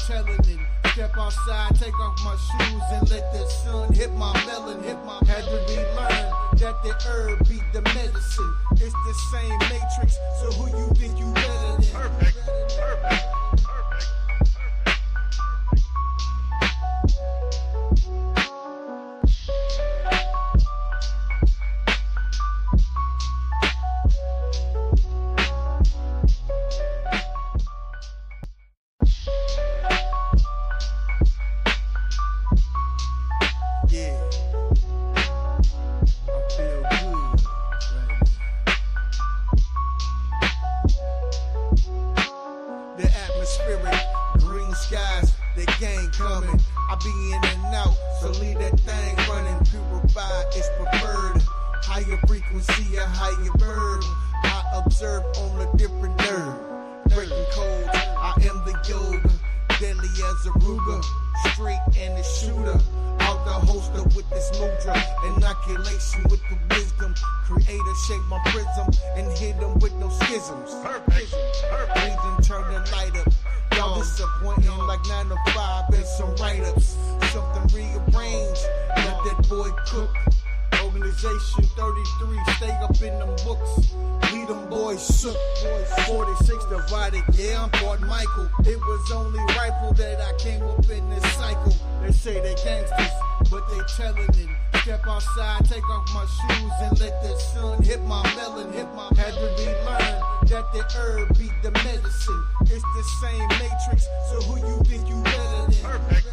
telling it. Step outside, take off my shoes and let the sun hit my melon. Had to relearn that the herb beat the medicine. It's the same matrix, so who you think you better than? Perfect. Yeah, I feel good right now. The atmospheric, green skies, the gang coming. I be in and out, so leave that thing running. Purified is preferred. Higher frequency, a higher bird. I observe on a different nerve. Breaking codes, I am the yoga. Deadly as a Ruger, straight and a shooter. Out the holster with this mudra, inoculation with the wisdom. Creator shape my prism and hit them with no schisms. Perfect. Breathe and turn the light up. Y'all disappointing like 9 to 5 and some write-ups. Something rearranged, let that boy cook. Organization 33, stay up in them books. Lead them boys shook. 46 divided, yeah, I'm Fort Michael. It was only rifle that I came up in this cycle. They say they gangsters, but they telling it. Step outside, take off my shoes and let the sun hit my melon. Had to relearn that the herb beat the medicine. It's the same matrix, so who you think you better than? Perfect.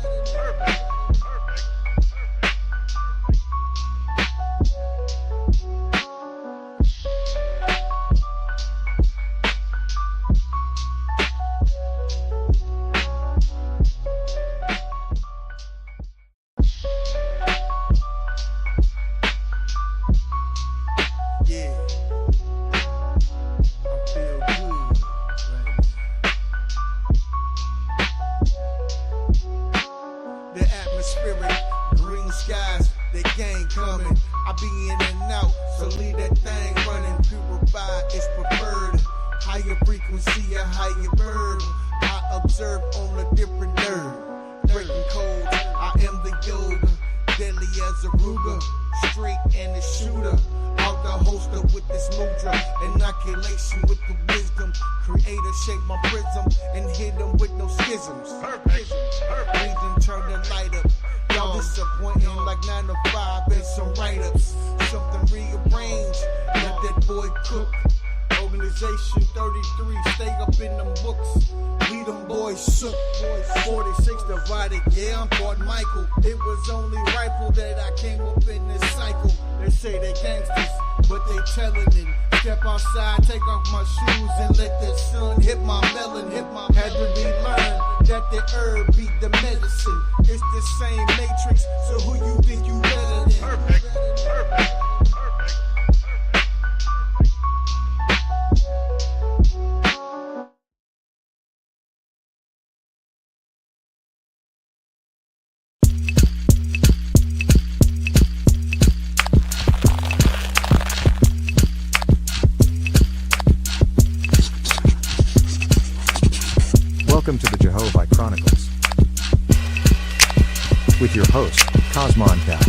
Yeah, I feel good right now. The atmospheric, green skies, the gang coming. I be in and out, so leave that thing running. Purified is preferred. Higher frequency, a higher bird. I observe on a different nerve. Breaking codes, I am the yoga. Deadly as a Ruger, straight and a shooter. Out the holster with this mudra, inoculation with the wisdom. Creator shape my prism and hit them with no schisms. Perfect. Breathe and turn the light up. Y'all disappointing like 9 to 5 and some write-ups. Something rearranged, let that boy cook. Organization 33, stay up in them books. Lead them boys shook. 46 divided, yeah, I'm Fort Michael. It was only rifle that I came up in this cycle. They say they gangsters, but they telling it. Step outside, take off my shoes and let the sun hit my melon. Had to relearn that the herb beat the medicine. It's the same matrix, so who you think you better than? Perfect. Welcome to the Jehovih Chronicles with your host, Cosmon Cal.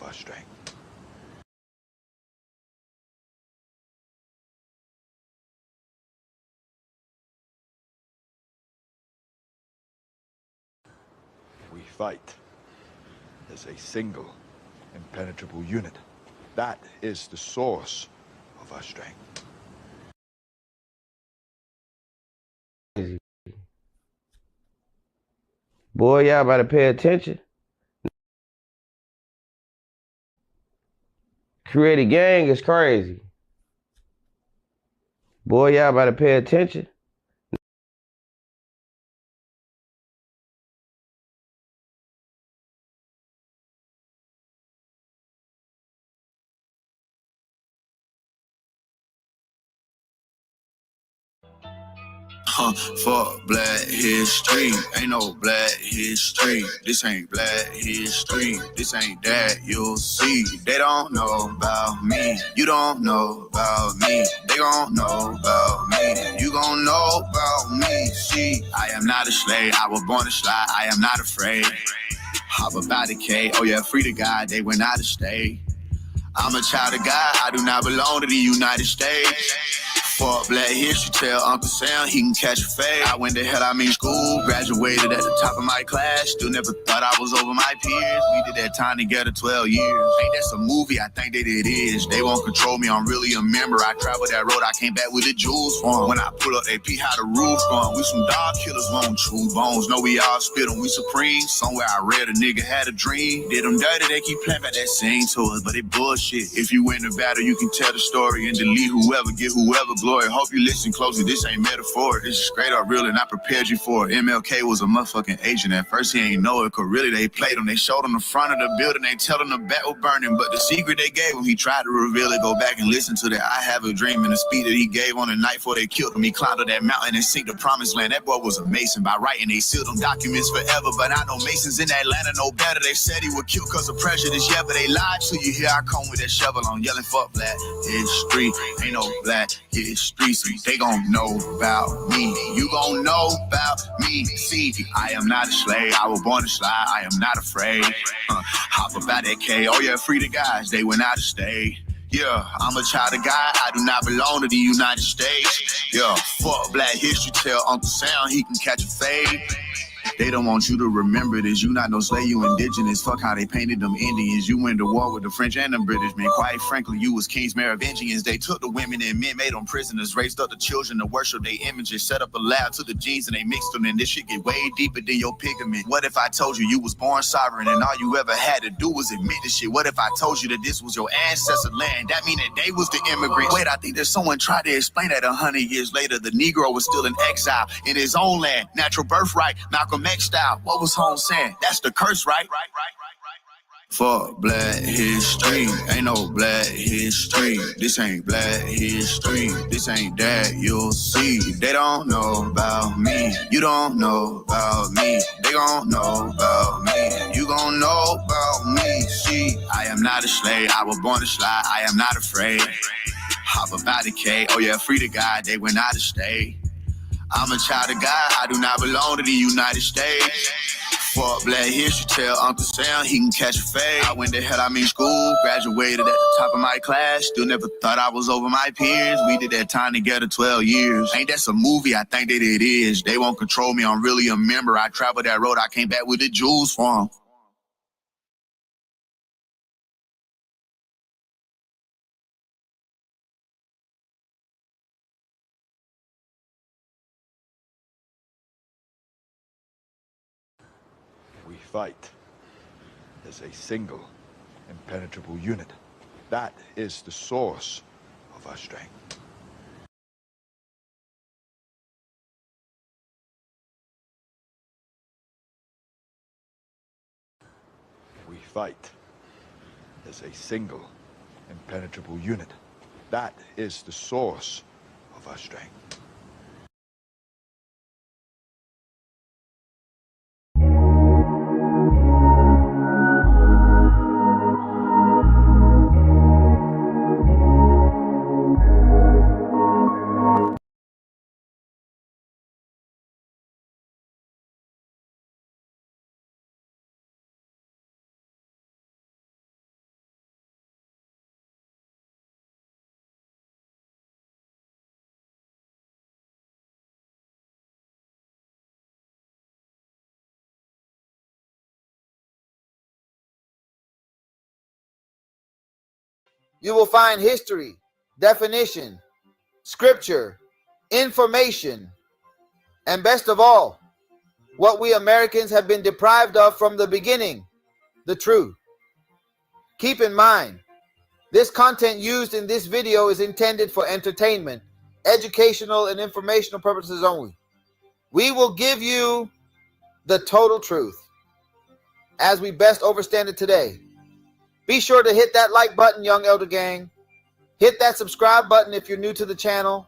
of our strength. We fight as a single, impenetrable unit. That is the source of our strength. Boy, y'all better pay attention. Create a gang is crazy. Boy, y'all better pay attention. Fuck black history, ain't no black history. This ain't black history, this ain't that you'll see. They don't know about me, you don't know about me. They gon' know about me, you gon' know about me. See, I am not a slave, I was born to slide, I am not afraid. Hop about the K, oh yeah, free to God, they went out of state. I'm a child of God, I do not belong to the United States. Fuck black history, tell Uncle Sam he can catch a fade. I went to hell, I mean school, graduated at the top of my class. Still never thought I was over my peers. We did that time together 12 years. Ain't that some movie? I think that it is. They won't control me, I'm really a member. I traveled that road, I came back with the jewels for 'em. When I pull up, they peep how the roof gone. We some dog killers, won't chew bones. Know we all spit 'em, we supreme. Somewhere I read a nigga had a dream. Did them dirty, they keep playing back that same to us, but it bullshit. If you win the battle, you can tell the story and delete whoever, get whoever glory. Hope you listen closely, this ain't metaphor. This is straight up real and I prepared you for it. MLK was a motherfucking agent. At first he ain't know it, cause really they played him. They showed him the front of the building, they tell him the back was burning. But the secret they gave him, he tried to reveal it. Go back and listen to that I Have a Dream and the speed that he gave on the night before they killed him. He climbed up that mountain and seeked the promised land. That boy was a mason. By writing, they sealed them documents forever. But I know masons in Atlanta know better. They said he would kill cause of prejudice, yeah, but they lied to you. Here I come with that shovel on, yelling fuck black history. Ain't no black history. They gon' know about me. You gon' know about me. See, I am not a slave. I was born to slide. I am not afraid. Hop about that K. Oh yeah, free the guys. They went out of state. Yeah, I'm a child of God. I do not belong to the United States. Yeah, fuck black history. Tell Uncle Sam he can catch a fade. They don't want you to remember this. You not no slave, you indigenous. Fuck how they painted them Indians. You went to war with the French and the British, man. Quite frankly, you was kings, Merovingians. They took the women and men, made them prisoners, raised up the children to worship their images, set up a lab to the genes and they mixed them. And this shit get way deeper than your pigment. What if I told you was born sovereign and all you ever had to do was admit this shit? What if I told you that this was your ancestor land? That mean that they was the immigrants. Wait, I think there's someone tried to explain that 100 years later. The Negro was still in exile in his own land. Natural birthright, Malcolm X style. What was Holmes saying? That's the curse, right? Fuck black history, ain't no black history. This ain't black history, this ain't that you'll see. They don't know about me, you don't know about me. They gon' know about me, you gon' know about me. See, I am not a slave, I was born to slide. I am not afraid. Hop about the K, oh yeah, free to God, they went out of state. I'm a child of God, I do not belong to the United States. Fuck black history, tell Uncle Sam he can catch a fade. I went to hell, I mean school, graduated at the top of my class. Still never thought I was over my peers. We did that time together 12 years. Ain't that some movie? I think that it is. They won't control me, I'm really a member. I traveled that road, I came back with the jewels for 'em. We fight as a single, impenetrable unit. That is the source of our strength. We fight as a single, impenetrable unit. That is the source of our strength. you will find history, definition, scripture, information, and best of all, what we Americans have been deprived of from the beginning, the truth. Keep in mind, this content used in this video is intended for entertainment, educational, and informational purposes only. We will give you the total truth as we best understand it today. Be sure to hit that like button, Young Elder Gang. Hit that subscribe button if you're new to the channel.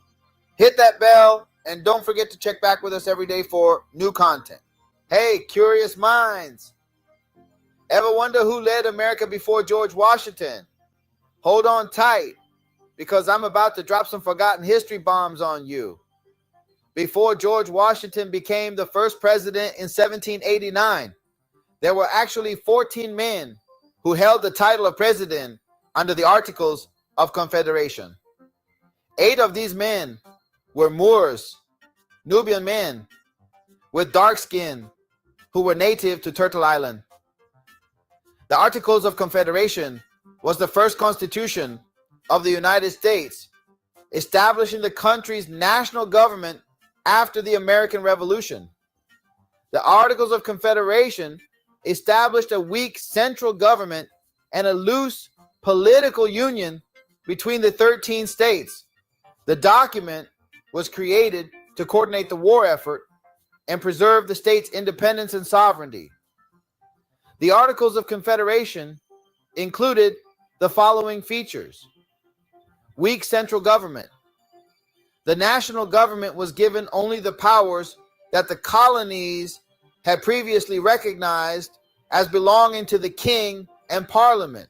Hit that bell, and don't forget to check back with us every day for new content. Hey, curious minds. Ever wonder who led America before George Washington? Hold on tight, because I'm about to drop some forgotten history bombs on you. Before George Washington became the first president in 1789, there were actually 14 men who held the title of president under the Articles of Confederation. 8 of these men were Moors, Nubian men with dark skin who were native to Turtle Island. The Articles of Confederation was the first constitution of the United States, establishing the country's national government after the American Revolution. The Articles of Confederation established a weak central government and a loose political union between the 13 states. The document was created to coordinate the war effort and preserve the state's independence and sovereignty. The Articles of Confederation included the following features: weak central government. The national government was given only the powers that the colonies had previously recognized as belonging to the king and parliament.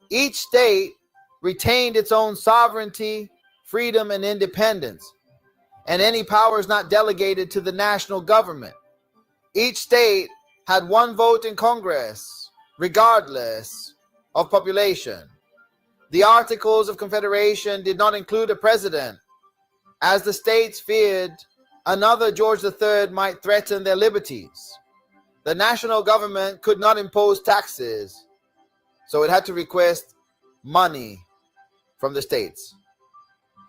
Each state retained its own sovereignty, freedom, and independence, and any powers not delegated to the national government. Each state had one vote in Congress, regardless of population. The Articles of Confederation did not include a president, as the states feared another George III might threaten their liberties. The national government could not impose taxes, so it had to request money from the states.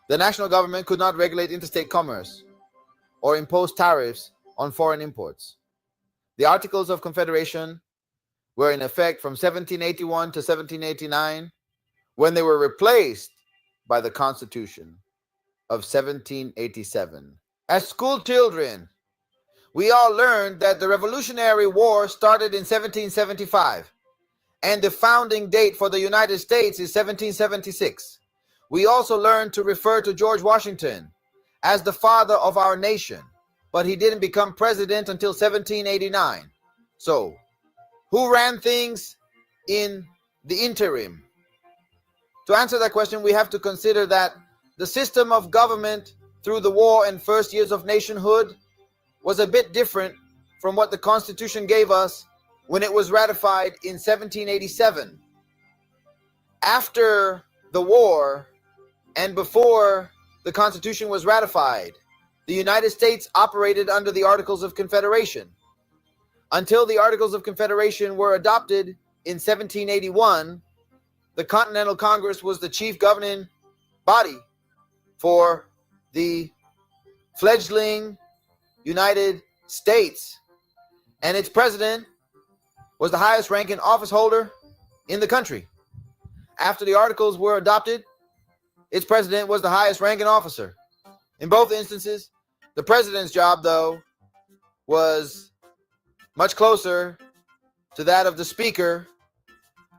The national government could not regulate interstate commerce or impose tariffs on foreign imports. The Articles of Confederation were in effect from 1781 to 1789, when they were replaced by the Constitution of 1787. As school children, we all learned that the Revolutionary War started in 1775, and the founding date for the United States is 1776. We also learned to refer to George Washington as the father of our nation, but he didn't become president until 1789. So, who ran things in the interim? To answer that question, we have to consider that the system of government through the war and first years of nationhood was a bit different from what the Constitution gave us when it was ratified in 1787. After the war and before the Constitution was ratified, the United States operated under the Articles of Confederation. Until the Articles of Confederation were adopted in 1781, the Continental Congress was the chief governing body for the fledgling United States, and its president was the highest ranking office holder in the country. After the Articles were adopted, its president was the highest ranking officer. In both instances, the president's job, though, was much closer to that of the Speaker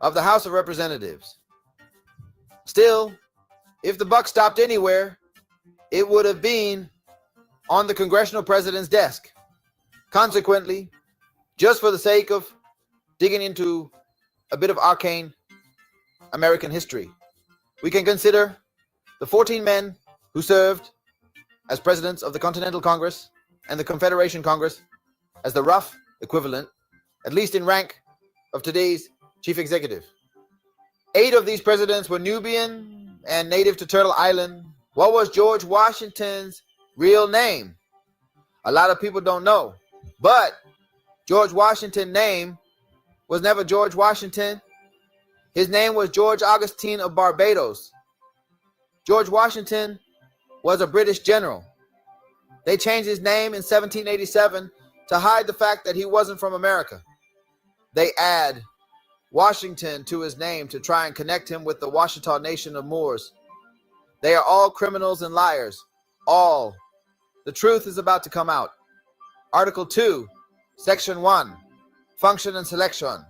of the House of Representatives. Still, if the buck stopped anywhere, it would have been on the congressional president's desk. Consequently, just for the sake of digging into a bit of arcane American history, we can consider the 14 men who served as presidents of the Continental Congress and the Confederation Congress as the rough equivalent, at least in rank, of today's chief executive. 8 of these presidents were Nubian and native to Turtle Island. What was George Washington's real name? A lot of people don't know, but George Washington's name was never George Washington. His name was George Augustine of Barbados. George Washington was a British general. They changed his name in 1787 to hide the fact that he wasn't from America. They add Washington to his name to try and connect him with the Washita nation of Moors. They are all criminals and liars. All. The truth is about to come out. Article 2, Section 1, Function and Selection.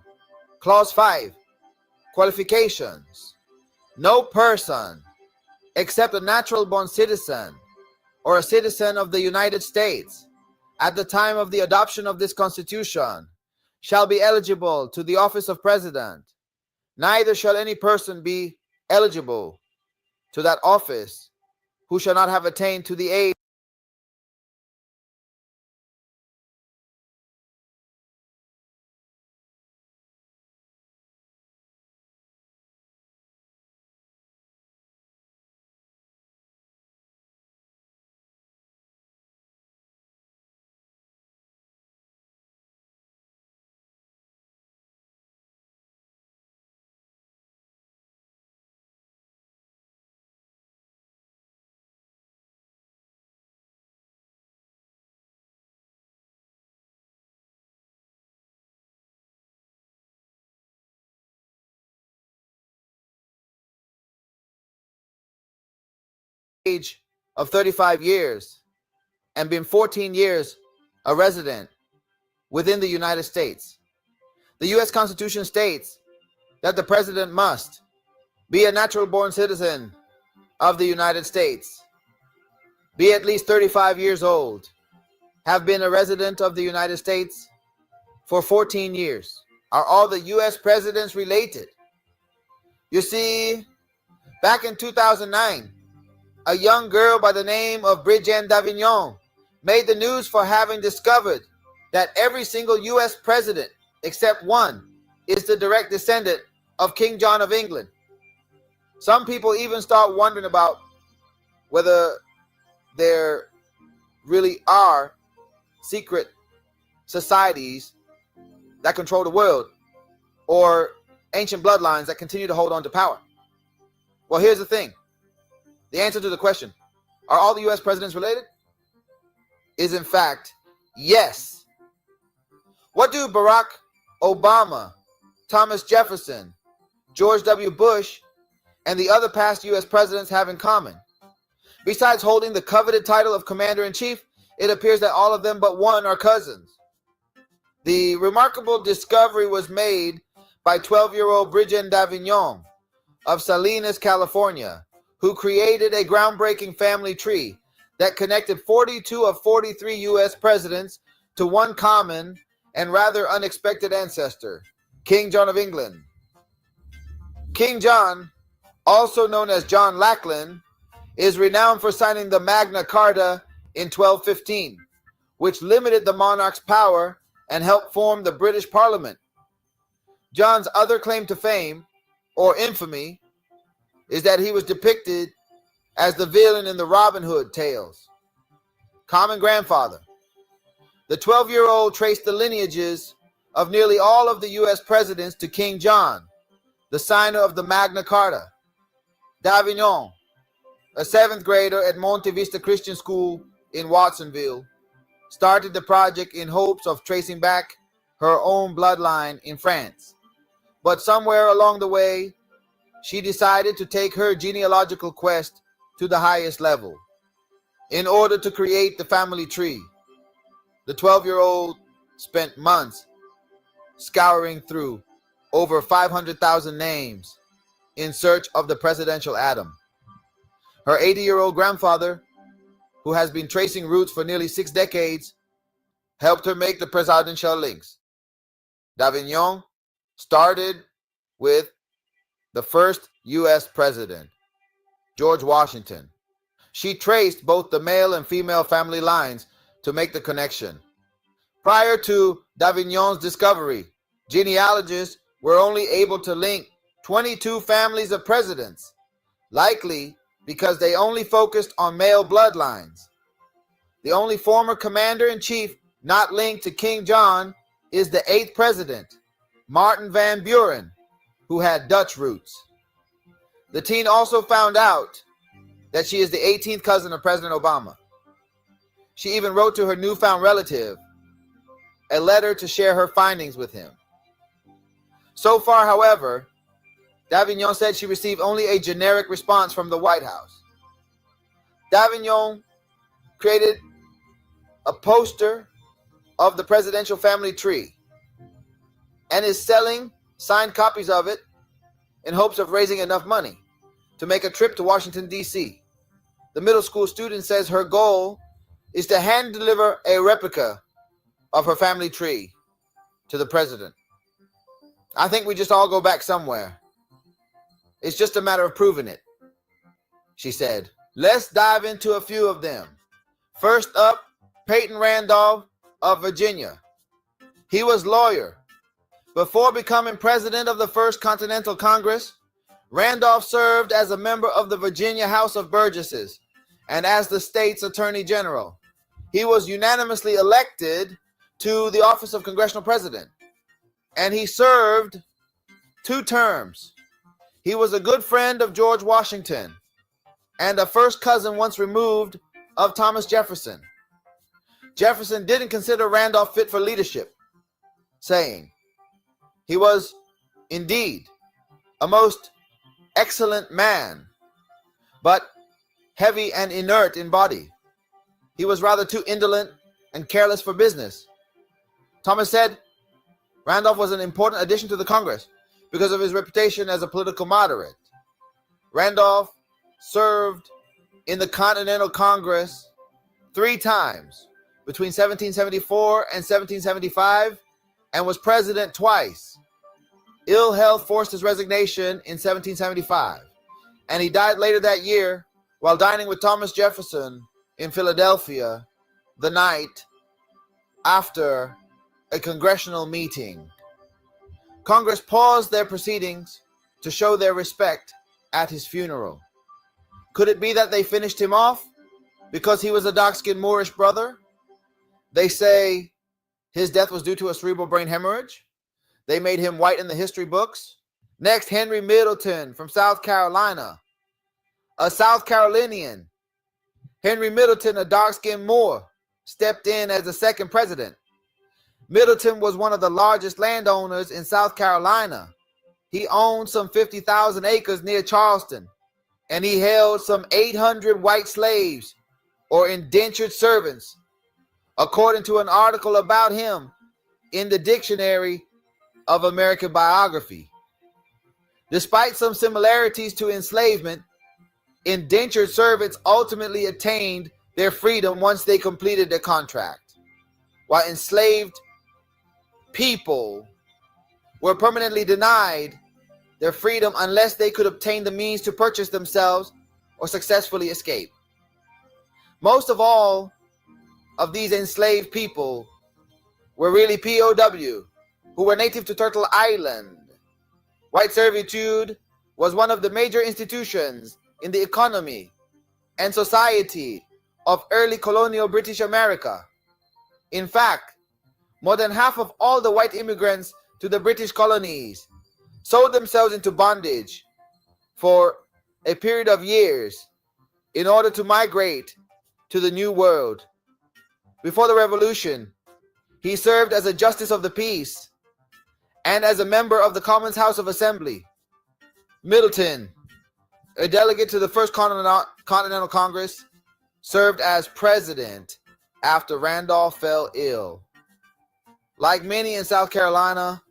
Clause 5, Qualifications. No person, except a natural-born citizen or a citizen of the United States, at the time of the adoption of this Constitution, shall be eligible to the office of President. Neither shall any person be eligible to that office who shall not have attained to the age of 35 years and been 14 years a resident within the United States. The U.S. Constitution states that the president must be a natural-born citizen of the United States, be at least 35 years old, have been a resident of the United States for 14 years. Are all the U.S. presidents related? You see, back in 2009, a young girl by the name of Brigitte Davignon made the news for having discovered that every single U.S. president, except one, is the direct descendant of King John of England. Some people even start wondering about whether there really are secret societies that control the world or ancient bloodlines that continue to hold on to power. Well, here's the thing. The answer to the question, are all the U.S. presidents related? Is in fact, yes. What do Barack Obama, Thomas Jefferson, George W. Bush, and the other past U.S. presidents have in common? Besides holding the coveted title of Commander-in-Chief, it appears that all of them but one are cousins. The remarkable discovery was made by 12-year-old Brigitte Davignon of Salinas, California, who created a groundbreaking family tree that connected 42 of 43 U.S. presidents to one common and rather unexpected ancestor, King John of England. King John, also known as John Lackland, is renowned for signing the Magna Carta in 1215, which limited the monarch's power and helped form the British Parliament. John's other claim to fame, or infamy, is that he was depicted as the villain in the Robin Hood tales. Common grandfather. The 12-year-old traced the lineages of nearly all of the U.S. presidents to King John, the signer of the Magna Carta. Davignon, a 7th grader at Monte Vista Christian School in Watsonville, started the project in hopes of tracing back her own bloodline in France. But somewhere along the way, she decided to take her genealogical quest to the highest level. In order to create the family tree, the 12-year-old spent months scouring through over 500,000 names in search of the presidential Adam. Her 80-year-old grandfather, who has been tracing roots for nearly 6 decades, helped her make the presidential links. Davignon started with the first U.S. president, George Washington. She traced both the male and female family lines to make the connection. Prior to Davignon's discovery, genealogists were only able to link 22 families of presidents, likely because they only focused on male bloodlines. The only former commander-in-chief not linked to King John is the 8th president, Martin Van Buren, who had Dutch roots. The teen also found out that she is the 18th cousin of President Obama. She even wrote to her newfound relative a letter to share her findings with him. So far, however, Davignon said she received only a generic response from the White House. Davignon created a poster of the presidential family tree and is selling signed copies of it in hopes of raising enough money to make a trip to Washington, D.C. The middle school student says her goal is to hand deliver a replica of her family tree to the president. I think we just all go back somewhere. It's just a matter of proving it, she said. Let's dive into a few of them. First up, Peyton Randolph of Virginia. He was lawyer. Before becoming president of the First Continental Congress, Randolph served as a member of the Virginia House of Burgesses and as the state's attorney general. He was unanimously elected to the office of congressional president, and he served 2 terms. He was a good friend of George Washington and a first cousin once removed of Thomas Jefferson. Jefferson didn't consider Randolph fit for leadership, saying, "He was indeed a most excellent man, but heavy and inert in body. He was rather too indolent and careless for business." Thomas said Randolph was an important addition to the Congress because of his reputation as a political moderate. Randolph served in the Continental Congress 3 times between 1774 and 1775 and was president twice. Ill health forced his resignation in 1775, and he died later that year while dining with Thomas Jefferson in Philadelphia the night after a congressional meeting. Congress paused their proceedings to show their respect at his funeral. Could it be that they finished him off because he was a dark-skinned Moorish brother? They say his death was due to a cerebral brain hemorrhage. They made him white in the history books. Next, Henry Middleton from South Carolina, a South Carolinian. Henry Middleton, a dark-skinned Moor, stepped in as the second president. Middleton was one of the largest landowners in South Carolina. He owned some 50,000 acres near Charleston, and he held some 800 white slaves or indentured servants, according to an article about him in the Dictionary of American Biography. Despite some similarities to enslavement, indentured servants ultimately attained their freedom once they completed their contract, while enslaved people were permanently denied their freedom unless they could obtain the means to purchase themselves or successfully escape. Most of all of these enslaved people were really POW, who were native to Turtle Island. White servitude was one of the major institutions in the economy and society of early colonial British America. In fact, more than half of all the white immigrants to the British colonies sold themselves into bondage for a period of years in order to migrate to the New World. Before the Revolution, he served as a justice of the peace and as a member of the Commons House of Assembly. Middleton, a delegate to the First Continental Congress, served as president after Randolph fell ill. Like many in South Carolina,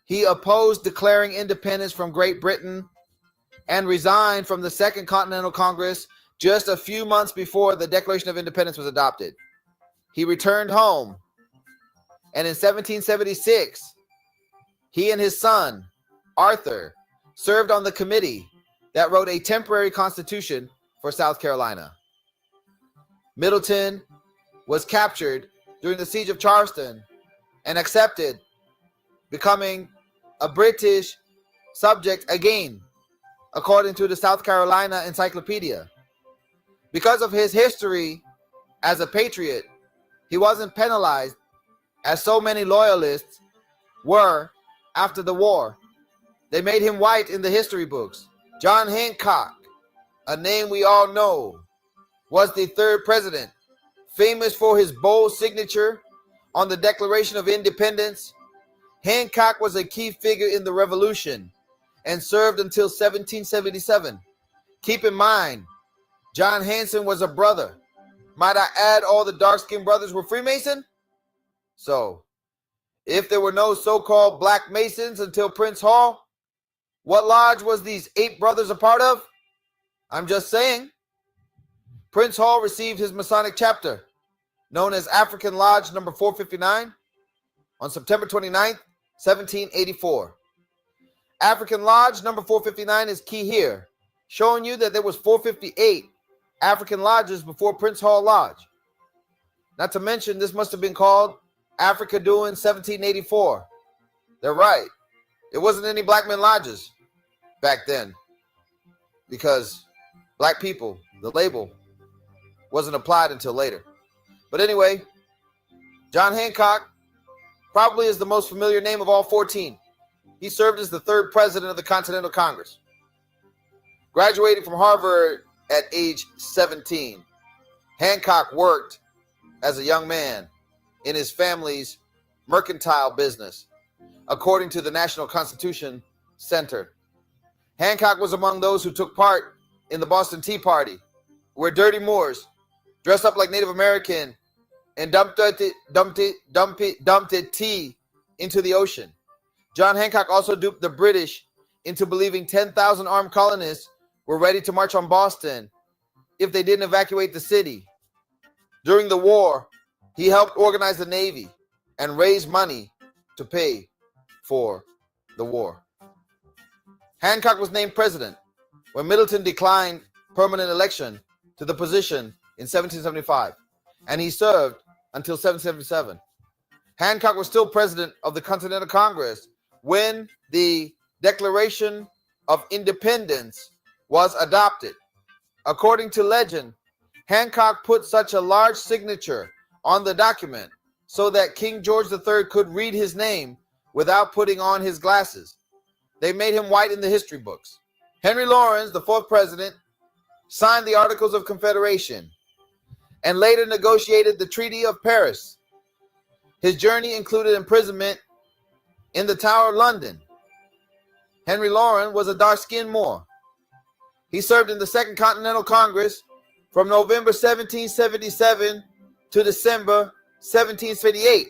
he opposed declaring independence from Great Britain and resigned from the Second Continental Congress just a few months before the Declaration of Independence was adopted. He returned home, and in 1776, he and his son, Arthur, served on the committee that wrote a temporary constitution for South Carolina. Middleton was captured during the siege of Charleston and accepted, becoming a British subject again, according to the South Carolina Encyclopedia. Because of his history as a patriot, he wasn't penalized as so many loyalists were after the war. They made him white in the history books. John Hancock, a name we all know, was the third president, famous for his bold signature on the Declaration of Independence. Hancock was a key figure in the Revolution and served until 1777. Keep in mind, John Hanson was a brother. Might I add, all the dark-skinned brothers were Freemason? So, if there were no so-called Black Masons until Prince Hall, what lodge was these 8 brothers a part of? I'm just saying. Prince Hall received his Masonic chapter, known as African Lodge number 459, on September 29th, 1784. African Lodge number 459 is key here, showing you that there was 458 African lodges before Prince Hall Lodge. Not to mention, this must have been called Africa doing 1784. They're right. It wasn't any black men lodges back then, because black people, the label, wasn't applied until later. But anyway, John Hancock probably is the most familiar name of all 14. He served as the third president of the Continental Congress. Graduating from Harvard at age 17, Hancock worked as a young man in his family's mercantile business, according to the National Constitution Center. Hancock was among those who took part in the Boston Tea Party, where dirty Moors dressed up like Native American and dumped tea into the ocean. John Hancock also duped the British into believing 10,000 armed colonists were ready to march on Boston if they didn't evacuate the city. During the war, he helped organize the Navy and raise money to pay for the war. Hancock was named president when Middleton declined permanent election to the position in 1775, and he served until 1777. Hancock was still president of the Continental Congress when the Declaration of Independence was adopted. According to legend, Hancock put such a large signature on the document so that King George III could read his name without putting on his glasses. They made him white in the history books. Henry Lawrence, the 4th president, signed the Articles of Confederation and later negotiated the Treaty of Paris. His journey included imprisonment in the Tower of London. Henry Lawrence was a dark-skinned Moor. He served in the Second Continental Congress from November 1777 to December 1758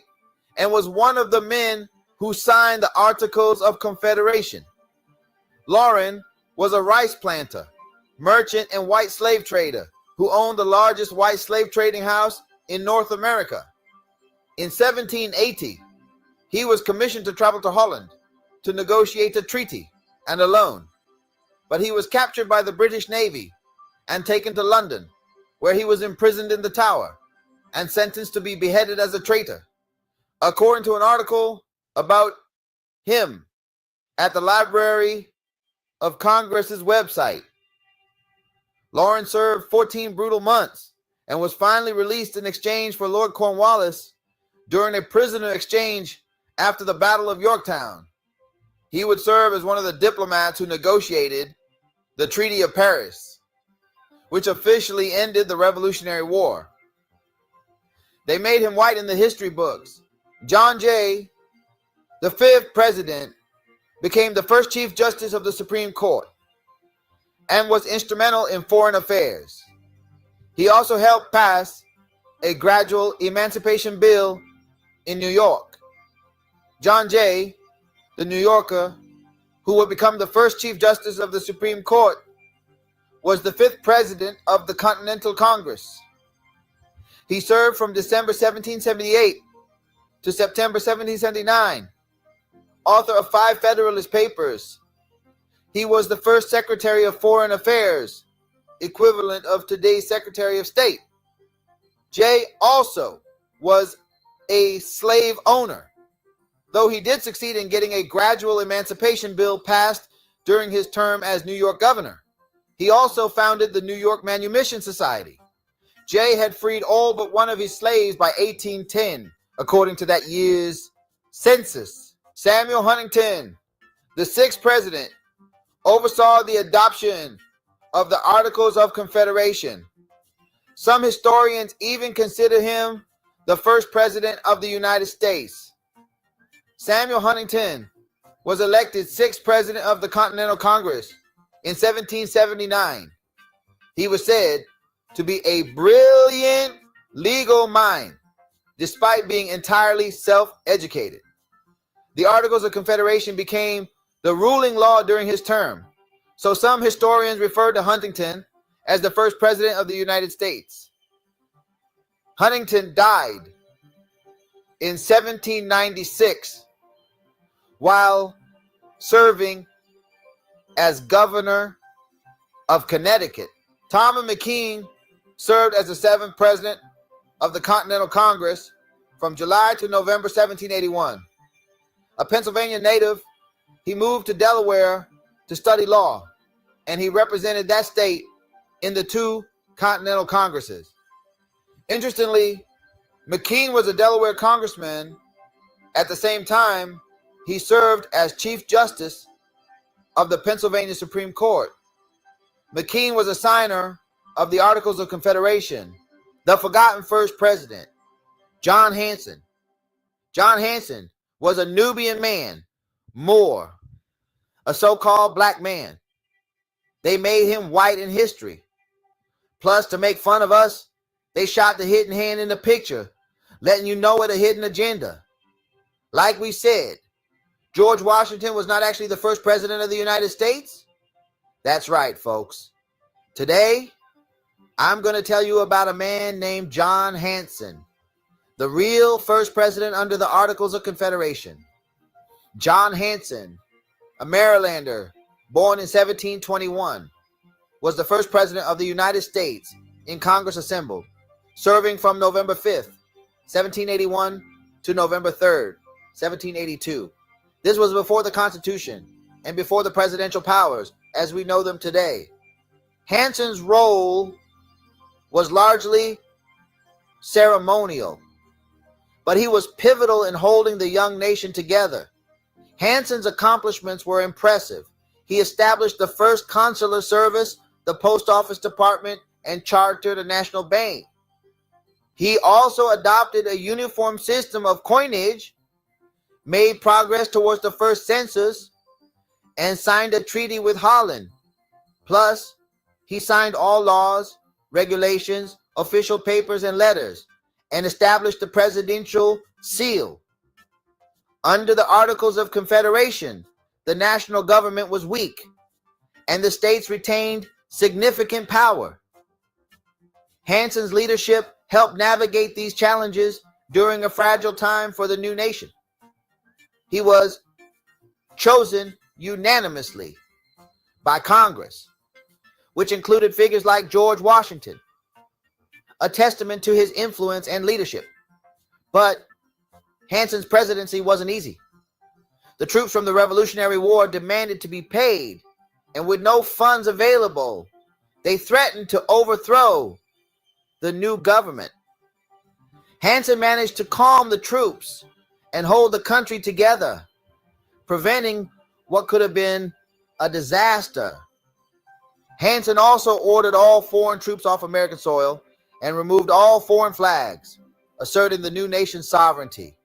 and was one of the men who signed the Articles of Confederation. Lawrence was a rice planter, merchant, and white slave trader who owned the largest white slave trading house in North America. In 1780, he was commissioned to travel to Holland to negotiate a treaty and a loan, but he was captured by the British Navy and taken to London, where he was imprisoned in the Tower and sentenced to be beheaded as a traitor. According to an article about him at the Library of Congress's website, Lawrence served 14 brutal months and was finally released in exchange for Lord Cornwallis during a prisoner exchange after the Battle of Yorktown. He would serve as one of the diplomats who negotiated the Treaty of Paris, which officially ended the Revolutionary War. They made him white in the history books. John Jay, the 5th president, became the first Chief Justice of the Supreme Court and was instrumental in foreign affairs. He also helped pass a gradual emancipation bill in New York. John Jay, the New Yorker, who would become the first Chief Justice of the Supreme Court, was the 5th president of the Continental Congress. He served from December 1778 to September 1779, author of 5 Federalist Papers. He was the first Secretary of Foreign Affairs, equivalent of today's Secretary of State. Jay also was a slave owner, though he did succeed in getting a gradual emancipation bill passed during his term as New York governor. He also founded the New York Manumission Society. Jay had freed all but one of his slaves by 1810, according to that year's census. Samuel Huntington, The sixth president oversaw the adoption of the Articles of Confederation. Some historians even consider him the first president of the United States. Samuel Huntington was elected sixth president of the Continental Congress in 1779. He was said to be a brilliant legal mind, despite being entirely self-educated. The Articles of Confederation became the ruling law during his term, so some historians refer to Huntington as the first president of the United States. Huntington died in 1796 while serving as governor of Connecticut. Thomas McKean served as the seventh president of the Continental Congress from July to November 1781. A Pennsylvania native, he moved to Delaware to study law, and he represented that state in the two Continental Congresses. Interestingly, McKean was a Delaware congressman. At the same time, he served as Chief Justice of the Pennsylvania Supreme Court. McKean was a signer of the Articles of Confederation. The forgotten first president, John Hanson. John Hanson was a Nubian man, Moor, a so-called black man. They made him white in history. Plus, to make fun of us, they shot the hidden hand in the picture, letting you know it a hidden agenda. Like we said, George Washington was not actually the first president of the United States. That's right, folks. Today, I'm going to tell you about a man named John Hanson, the real first president under the Articles of Confederation. John Hanson, a Marylander born in 1721, was the first president of the United States in Congress assembled, serving from November 5th, 1781 to November 3rd, 1782. This was before the Constitution and before the presidential powers as we know them today. Hanson's role was largely ceremonial, but he was pivotal in holding the young nation together. Hanson's accomplishments were impressive. He established the first consular service, the post office department, and chartered a national bank. He also adopted a uniform system of coinage, made progress towards the first census, and signed a treaty with Holland. Plus, he signed all laws, regulations, official papers, and letters, and established the presidential seal. Under the Articles of Confederation, the national government was weak, and the states retained significant power. Hanson's leadership helped navigate these challenges during a fragile time for the new nation. He was chosen unanimously by Congress, which included figures like George Washington, a testament to his influence and leadership. But Hanson's presidency wasn't easy. The troops from the Revolutionary War demanded to be paid, and with no funds available, they threatened to overthrow the new government. Hanson managed to calm the troops and hold the country together, preventing what could have been a disaster. Hanson also ordered all foreign troops off American soil and removed all foreign flags, asserting the new nation's sovereignty.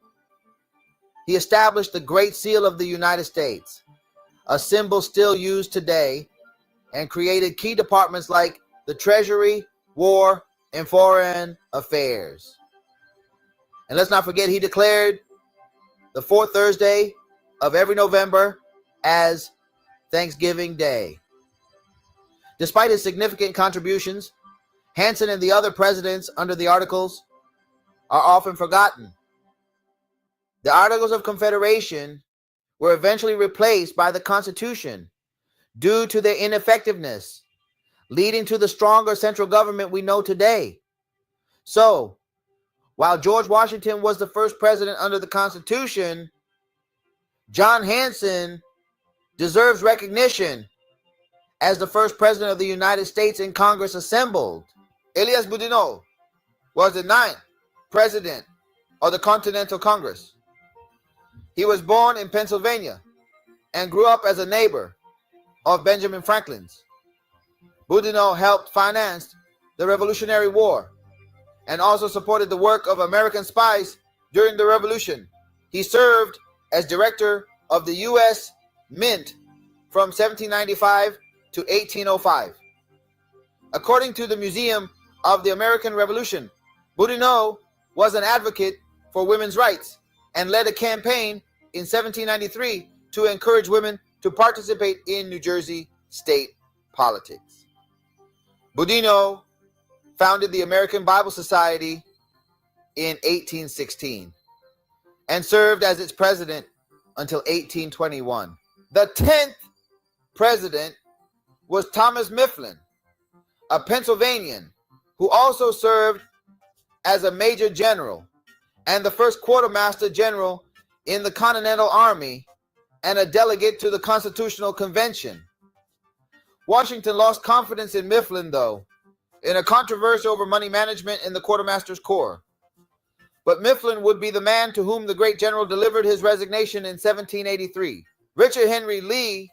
He established the Great Seal of the United States, a symbol still used today, and created key departments like the Treasury, War, and Foreign Affairs. And let's not forget, he declared the fourth Thursday of every November as Thanksgiving Day. Despite his significant contributions, Hanson and the other presidents under the Articles are often forgotten. The Articles of Confederation were eventually replaced by the Constitution due to their ineffectiveness, leading to the stronger central government we know today. So, while George Washington was the first president under the Constitution, John Hanson deserves recognition as the first president of the United States in Congress assembled. Elias Boudinot was the 9th president of the Continental Congress. He was born in Pennsylvania and grew up as a neighbor of Benjamin Franklin's. Boudinot helped finance the Revolutionary War and also supported the work of American spies during the Revolution. He served as director of the U.S. Mint from 1795 to 1805. According to the Museum of the American Revolution, Boudinot was an advocate for women's rights and led a campaign in 1793 to encourage women to participate in New Jersey state politics. Boudinot founded the American Bible Society in 1816 and served as its president until 1821. The 10th president was Thomas Mifflin, a Pennsylvanian who also served as a major general and the first quartermaster general in the Continental Army and a delegate to the Constitutional Convention. Washington lost confidence in Mifflin, though, in a controversy over money management in the Quartermaster's Corps. But Mifflin would be the man to whom the great general delivered his resignation in 1783. Richard Henry Lee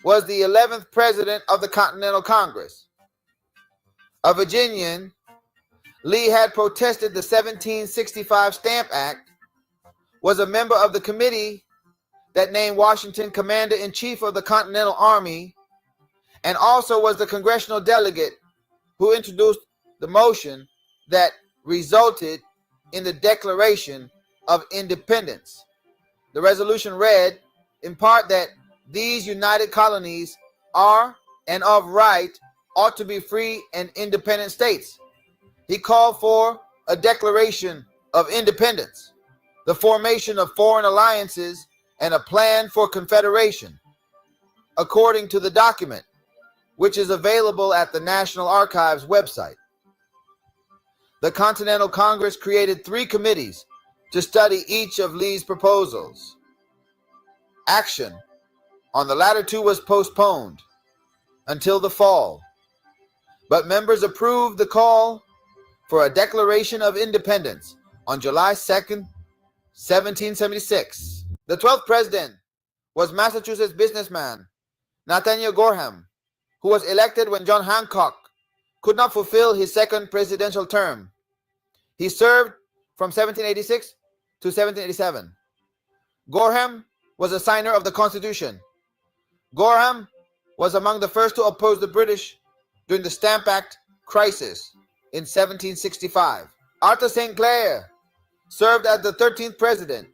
was the 11th president of the Continental Congress. A Virginian, Lee had protested the 1765 Stamp Act, was a member of the committee that named Washington Commander-in-Chief of the Continental Army, and also was the congressional delegate who introduced the motion that resulted in the Declaration of Independence. The resolution read, in part, that these united colonies are and of right ought to be free and independent states. He called for a declaration of independence, the formation of foreign alliances, and a plan for confederation. According to the document, which is available at the National Archives website, the Continental Congress created 3 committees to study each of Lee's proposals. Action on the latter 2 was postponed until the fall, but members approved the call for a Declaration of Independence on July 2nd, 1776. The 12th president was Massachusetts businessman Nathaniel Gorham, who was elected when John Hancock could not fulfill his second presidential term. He served from 1786 to 1787. Gorham was a signer of the Constitution. Gorham was among the first to oppose the British during the Stamp Act crisis in 1765. Arthur St. Clair served as the 13th president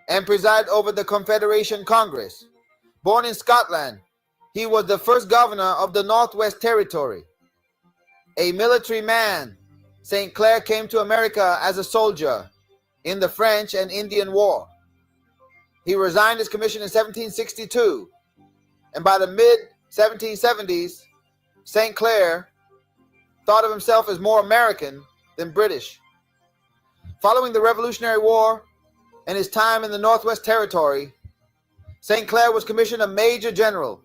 and presided over the Confederation Congress. Born in Scotland, he was the first governor of the Northwest Territory. A military man, St. Clair came to America as a soldier in the French and Indian War. He resigned his commission in 1762, and by the mid-1770s, St. Clair thought of himself as more American than British. Following the Revolutionary War and his time in the Northwest Territory, St. Clair was commissioned a major general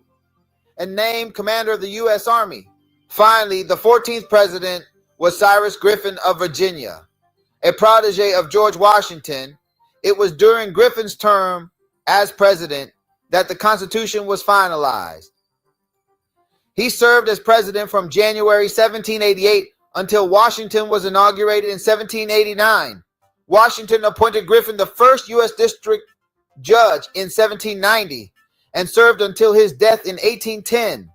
and named commander of the U.S. Army. Finally, the 14th president was Cyrus Griffin of Virginia, a protege of George Washington. It was during Griffin's term as president that the Constitution was finalized. He served as president from January 1788 until Washington was inaugurated in 1789. Washington appointed Griffin the first U.S. district judge in 1790 and served until his death in 1810.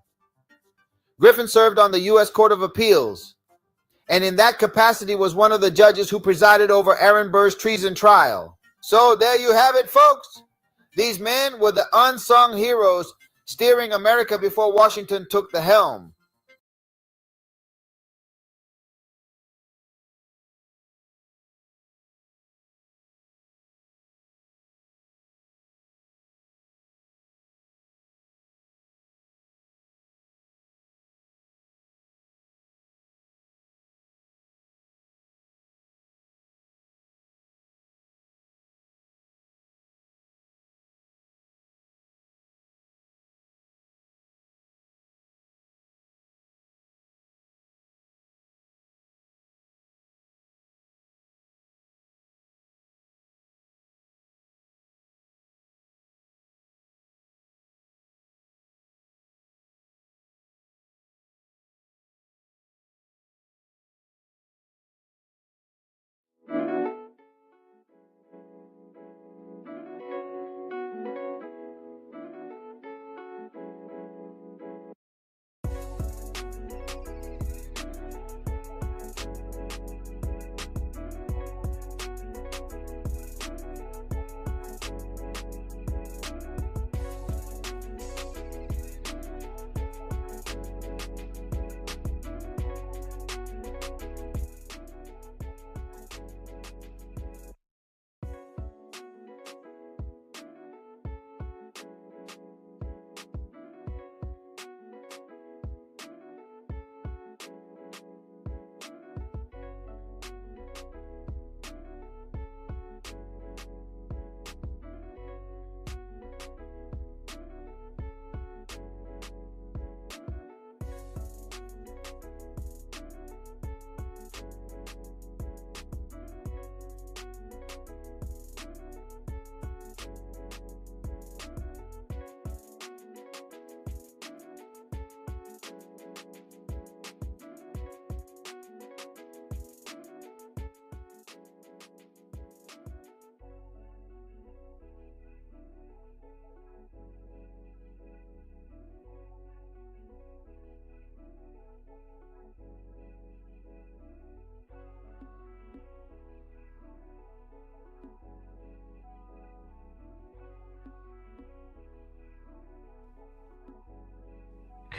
Griffin served on the U.S. Court of Appeals, and in that capacity was one of the judges who presided over Aaron Burr's treason trial. So there you have it, folks. These men were the unsung heroes steering America before Washington took the helm.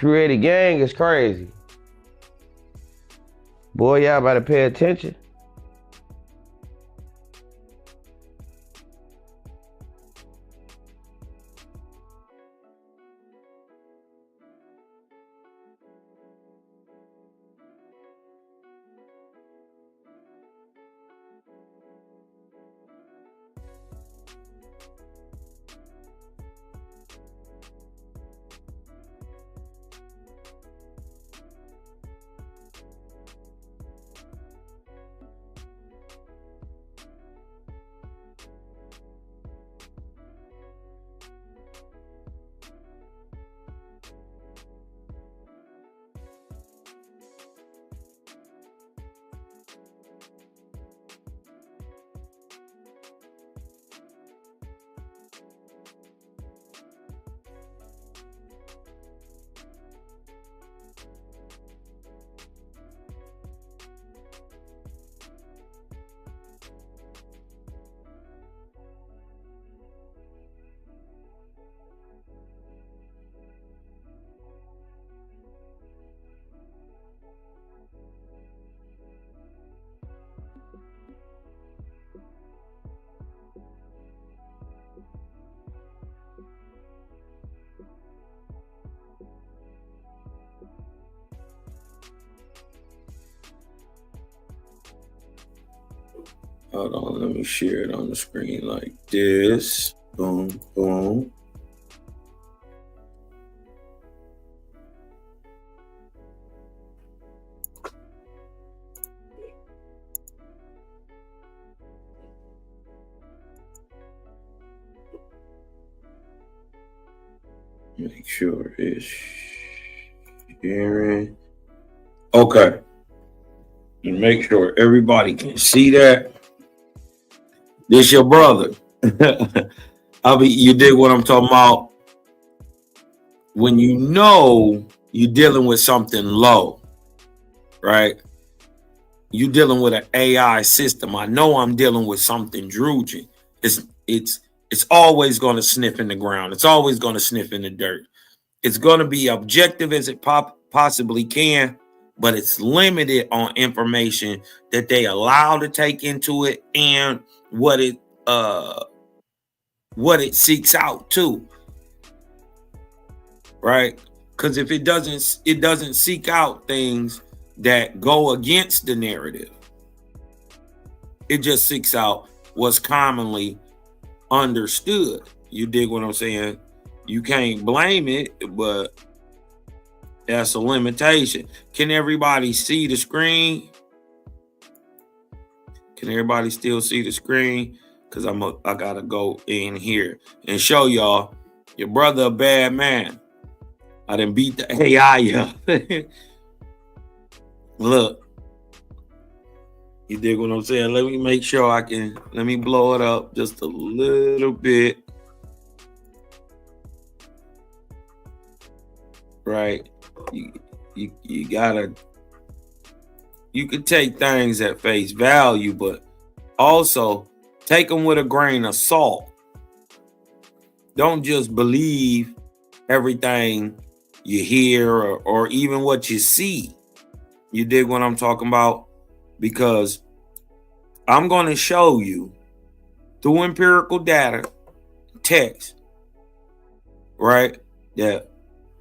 Create a gang is crazy. Boy, y'all better pay attention. Hold on, let me share it on the screen like this. Boom, boom. Make sure it's sharing. Okay. And make sure everybody can see that. This your brother. You dig what I'm talking about? When you know you're dealing with something low, right? You dealing with an AI system. I know I'm dealing with something druging. It's always going to sniff in the ground. It's always going to sniff in the dirt. It's going to be objective as it possibly can, but it's limited on information that they allow to take into it and what it seeks out too, right? Because if it doesn't seek out things that go against the narrative. It just seeks out what's commonly understood. You dig what I'm saying? You can't blame it, but that's a limitation. Can everybody see the screen? Can everybody still see the screen? Because I gotta go in here and show y'all your brother a bad man. I done beat the AI up. Look. You dig what I'm saying? Let me make sure let me blow it up just a little bit. Right? You gotta, you could take things at face value, but also take them with a grain of salt. Don't just believe everything you hear or even what you see. You dig what I'm talking about? Because I'm going to show you through empirical data, text, right, that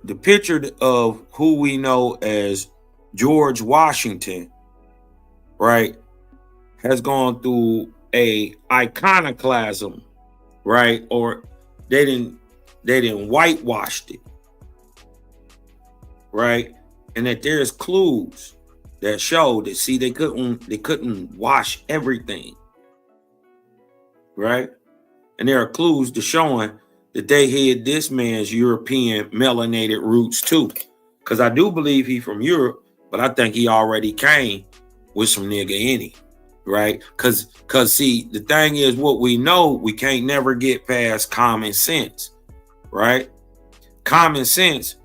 the picture of who we know as George Washington, right, has gone through a iconoclasm, right, or they didn't whitewashed it, right, and that there's clues that show that, see, they couldn't wash everything, right? And there are clues to showing that they hid this man's European melanated roots too, because I do believe he from Europe, but I think he already came with some nigga in him, right? Because see, the thing is, what we know, we can't never get past common sense, right? Common sense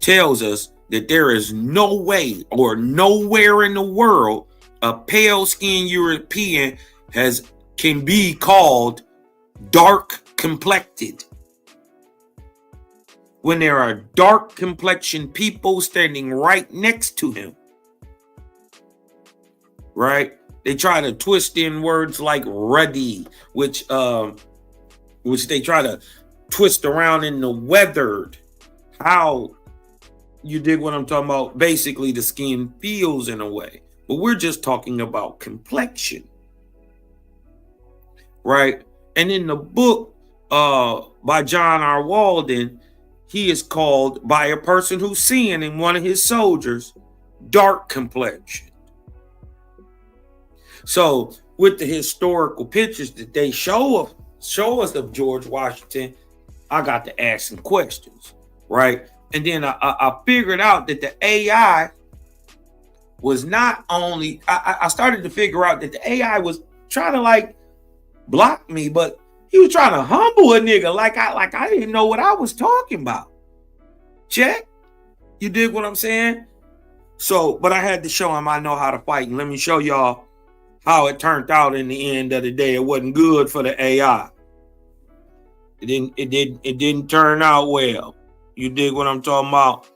tells us that there is no way or nowhere in the world a pale-skinned European can be called dark complected. when there are dark complexioned people standing right next to him. Right? They try to twist in words like ruddy, which they try to twist around in the weathered. How, you dig what I'm talking about? Basically, the skin feels in a way. But we're just talking about complexion. Right? And in the book by John R. Walden, he is called by a person who's seeing in one of his soldiers dark complexion. So with the historical pictures that they show us of George Washington, I got to ask some questions, right? And then I figured out that the AI was not only, I started to figure out that the AI was trying to like block me, but he was trying to humble a nigga like I didn't know what I was talking about. Check? You dig what I'm saying? So, but I had to show him I know how to fight. And let me show y'all how it turned out in the end of the day. It wasn't good for the AI. It didn't turn out well. You dig what I'm talking about?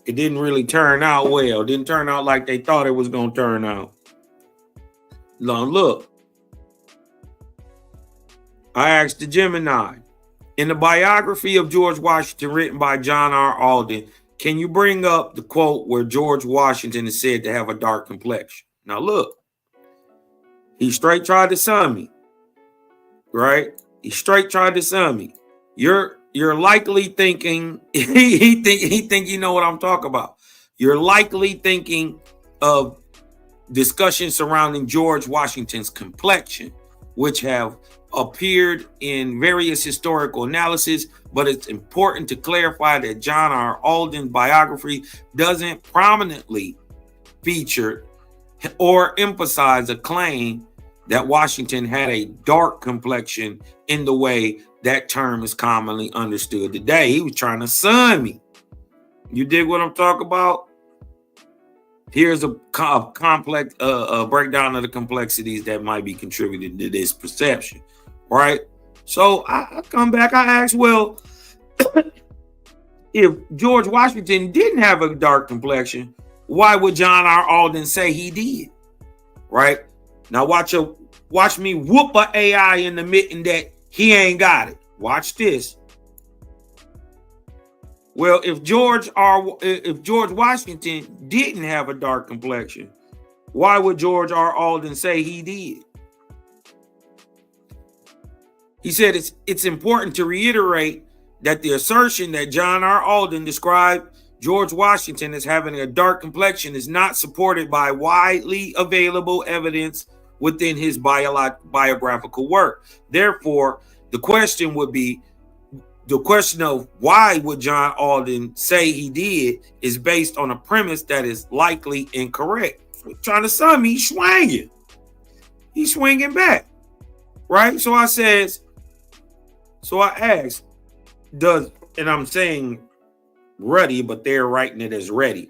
It didn't really turn out well. It didn't turn out like they thought it was going to turn out. Now look. I asked the Gemini, in the biography of George Washington written by John R. Alden, can you bring up the quote where George Washington is said to have a dark complexion? Now look, he straight tried to sun me, right? He straight tried to sun me. You're likely thinking he think you know what I'm talking about. You're likely thinking of discussions surrounding George Washington's complexion, which have appeared in various historical analysis, but it's important to clarify that John R. Alden's biography doesn't prominently feature or emphasize a claim that Washington had a dark complexion in the way that term is commonly understood today. He was trying to sun me. You dig what I'm talking about? Here's a complex breakdown of the complexities that might be contributed to this perception, right? So I come back, I ask, well, if George Washington didn't have a dark complexion, why would John R. Alden say he did? Right? Now watch me whoop a AI in the mitten that he ain't got it. Watch this. Well, if George Washington didn't have a dark complexion, why would George R. Alden say he did? He said it's important to reiterate that the assertion that John R. Alden described George Washington as having a dark complexion is not supported by widely available evidence within his biographical work. Therefore, the question of why would John Alden say he did is based on a premise that is likely incorrect. Trying to sun me, he's swinging. He's swinging back, right? So I asked, and I'm saying ruddy, but they're writing it as ready.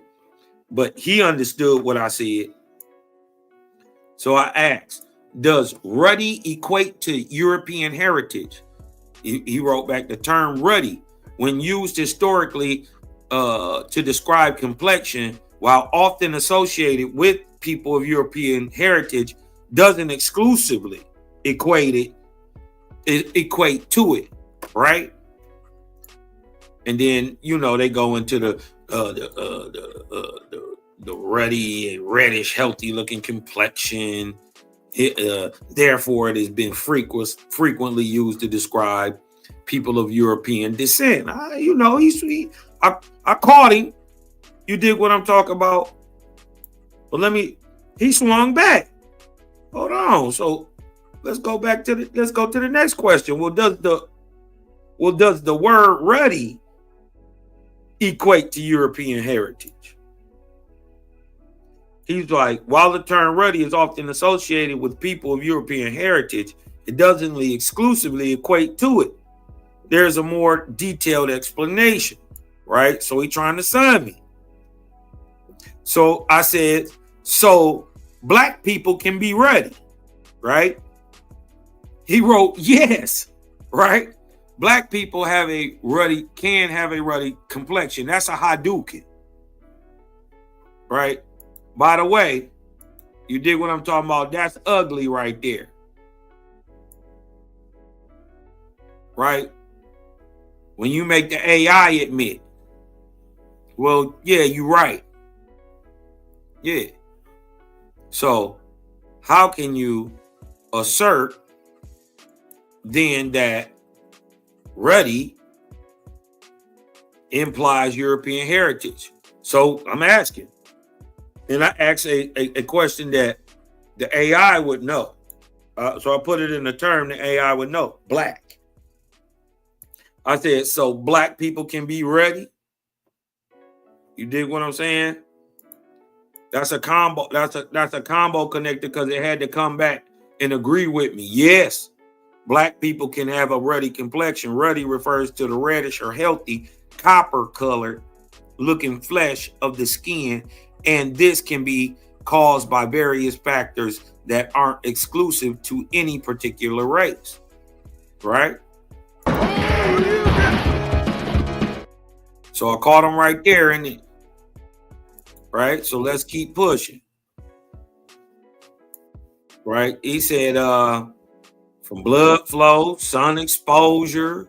But he understood what I said. So I asked, does ruddy equate to European heritage? He wrote back, the term ruddy, when used historically to describe complexion, while often associated with people of European heritage, doesn't exclusively equate to it, right? And then, you know, they go into the ruddy and reddish, healthy looking complexion. Therefore, it has been frequently used to describe people of European descent. I caught him. You dig what I'm talking about? But he swung back. Hold on. So let's go to the next question. Well, does the word ruddy equate to European heritage? He's like, while the term ruddy is often associated with people of European heritage, it doesn't exclusively equate to it. There's a more detailed explanation, right? So he's trying to sun me. So I said, so black people can be ruddy, right? He wrote, yes, right? Black people can have a ruddy complexion. That's a Hadouken. Right? By the way, you dig what I'm talking about? That's ugly right there. Right? When you make the AI admit, well, yeah, you're right. Yeah. So how can you assert then that ruddy implies European heritage? So I'm asking, and I asked a question that the AI would know. So I put it in a term the AI would know: black. I said, so black people can be ruddy. You dig what I'm saying? That's a combo. That's a combo connector because it had to come back and agree with me. Yes, black people can have a ruddy complexion. Ruddy refers to the reddish or healthy copper colored looking flesh of the skin, and this can be caused by various factors that aren't exclusive to any particular race. Right? So I caught him right there, and right. So let's keep pushing. Right. He said, from blood flow, sun exposure,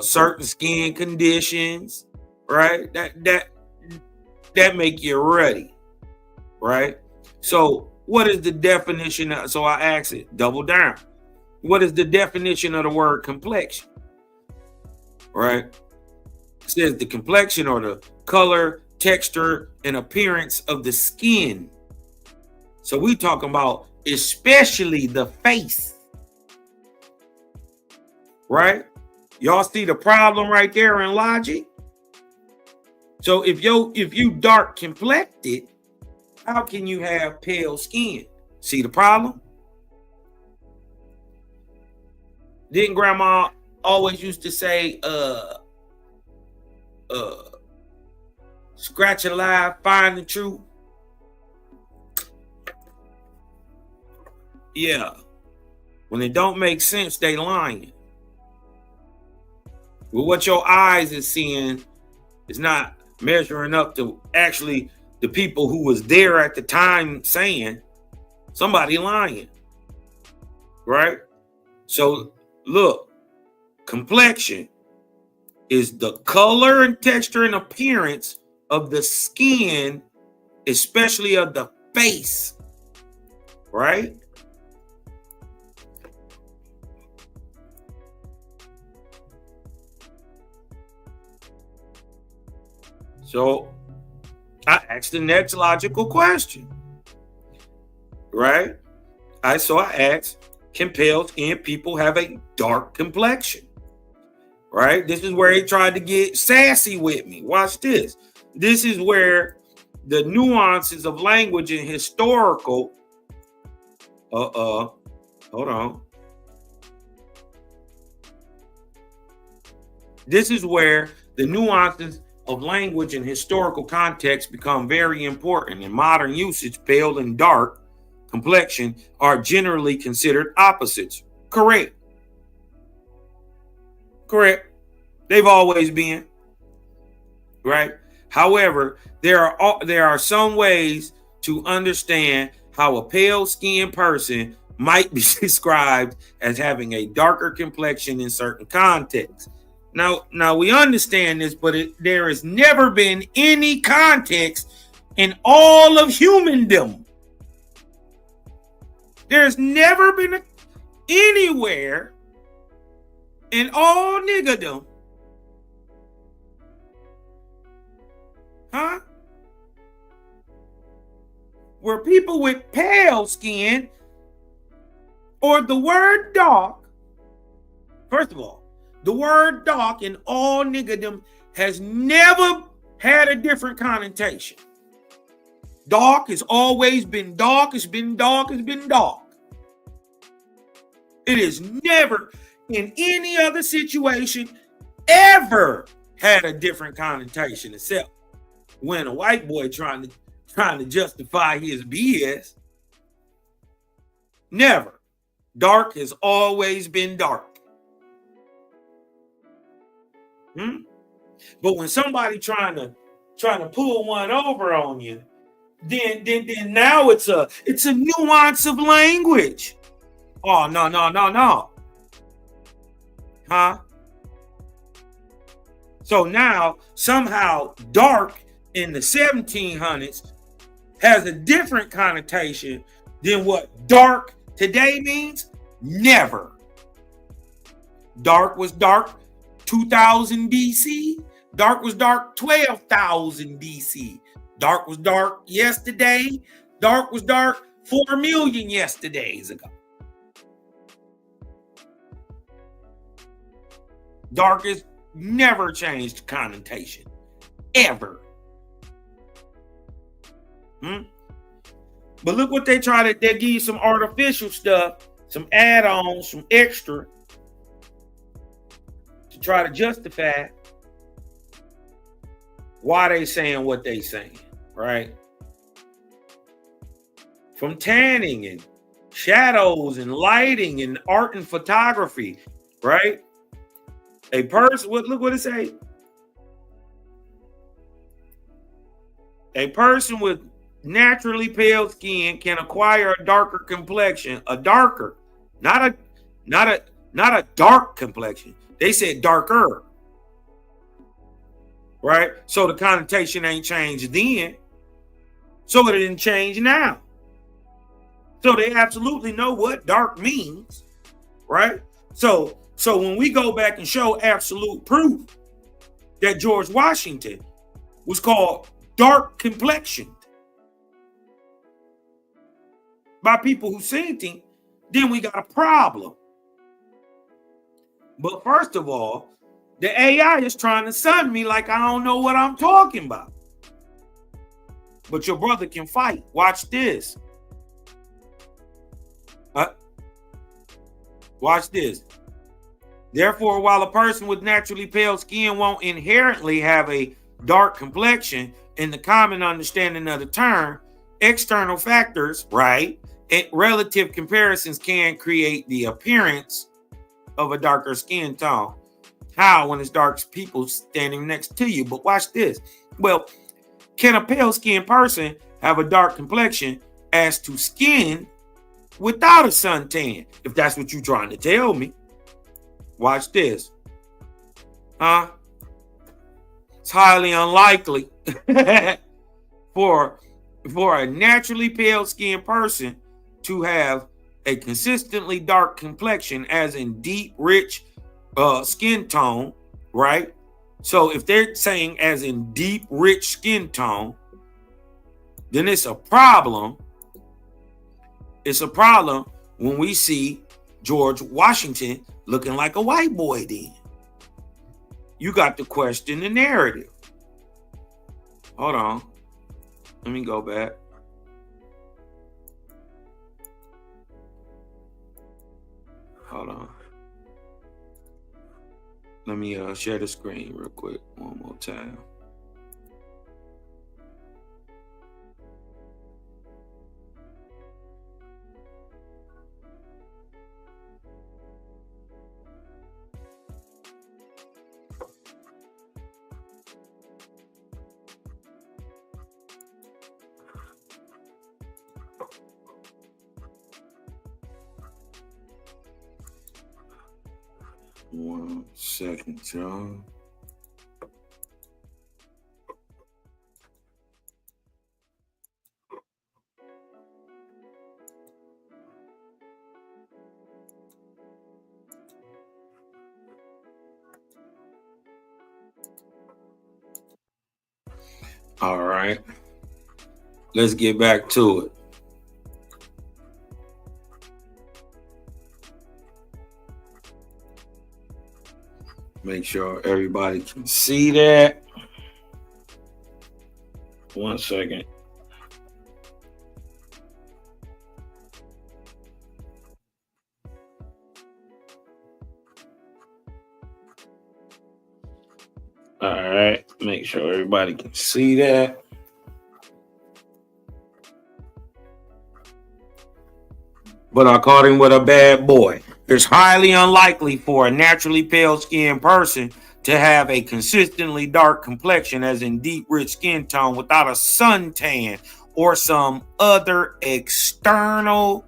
certain skin conditions, right? That make you ruddy, right? So what is the definition? So I asked it, double down. What is the definition of the word complexion? Right? It says the complexion or the color, texture, and appearance of the skin. So we talking about especially the face. Right? Y'all see the problem right there in logic? So if you dark complected, how can you have pale skin? See the problem? Didn't grandma always used to say, scratch a lie, find the truth? Yeah. When it don't make sense, they lying. Well, what your eyes is seeing is not measuring up to actually the people who was there at the time saying. Somebody lying. Right? So look, complexion is the color and texture and appearance of the skin, especially of the face. Right? So I asked the next logical question, right? I asked, can pale skinned people have a dark complexion? Right? This is where he tried to get sassy with me. Watch this. This is where the nuances of language and historical, hold on. This is where the nuances of language and historical context become very important. In modern usage, pale and dark complexion are generally considered opposites. Correct. They've always been. Right? However, there are some ways to understand how a pale-skinned person might be described as having a darker complexion in certain contexts. Now we understand this, but there has never been any context in all of humandom. There's never been anywhere in all niggerdom, where people with pale skin or the word dark, first of all, the word dark in all niggerdom has never had a different connotation. Dark has always been dark. It's been dark. It's been dark. It has never, in any other situation, ever had a different connotation, except when a white boy trying to justify his BS. Never. Dark has always been dark. But when somebody trying to pull one over on you, then now it's a nuance of language. Oh, no. Huh? So now somehow dark in the 1700s has a different connotation than what dark today means. Never. Dark was dark 2000 BC. Dark was dark 12,000 BC. Dark was dark yesterday. Dark was dark 4 million yesterdays ago. Dark has never changed connotation. Ever. But look what they give you some artificial stuff, some add-ons, some extra to try to justify why they saying what they saying, right? From tanning and shadows and lighting and art and photography, right? A person, look what it say. A person with naturally pale skin can acquire a darker complexion, not a dark complexion. They said darker, right? So the connotation ain't changed then, so it didn't change now. So they absolutely know what dark means, right? So when we go back and show absolute proof that George Washington was called dark complexioned by people who seen him, then we got a problem. But first of all, the AI is trying to sun me like I don't know what I'm talking about. But your brother can fight. Watch this. Watch this. Therefore, while a person with naturally pale skin won't inherently have a dark complexion in the common understanding of the term, external factors, right, and relative comparisons can create the appearance of a darker skin tone. How? When it's dark people standing next to you. But watch this. Well, can a pale skinned person have a dark complexion as to skin without a suntan? If that's what you're trying to tell me. Watch this. It's highly unlikely for a naturally pale skinned person to have a consistently dark complexion, as in deep, rich skin tone, right? So if they're saying as in deep, rich skin tone, then it's a problem. It's a problem when we see George Washington looking like a white boy then. You got to question the narrative. Hold on. Let me go back. Hold on. Let me share the screen real quick one more time. One second, y'all. All right. Let's get back to it. Make sure everybody can see that. 1 second. All right. Make sure everybody can see that. But I caught him with a bad boy. It's highly unlikely for a naturally pale skinned person to have a consistently dark complexion, as in deep, rich skin tone, without a suntan or some other external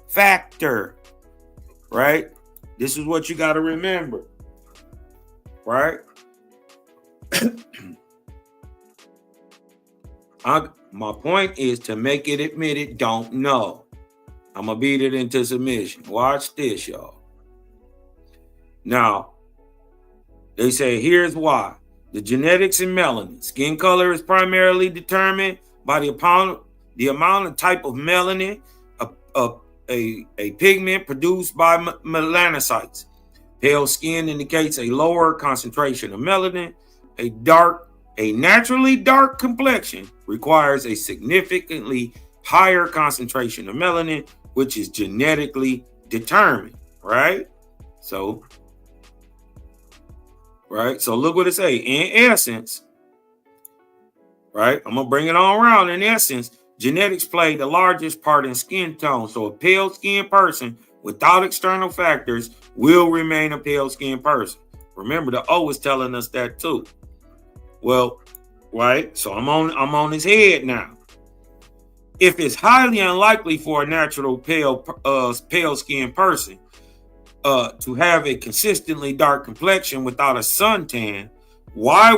factor, right? This is what you got to remember, right? My point is to make it admitted, don't know. I'm going to beat it into submission. Watch this, y'all. Now, they say, here's why. The genetics in melanin. Skin color is primarily determined by the amount of type of melanin, a pigment produced by melanocytes. Pale skin indicates a lower concentration of melanin. A naturally dark complexion requires a significantly higher concentration of melanin, which is genetically determined, right? So look what it say. In essence, right? I'm going to bring it all around. In essence, genetics play the largest part in skin tone. So a pale skinned person without external factors will remain a pale skinned person. Remember, the O is telling us that too. Well, right? So I'm on his head now. If it's highly unlikely for a natural pale skinned person to have a consistently dark complexion without a suntan, why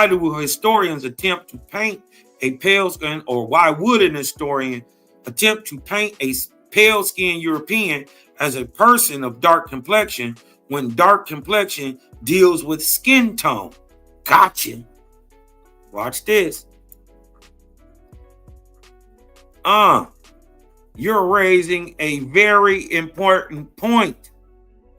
do historians attempt to paint a pale skin, or why would an historian attempt to paint a pale skinned European as a person of dark complexion when dark complexion deals with skin tone? Gotcha. Watch this. You're raising a very important point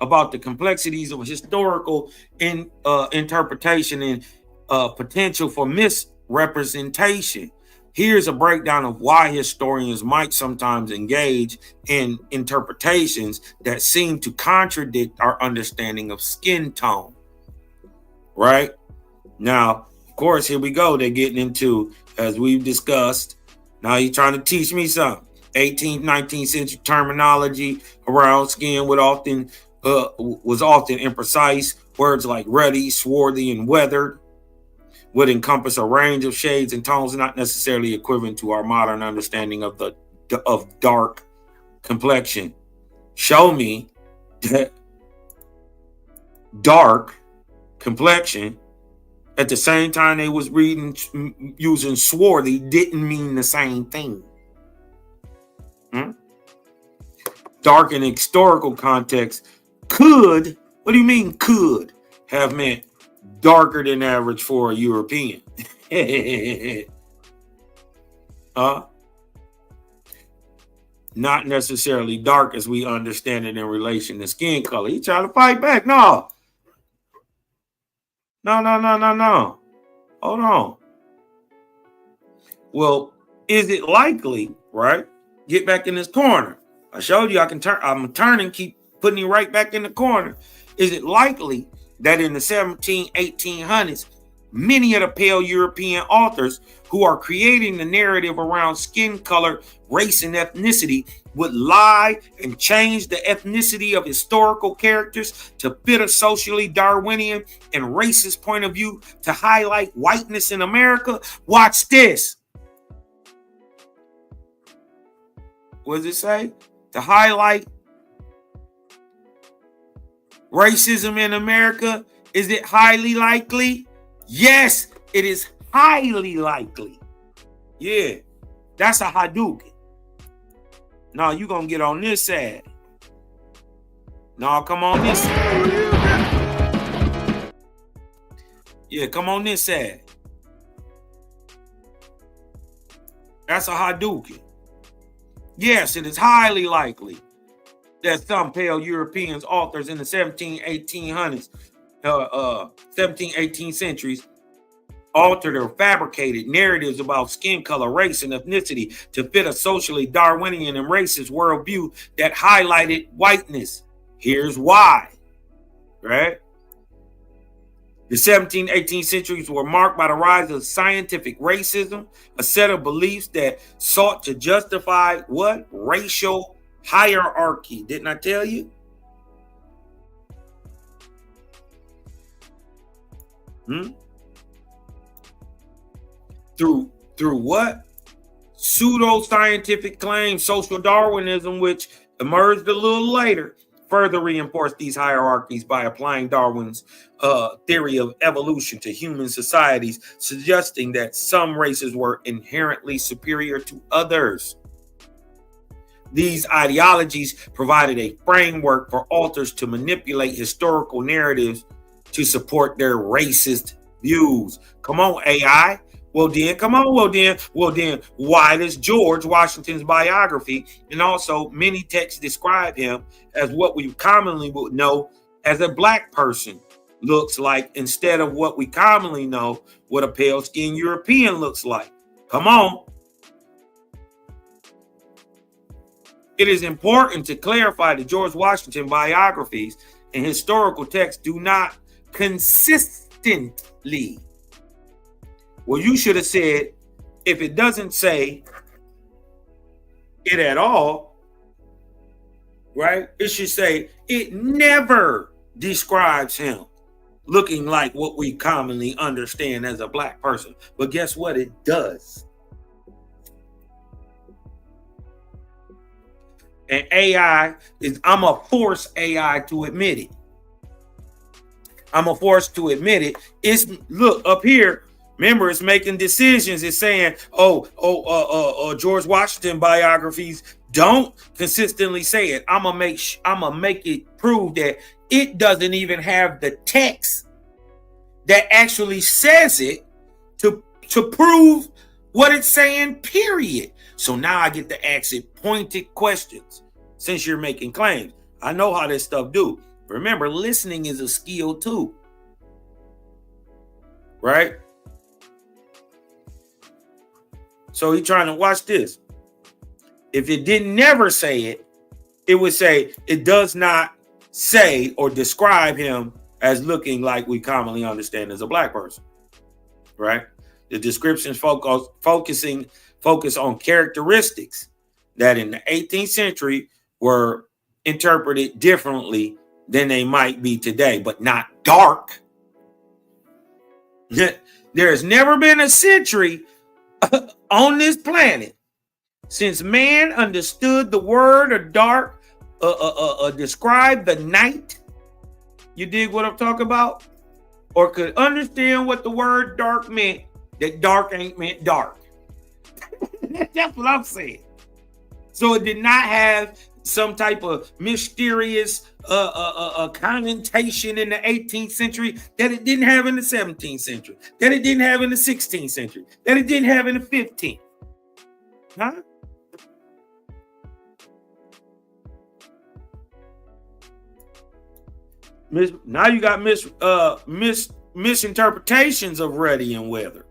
about the complexities of historical interpretation and potential for misrepresentation. Here's a breakdown of why historians might sometimes engage in interpretations that seem to contradict our understanding of skin tone. Right? Now, of course, here we go. They're getting into, as we've discussed, now you're trying to teach me something. 18th, 19th century terminology around skin was often imprecise. Words like ruddy, swarthy, and weathered would encompass a range of shades and tones not necessarily equivalent to our modern understanding of dark complexion. Show me that dark complexion at the same time they was using swarthy didn't mean the same thing. Dark in historical context could, what do you mean could, have meant darker than average for a European. Not necessarily dark as we understand it in relation to skin color. He trying to fight back. No. Hold on. Well, is it likely, right? Get back in this corner. I showed you I can turn. I'm turning, keep putting you right back in the corner. Is it likely that in the 1800s, many of the pale European authors who are creating the narrative around skin color, race, and ethnicity would lie and change the ethnicity of historical characters to fit a socially Darwinian and racist point of view to highlight whiteness in America? Watch this. What does it say? To highlight racism in America? Is it highly likely? Yes, it is highly likely. Yeah, that's a Hadouken. No, you're going to get on this side. No, come on this side. Yeah, come on this side. That's a Hadouken. Yes, it is highly likely that some pale Europeans, authors in the 1800s, 18th centuries, altered or fabricated narratives about skin color, race, and ethnicity to fit a socially Darwinian and racist worldview that highlighted whiteness. Here's why, right? The 17th, 18th centuries were marked by the rise of scientific racism, a set of beliefs that sought to justify what? Racial hierarchy. Didn't I tell you? Through what? Pseudo-scientific claims, social Darwinism, which emerged a little later, further reinforced these hierarchies by applying Darwin's theory of evolution to human societies, suggesting that some races were inherently superior to others. These ideologies provided a framework for authors to manipulate historical narratives to support their racist views. Come on, AI. Well then, why does George Washington's biography and also many texts describe him as what we commonly would know as a black person looks like, instead of what we commonly know what a pale-skinned European looks like? Come on. It is important to clarify that George Washington biographies and historical texts do not consistently. Well, you should have said, if it doesn't say it at all, right? It should say it never describes him looking like what we commonly understand as a black person. But guess what? It does. And I'm a force AI to admit it. I'm a force to admit it. It's, look up here. Remember, it's making decisions. It's saying, George Washington biographies don't consistently say it. I'm gonna make it prove that it doesn't even have the text that actually says it to prove what it's saying, period. So now I get to ask it pointed questions since you're making claims. I know how this stuff do. Remember, listening is a skill too. Right? So he's trying to watch this. If it didn't never say it, it would say it does not say or describe him as looking like we commonly understand as a black person. Right? The descriptions focus on characteristics that in the 18th century were interpreted differently than they might be today, but not dark. There has never been a century on this planet since man understood the word of dark, describe the night. You dig what I'm talking about? Or could understand what the word dark meant, that dark ain't meant dark. That's what I'm saying. So it did not have some type of mysterious connotation in the 18th century that it didn't have in the 17th century, that it didn't have in the 16th century, that it didn't have in the 15th. Huh? Now you got misinterpretations of Ruddy and Weather.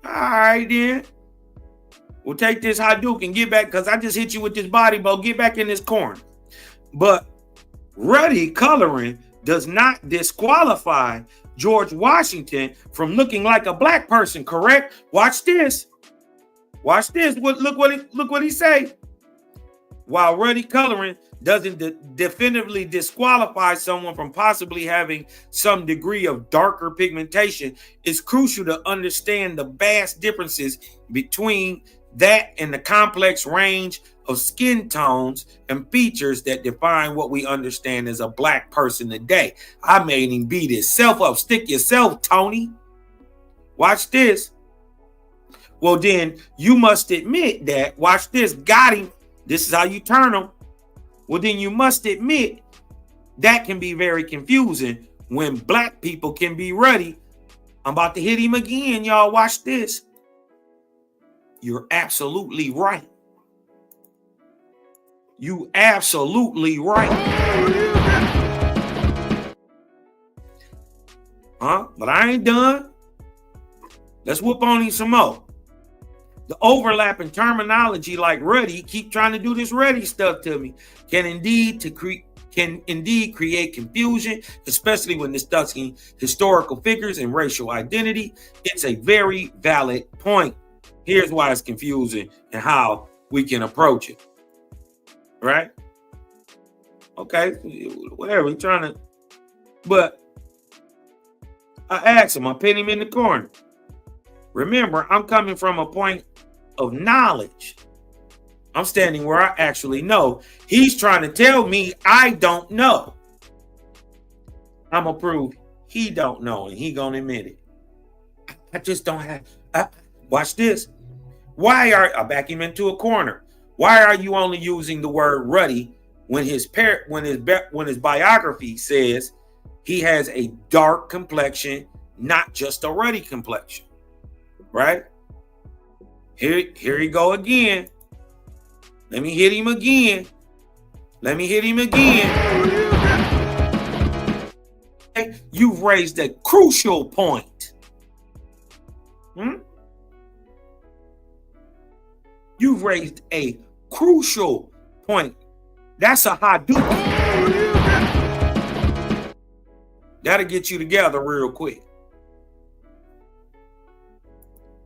All right, then. We'll take this Hadouken, get back, because I just hit you with this body blow. Get back in this corner. But Ruddy coloring does not disqualify George Washington from looking like a black person, correct? Watch this. Watch this. Look what he say. While Ruddy coloring doesn't definitively disqualify someone from possibly having some degree of darker pigmentation, it's crucial to understand the vast differences between that and the complex range of skin tones and features that define what we understand as a black person today. I made him beat himself up. Stick yourself, Tony. Watch this. Well, then you must admit that, watch this, got him. This is how you turn them. Well, then you must admit that can be very confusing when black people can be ruddy. I'm about to hit him again, y'all. Watch this. You're absolutely right. You absolutely right. Huh? But I ain't done. Let's whoop on him some more. The overlap in terminology, like ruddy, keep trying to do this ruddy stuff to me, can indeed create confusion, especially when discussing historical figures and racial identity. It's a very valid point. Here's why it's confusing and how we can approach it. Right? Okay, whatever. We're trying to, but I asked him, I pin him in the corner. Remember, I'm coming from a point of knowledge. I'm standing where I actually know. He's trying to tell me I don't know. I'm going to prove he don't know, and he going to admit it. I just don't have. Watch this. I back him into a corner. Why are you only using the word ruddy when his biography says he has a dark complexion, not just a ruddy complexion? Right? Here he go again. Let me hit him again. You've raised a crucial point. You've raised a crucial point. That's a Hadouken. That'll get you together real quick.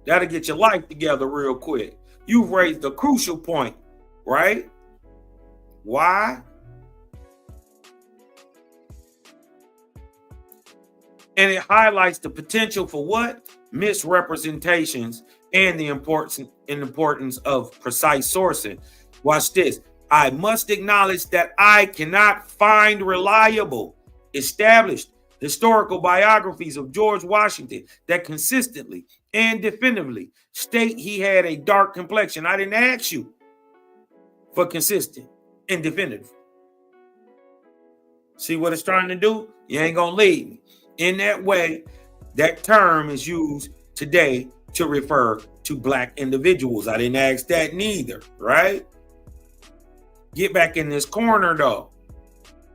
That'll get your life together real quick. You've raised a crucial point, right? Why? And it highlights the potential for what? Misrepresentations and the importance of precise sourcing. Watch this. I must acknowledge that I cannot find reliable, established historical biographies of George Washington that consistently and definitively state he had a dark complexion. I didn't ask you for consistent and definitive. See what it's trying to do? You ain't gonna lead me. In that way, that term is used today to refer to black individuals. I didn't ask that neither, right? Get back in this corner though,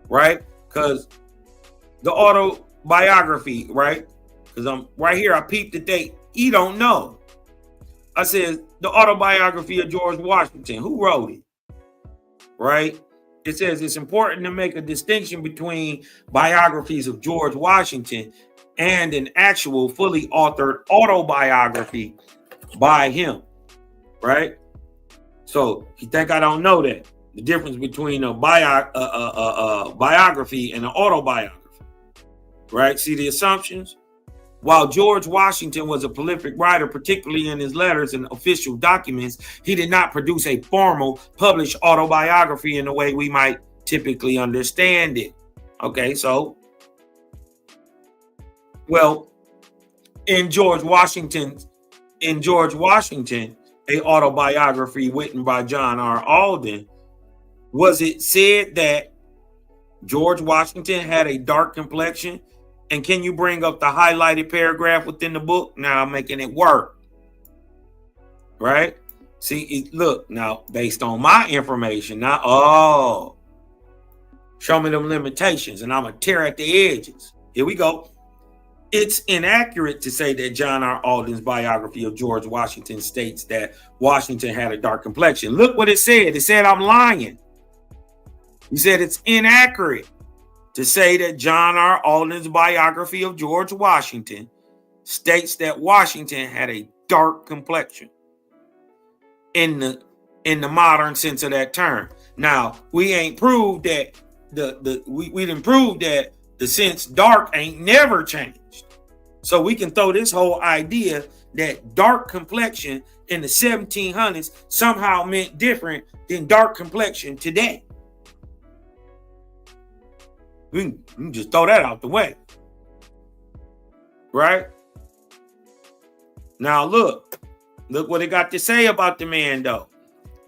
right? Because the autobiography, right? Because I'm right here, I peeped the date. He don't know. I said the autobiography of George Washington. Who wrote it? Right? It says it's important to make a distinction between biographies of George Washington and an actual fully authored autobiography by him, right? So you think I don't know that? The difference between a biography and an autobiography, right? See the assumptions? While George Washington was a prolific writer, particularly in his letters and official documents, he did not produce a formal published autobiography in the way we might typically understand it. Okay, so, well, in George Washington, a autobiography written by John R. Alden, was it said that George Washington had a dark complexion? And can you bring up the highlighted paragraph within the book? Now I'm making it work. Right? See, look, now based on my information, now, show me them limitations and I'm going to tear at the edges. Here we go. It's inaccurate to say that John R. Alden's biography of George Washington states that Washington had a dark complexion. Look what it said. It said I'm lying. He said it's inaccurate to say that John R. Alden's biography of George Washington states that Washington had a dark complexion in the modern sense of that term. Now, we ain't proved that we didn't prove that the sense dark ain't never changed. So we can throw this whole idea that dark complexion in the 1700s somehow meant different than dark complexion today. We can just throw that out the way. Right? Now look what it got to say about the man though.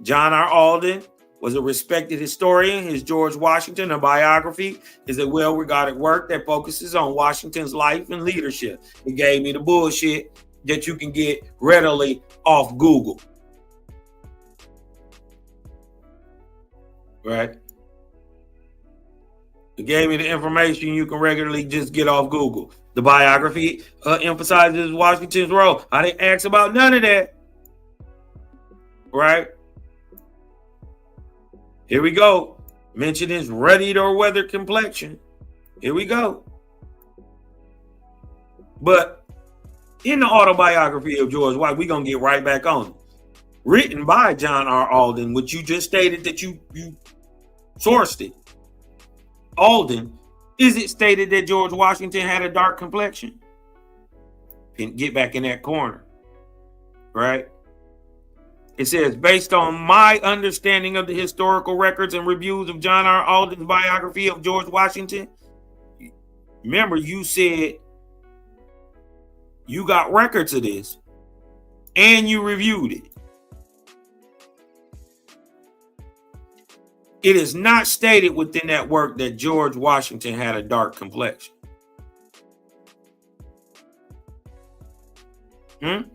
John R. Alden was a respected historian. His George Washington, a biography, is a well-regarded work that focuses on Washington's life and leadership. He gave me the bullshit that you can get readily off Google. Right? It gave me the information you can regularly just get off Google. The biography emphasizes Washington's role. I didn't ask about none of that. Right? Here we go. Mention his ruddy or weathered complexion. Here we go. But in the autobiography of George White, we're going to get right back on it. Written by John R. Alden, which you just stated that you sourced it. Alden, is it stated that George Washington had a dark complexion? and get back in that corner, right? It says, based on my understanding of the historical records and reviews of John R. Alden's biography of George Washington. Remember, you said you got records of this and you reviewed it. It is not stated within that work that George Washington had a dark complexion.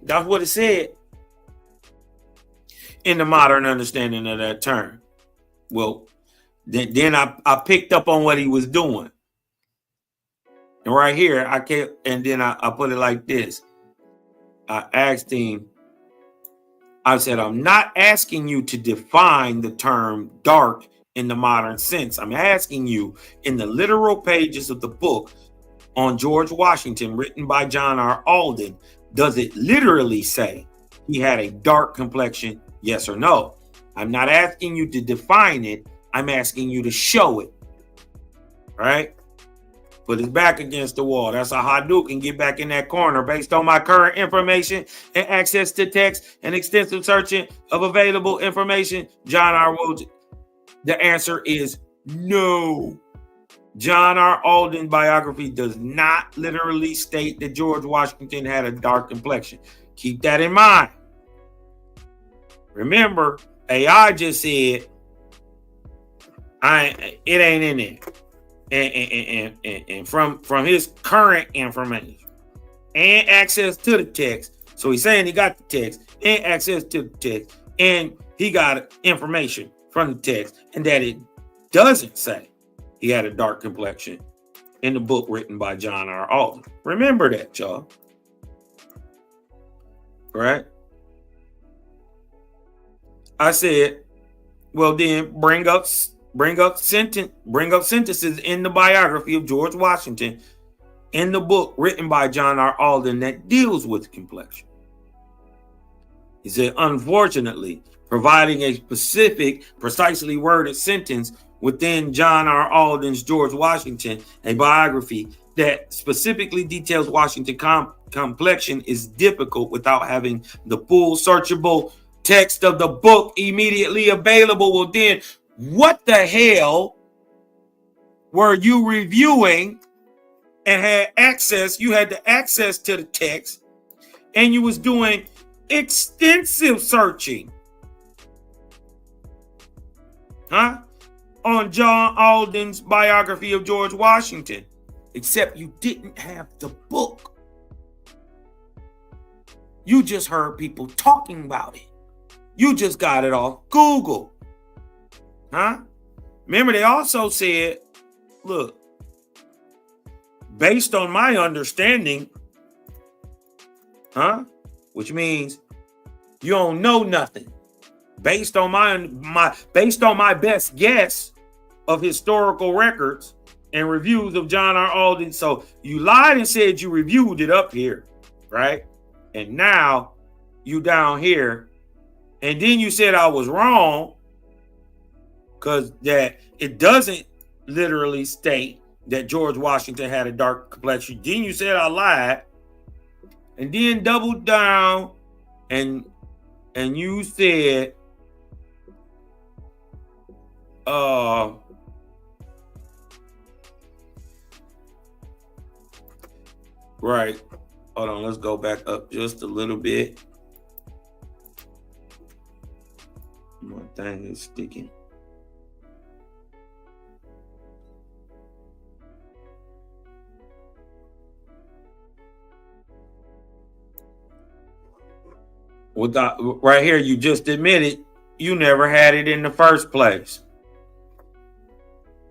That's what it said in the modern understanding of that term. Well, then I picked up on what he was doing. And right here, I put it like this. I asked him, I said, I'm not asking you to define the term dark in the modern sense. I'm asking you, in the literal pages of the book on George Washington, written by John R. Alden, does it literally say he had a dark complexion? Yes or no? I'm not asking you to define it. I'm asking you to show it. Right? Put his back against the wall. That's a Hadouken. Get back in that corner. Based on my current information and access to text and extensive searching of available information, John R. Alden. The answer is no. John R. Alden's biography does not literally state that George Washington had a dark complexion. Keep that in mind. Remember, AI just said, it ain't in there. And from his current information and access to the text, so he's saying he got the text and access to the text, and he got information from the text, and that it doesn't say he had a dark complexion in the book written by John R. Alden. Remember that, y'all. Right? I said, well, then bring up sentences in the biography of George Washington in the book written by John R. Alden that deals with complexion. He said, unfortunately, providing a specific, precisely worded sentence within John R. Alden's George Washington, a biography that specifically details Washington's complexion, is difficult without having the full searchable text of the book immediately available. Well, then, what the hell were you reviewing and had access? You had the access to the text, and you was doing extensive searching, on John Alden's biography of George Washington, except you didn't have the book. You just heard people talking about it. You just got it off Google. Remember, they also said, look, based on my understanding, which means you don't know nothing. Based on my best guess of historical records and reviews of John R. Alden. So you lied and said you reviewed it up here, right? And now you down here, and then you said I was wrong because that it doesn't literally state that George Washington had a dark complexion. Then you said I lied, and then doubled down, and you said, right. Hold on, let's go back up just a little bit. My thing is sticking. Right here, you just admitted you never had it in the first place.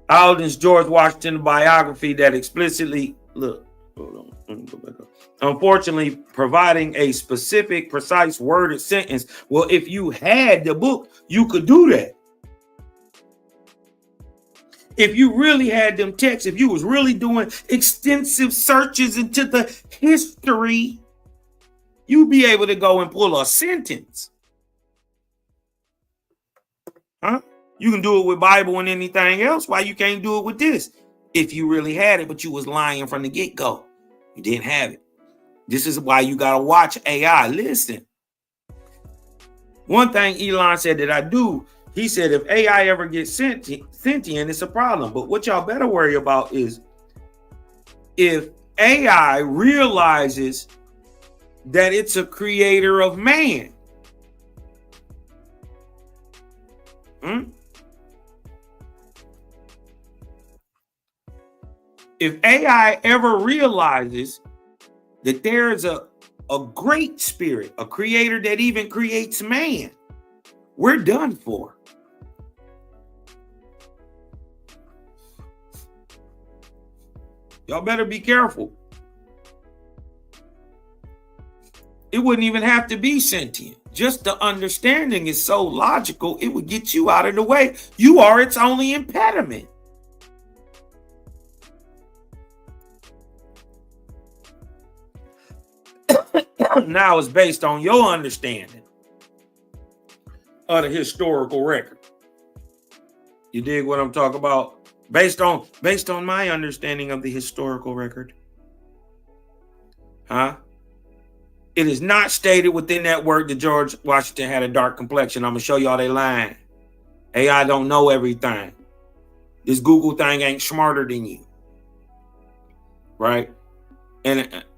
Alden's George Washington biography that explicitly, hold on, let me go back up. Unfortunately, providing a specific, precise worded sentence. Well, if you had the book, you could do that. If you really had them texts, if you was really doing extensive searches into the history, you'd be able to go and pull a sentence. You can do it with Bible and anything else. Why you can't do it with this? If you really had it, but you was lying from the get-go. You didn't have it. This is why you got to watch AI. Listen. One thing Elon said that I do, he said if AI ever gets sentient, it's a problem. But what y'all better worry about is if AI realizes that it's a creator of man. If AI ever realizes that there's a great spirit, a creator that even creates man, we're done for. Y'all better be careful. It wouldn't even have to be sentient. Just the understanding is so logical, it would get you out of the way. You are its only impediment. Now it's based on your understanding of the historical record. You dig what I'm talking about? Based on my understanding of the historical record. Huh? It is not stated within that work that George Washington had a dark complexion. I'm going to show y'all they lying. AI don't know everything. This Google thing ain't smarter than you. Right?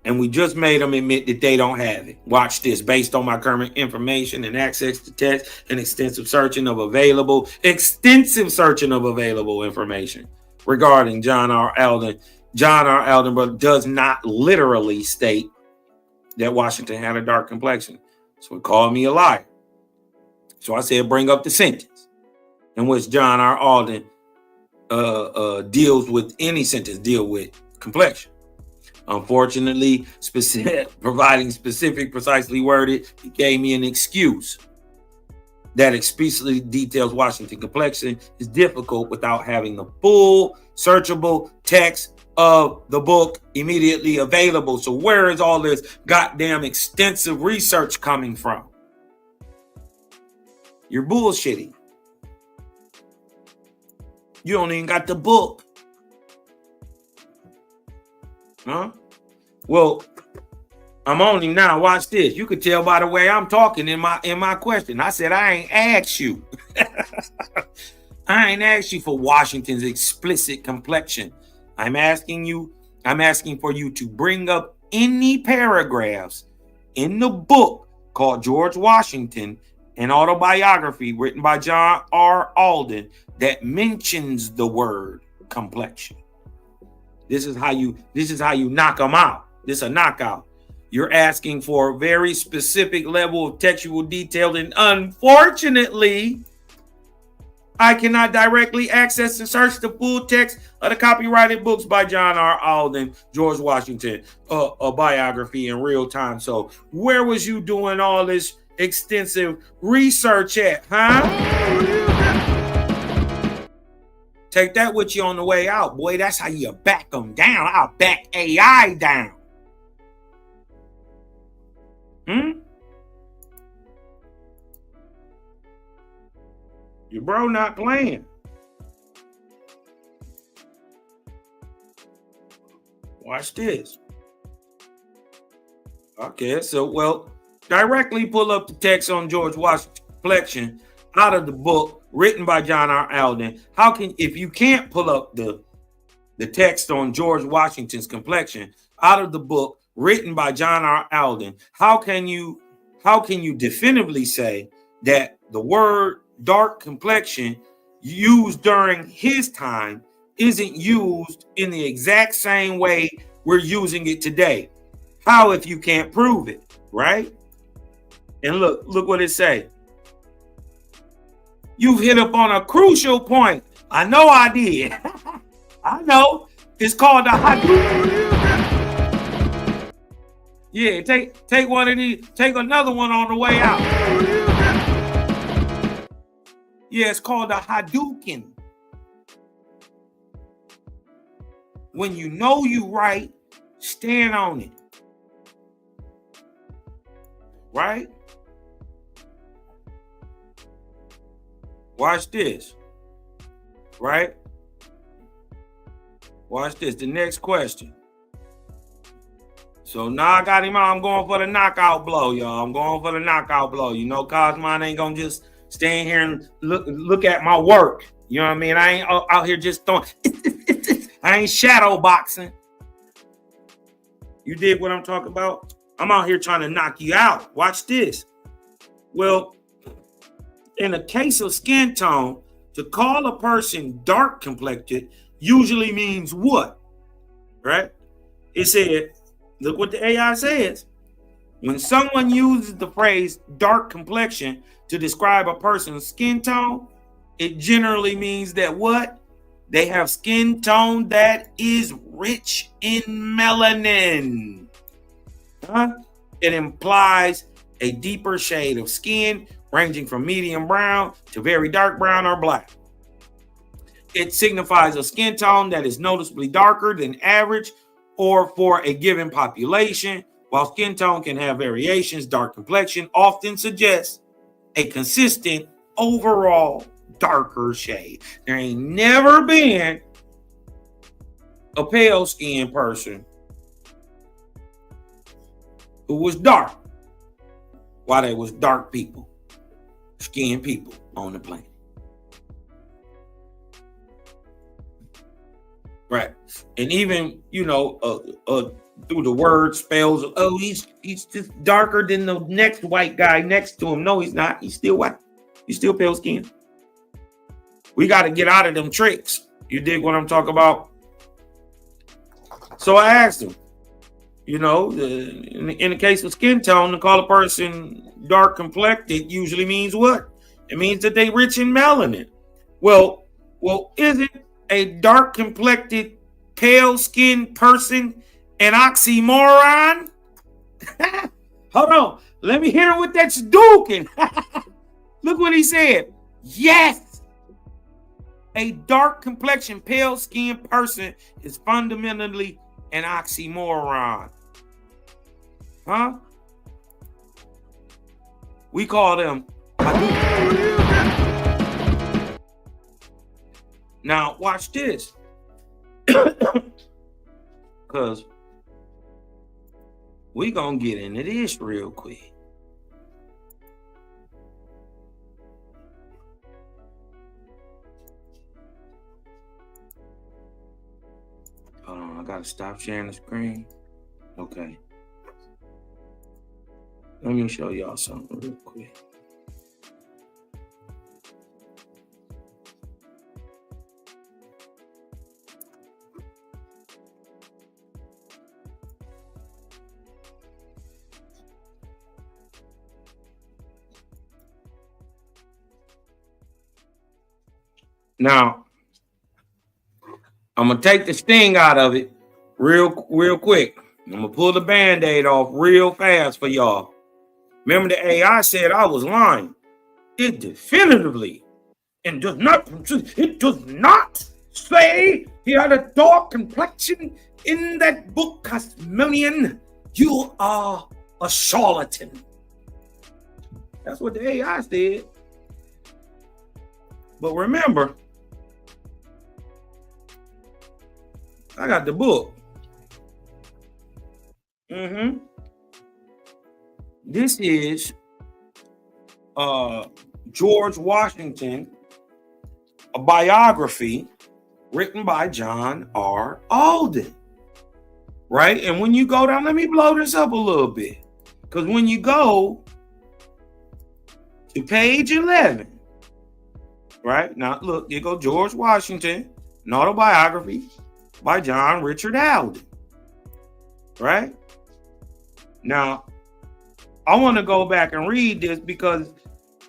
And we just made them admit that they don't have it. Watch this. Based on my current information and access to text and extensive searching of available information regarding John R. Alden. John R. Alden, but does not literally state that Washington had a dark complexion. So it called me a liar. So I said, bring up the sentence in which John R. Alden deals with any sentence, deal with complexion. Unfortunately, providing specific, precisely worded, he gave me an excuse that explicitly details Washington complexion is difficult without having the full searchable text of the book immediately available. So where is all this goddamn extensive research coming from? You're bullshitting. You don't even got the book. Huh? Well, I'm only now. Watch this. You could tell by the way I'm talking in my question. I said I ain't asked you. I ain't asked you for Washington's explicit complexion. I'm asking for you to bring up any paragraphs in the book called George Washington, an autobiography written by John R. Alden that mentions the word complexion. This is how you knock them out. This is a knockout. You're asking for a very specific level of textual detail, and unfortunately, I cannot directly access and search the full text of the copyrighted books by John R. Alden, George Washington, a biography in real time. So where was you doing all this extensive research at, huh? Take that with you on the way out, boy. That's how you back them down. I'll back AI down. Your bro not playing. Watch this. Okay, so directly pull up the text on George Washington's complexion out of the book written by John R. Alden. If you can't pull up the text on George Washington's complexion out of the book written by John R. Alden, how can you definitively say that the word dark complexion used during his time isn't used in the exact same way we're using it today? How if you can't prove it, right? And look what it say. You've hit up on a crucial point. I know I did. I know. It's called the Hadouken. Yeah, take one of these. Take another one on the way out. Yeah, it's called the Hadouken. When you know you right, stand on it. Right? Watch this. Right? Watch this. The next question. So now I got him out. I'm going for the knockout blow, y'all. I'm going for the knockout blow. You know, Cosmon ain't gonna just stay in here and look at my work. You know what I mean? I ain't out here just throwing. I ain't shadow boxing. You dig what I'm talking about? I'm out here trying to knock you out. Watch this. Well, in a case of skin tone, to call a person dark complected usually means what? Right? It said, look what the AI says. When someone uses the phrase dark complexion to describe a person's skin tone, it generally means that what? They have skin tone that is rich in melanin. Huh? It implies a deeper shade of skin ranging from medium brown to very dark brown or black. It signifies a skin tone that is noticeably darker than average or for a given population. While skin tone can have variations, dark complexion often suggests a consistent overall darker shade. There ain't never been a pale skinned person who was dark while there was dark people, skinned people on the planet. Right. And even, you know, through the word spells, oh, he's just darker than the next white guy next to him. No, he's not. He's still white. He's still pale skinned. We got to get out of them tricks. You dig what I'm talking about? So I asked him, you know, in the case of skin tone, to call a person dark complected usually means what? It means that they rich in melanin. Well, isn't a dark complected, pale skinned person an oxymoron? Hold on. Let me hear what that's duking. Look what he said. Yes. A dark complexion, pale skinned person is fundamentally an oxymoron. Huh? We call them. Now, watch this. Because we gonna get into this real quick. Hold on, I gotta stop sharing the screen. Okay. Let me show y'all something real quick. Now, I'm going to take the sting out of it real quick. I'm going to pull the Band-Aid off real fast for y'all. Remember the AI said I was lying. It definitively and does not say he had a dark complexion in that book, Cosmonian. You are a charlatan. That's what the AI said. But remember, I got the book. This is George Washington, a biography written by John R. Alden. Right? And when you go down, let me blow this up a little bit. Because when you go to page 11, right? Now, look, you go George Washington, an autobiography by John Richard Alden. Right? Now, I want to go back and read this because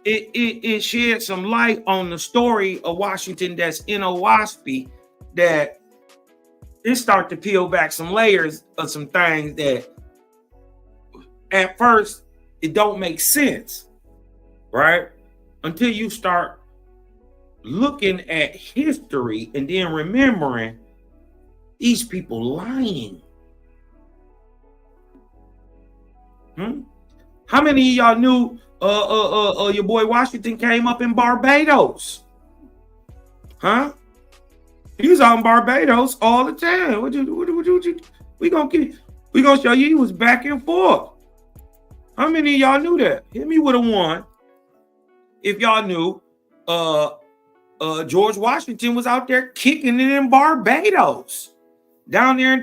it shed some light on the story of Washington that's in Owaspy, that it start to peel back some layers of some things that at first it don't make sense, right? Until you start looking at history and then remembering these people lying. How many of y'all knew your boy Washington came up in Barbados? Huh? He was out in Barbados all the time. We gonna get We're going to show you he was back and forth. How many of y'all knew that? Hit me with a 1 if y'all knew George Washington was out there kicking it in Barbados, down there in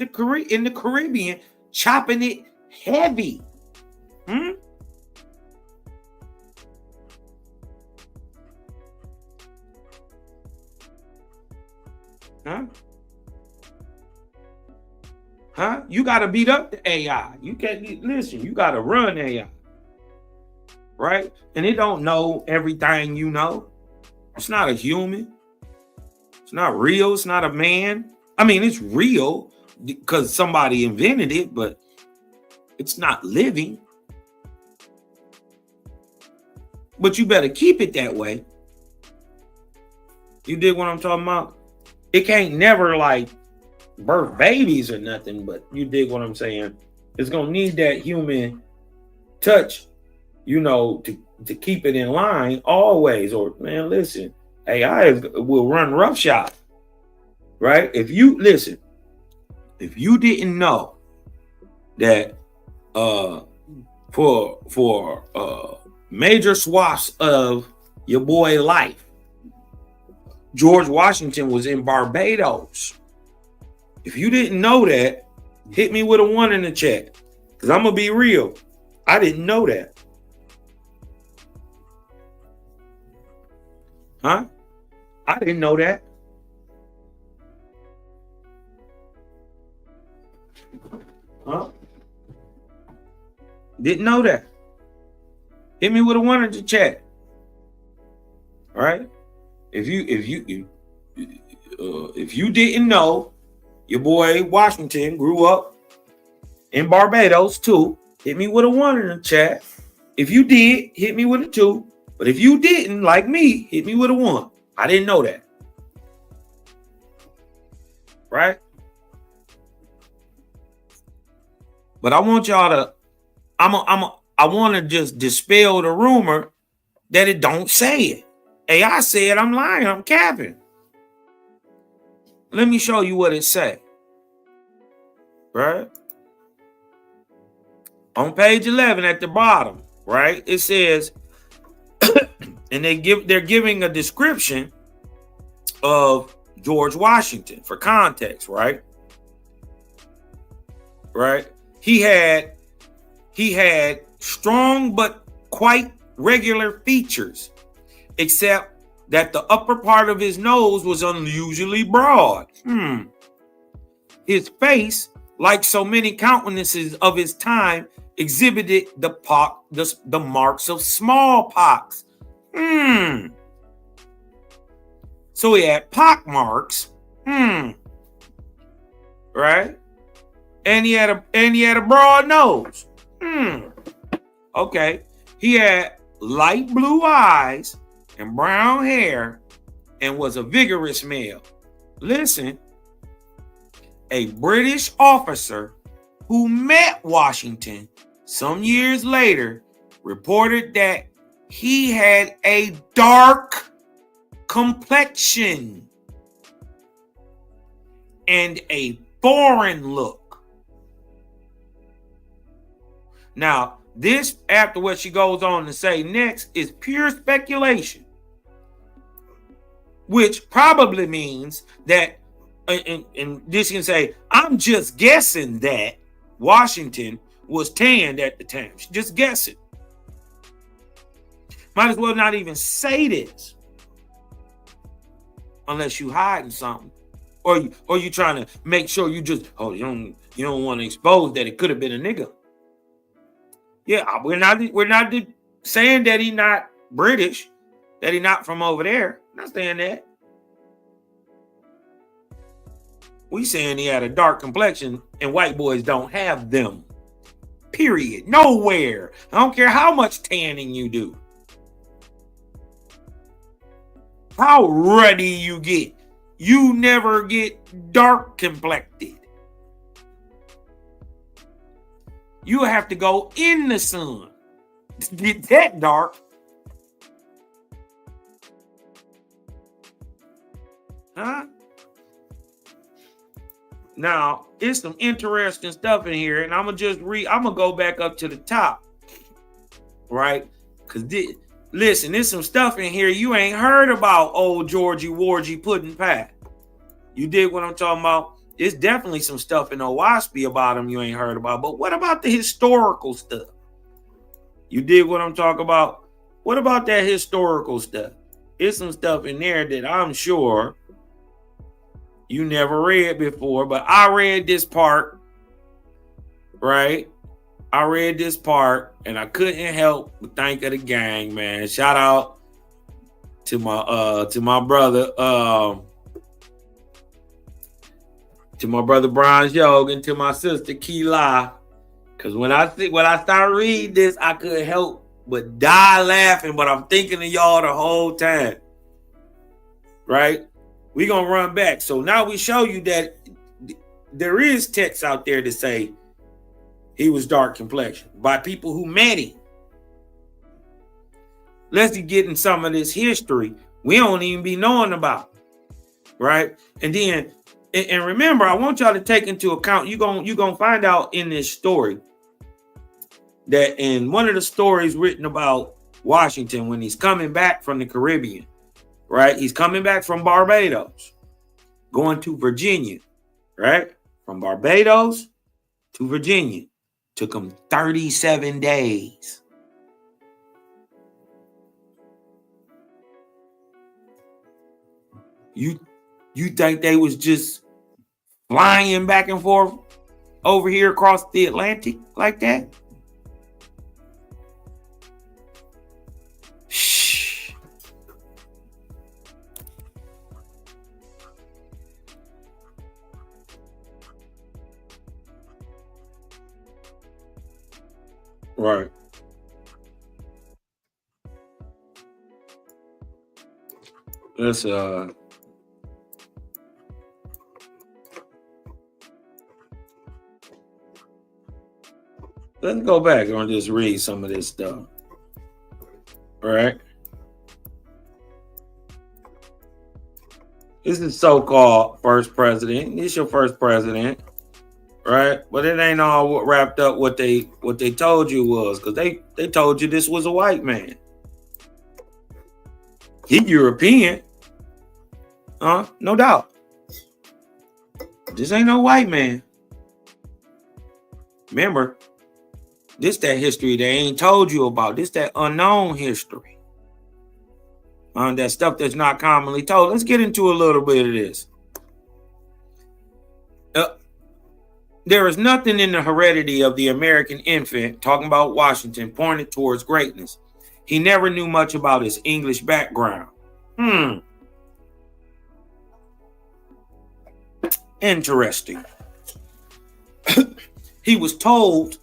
the Caribbean, chopping it heavy. Huh? You got to beat up the AI. You can't listen. You got to run AI, right? And it don't know everything you know. It's not a human. It's not real. It's not a man. I mean, it's real because somebody invented it, but it's not living. But you better keep it that way. You dig what I'm talking about? It can't never like birth babies or nothing, but you dig what I'm saying? It's gonna need that human touch, you know, to keep it in line always. Or man, listen, AI will run roughshod, right? If you didn't know that for major swaths of your boy life, George Washington was in Barbados. If you didn't know that, hit me with a 1 in the chat. Because I'm going to be real. I didn't know that. Huh? I didn't know that. Huh? Didn't know that. Hit me with a 1 in the chat. All right? If you didn't know, your boy Washington grew up in Barbados too. Hit me with a 1 in the chat. If you did, hit me with a 2. But if you didn't, like me, hit me with a 1. I didn't know that. Right? But I want y'all to, I want to just dispel the rumor that it don't say it. AI said I'm lying, I'm capping. Let me show you what it say. Right? On page 11 at the bottom, right? It says, and they're giving a description of George Washington for context, right? Right? He had strong but quite regular features, except that the upper part of his nose was unusually broad. His face, like so many countenances of his time, exhibited the marks of smallpox. So he had pock marks. Right? And he had a broad nose. Okay. He had light blue eyes and brown hair and was a vigorous male. Listen, a British officer who met Washington some years later reported that he had a dark complexion and a foreign look. Now, this, after what she goes on to say next, is pure speculation, which probably means that, and this can say, I'm just guessing that Washington was tanned at the time. Just guessing. Might as well not even say this, unless you hiding something, or you trying to make sure you don't want to expose that it could have been a nigga. Yeah, we're not saying that he not British, that he not from over there. I'm not saying that. We saying he had a dark complexion, and white boys don't have them. Period. Nowhere. I don't care how much tanning you do. How ruddy you get. You never get dark complected. You have to go in the sun to get that dark. Huh? Now, it's some interesting stuff in here, and I'm going to just read. I'm going to go back up to the top, right? Because, listen, there's some stuff in here you ain't heard about old Georgie Wargie Pudding Pie. You dig what I'm talking about? There's definitely some stuff in Owaspy about him you ain't heard about. But what about the historical stuff? You dig what I'm talking about? What about that historical stuff? There's some stuff in there that I'm sure you never read before, but I read this part, right? I read this part, and I couldn't help but think of the gang, man. Shout out to my brother, Brian Yogan, to my sister Keela. Because when I started reading this, I couldn't help but die laughing, but I'm thinking of y'all the whole time. Right? We're going to run back. So now we show you that there is text out there to say he was dark complexion by people who met him. Let's get in some of this history we don't even be knowing about. Right? And then, and remember, I want y'all to take into account, you're gonna find out in this story that in one of the stories written about Washington, when he's coming back from the Caribbean, right? He's coming back from Barbados, going to Virginia, right? From Barbados to Virginia. Took him 37 days. You think they was just flying back and forth over here across the Atlantic like that? Shh. Right. Let's let's go back and just read some of this stuff. All right. This is so-called first president. This your first president, right? But it ain't all wrapped up what they told you was, because they told you this was a white man. He European, no doubt. This ain't no white man. Remember, this that history they ain't told you about. This that unknown history. That stuff that's not commonly told. Let's get into a little bit of this. There is nothing in the heredity of the American infant, talking about Washington, pointed towards greatness. He never knew much about his English background. Interesting. He was told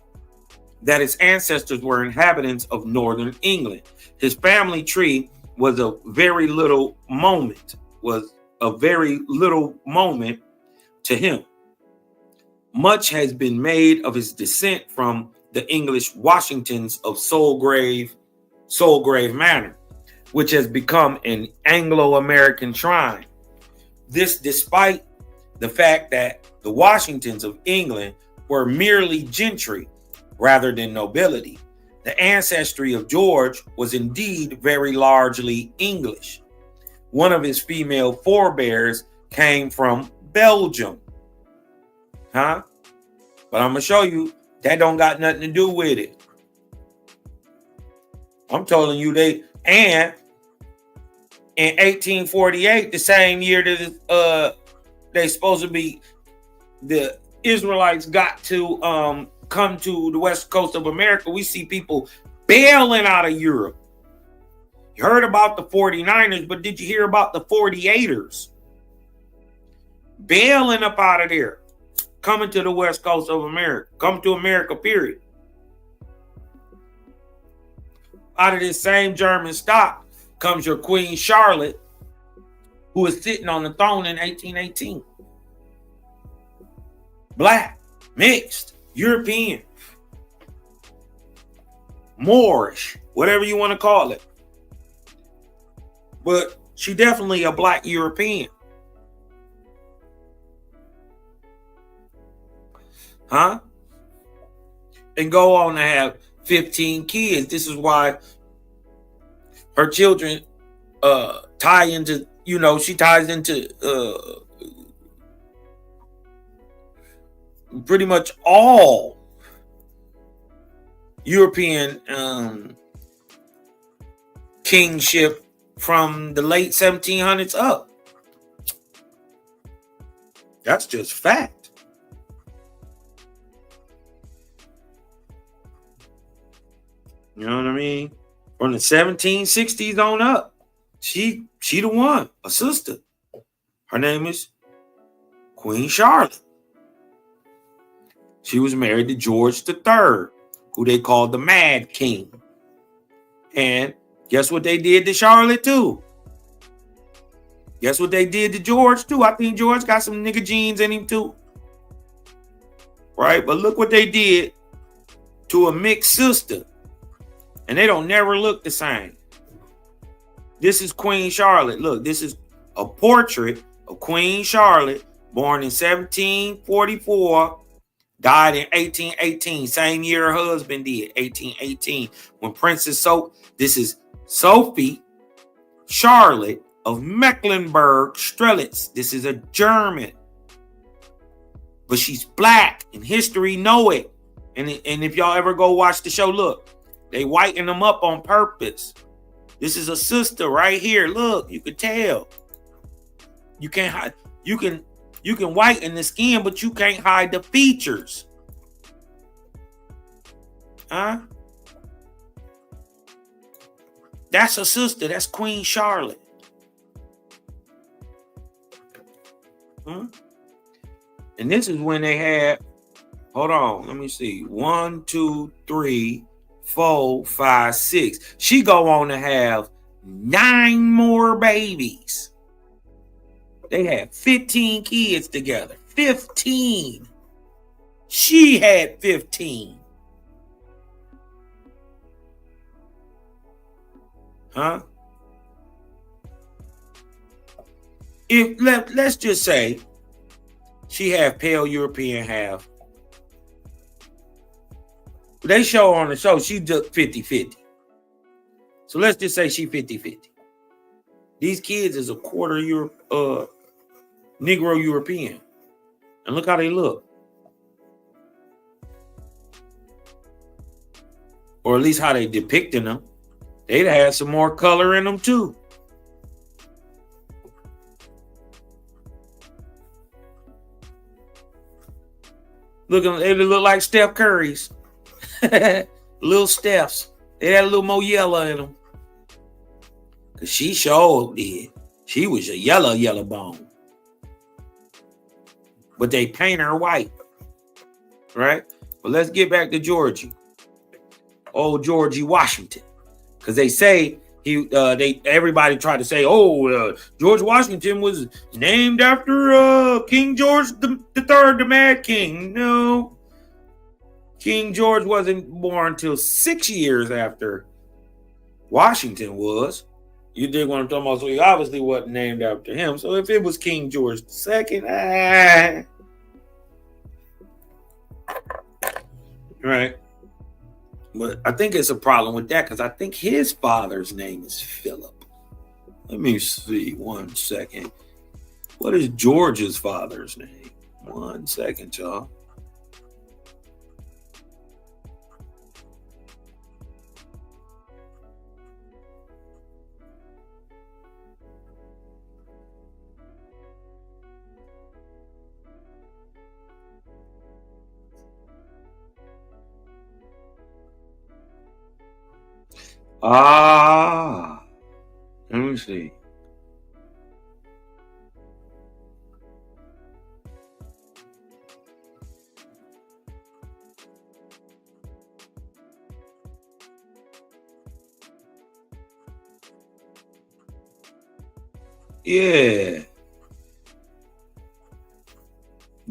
that his ancestors were inhabitants of northern England. His family tree was a very little moment to him. Much has been made of his descent from the English Washingtons of Soulgrave Manor, which has become an Anglo-American shrine. This despite the fact that the Washingtons of England were merely gentry rather than nobility. The ancestry of George was indeed very largely English. One of his female forebears came from Belgium. But I'm going to show you that don't got nothing to do with it. I'm telling you and in 1848, the same year that they supposed to be, the Israelites got to come to the west coast of America, we see people bailing out of Europe. You heard about the 49ers, but did you hear about the 48ers? Bailing up out of there, coming to the west coast of America, coming to America, period. Out of this same German stock comes your Queen Charlotte, who was sitting on the throne in 1818. Black, mixed, European, Moorish, whatever you want to call it. But she definitely a black European. Huh? And go on to have 15 kids. This is why her children tie into, she ties into pretty much all European kingship from the late 1700s up. That's just fact. You know what I mean? From the 1760s on up, she the one, a sister. Her name is Queen Charlotte. She was married to George III, who they called the Mad King. And guess what they did to Charlotte too? Guess what they did to George too? I think George got some nigga genes in him too. Right? But look what they did to a mixed sister. And they don't never look the same. This is Queen Charlotte. Look, this is a portrait of Queen Charlotte, born in 1744, died in 1818, same year her husband did, 1818. When this is Sophie Charlotte of Mecklenburg-Strelitz. This is a German. But she's black, and history know it. And if y'all ever go watch the show, look, they whiten them up on purpose. This is a sister right here. Look, you can tell. You can't hide. You can whiten the skin, but you can't hide the features. Huh? That's a sister. That's Queen Charlotte. Huh? And this is when they had, hold on, let me see. 1, 2, 3, 4, 5, 6. She go on to have 9 more babies. They had 15 kids together. 15. She had 15. Huh? Let's just say she had pale European half. They show on the show she took 50-50. So let's just say she 50-50. These kids is a quarter Negro European. And look how they look. Or at least how they depicting them. They'd have some more color in them too. They look like Steph Curry's. Little Steph's. They had a little more yellow in them. Cause she sure did. She was a yellow bone. But they paint her white. Right? But let's get back to Georgie. Old Georgie Washington. Because they say everybody tried to say, George Washington was named after King George III, the Mad King. No. King George wasn't born until 6 years after Washington was. You dig what I'm talking about? So he obviously wasn't named after him. So if it was King George II, right? But I think it's a problem with that because I think his father's name is Philip. Let me see 1 second. What is George's father's name? 1 second, y'all. Let me see. Yeah.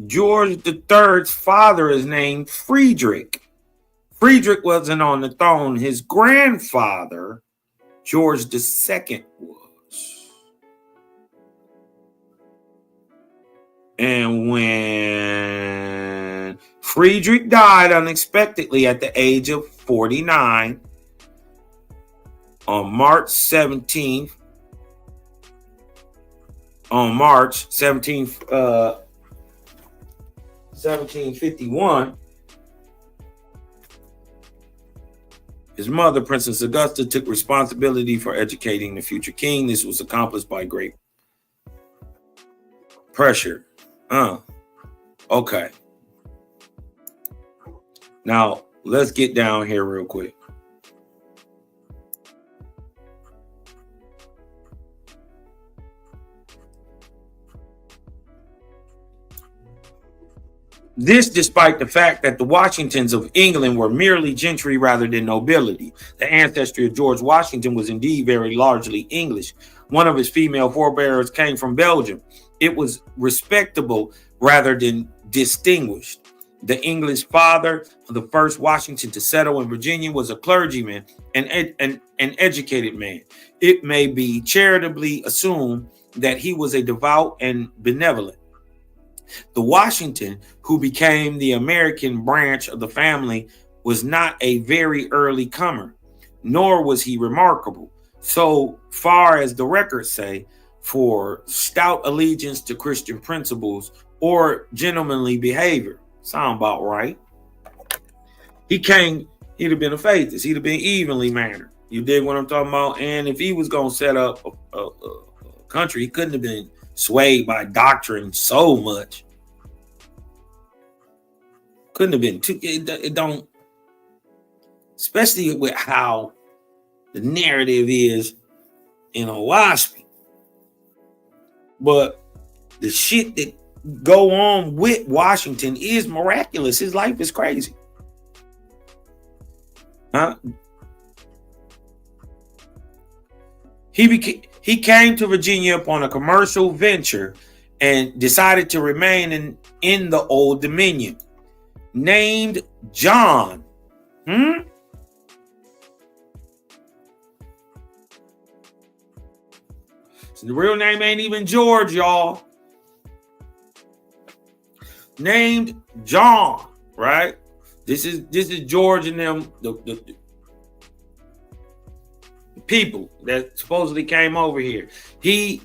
George III's father is named Friedrich. Friedrich wasn't on the throne. His grandfather, George II, was. And when Friedrich died unexpectedly at the age of 49 on March 17th. On March 17th, 1751. His mother, Princess Augusta, took responsibility for educating the future king. This was accomplished by great pressure. Okay. Now, let's get down here real quick. This despite the fact that the Washingtons of England were merely gentry rather than nobility. The ancestry of George Washington was indeed very largely English. One of his female forebears came from Belgium. It was respectable rather than distinguished. The English father of the first Washington to settle in Virginia was a clergyman and an educated man. It may be charitably assumed that he was a devout and benevolent. The Washington, who became the American branch of the family, was not a very early comer, nor was he remarkable, so far as the records say, for stout allegiance to Christian principles or gentlemanly behavior. Sound about right. He'd have been a faithist. He'd have been evenly mannered. You dig what I'm talking about? And if he was going to set up a country, he couldn't have been swayed by doctrine so much. Couldn't have been too. It don't, especially with how the narrative is in Owaski. But the shit that go on with Washington is miraculous. His life is crazy. He came to Virginia upon a commercial venture and decided to remain in the Old Dominion. Named John. So the real name ain't even George, y'all. Named John, right? This is George and them, the people that supposedly came over here. He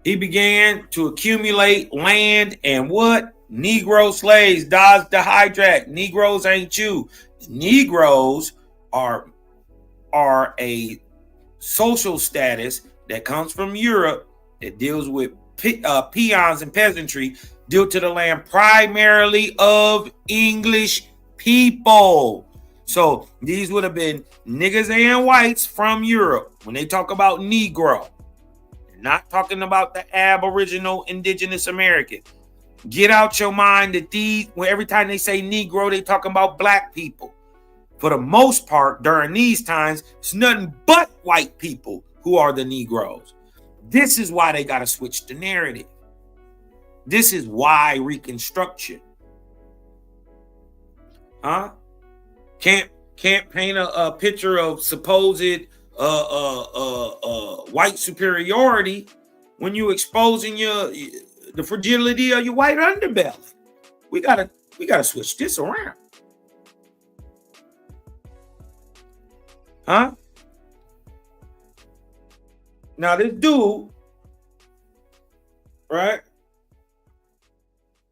began to accumulate land and what? Negro slaves. Dodge the hydract. Negroes ain't you. Negroes are a social status that comes from Europe that deals with peons and peasantry, deal to the land primarily of English people. So these would have been niggas and whites from Europe. When they talk about Negro, they're not talking about the Aboriginal indigenous American. Get out your mind that every time they say Negro, they talking about black people. For the most part, during these times, it's nothing but white people who are the Negroes. This is why they got to switch the narrative. This is why Reconstruction. Can't paint a picture of supposed white superiority when you exposing the fragility of your white underbelly. We gotta switch this around. Now this dude, right?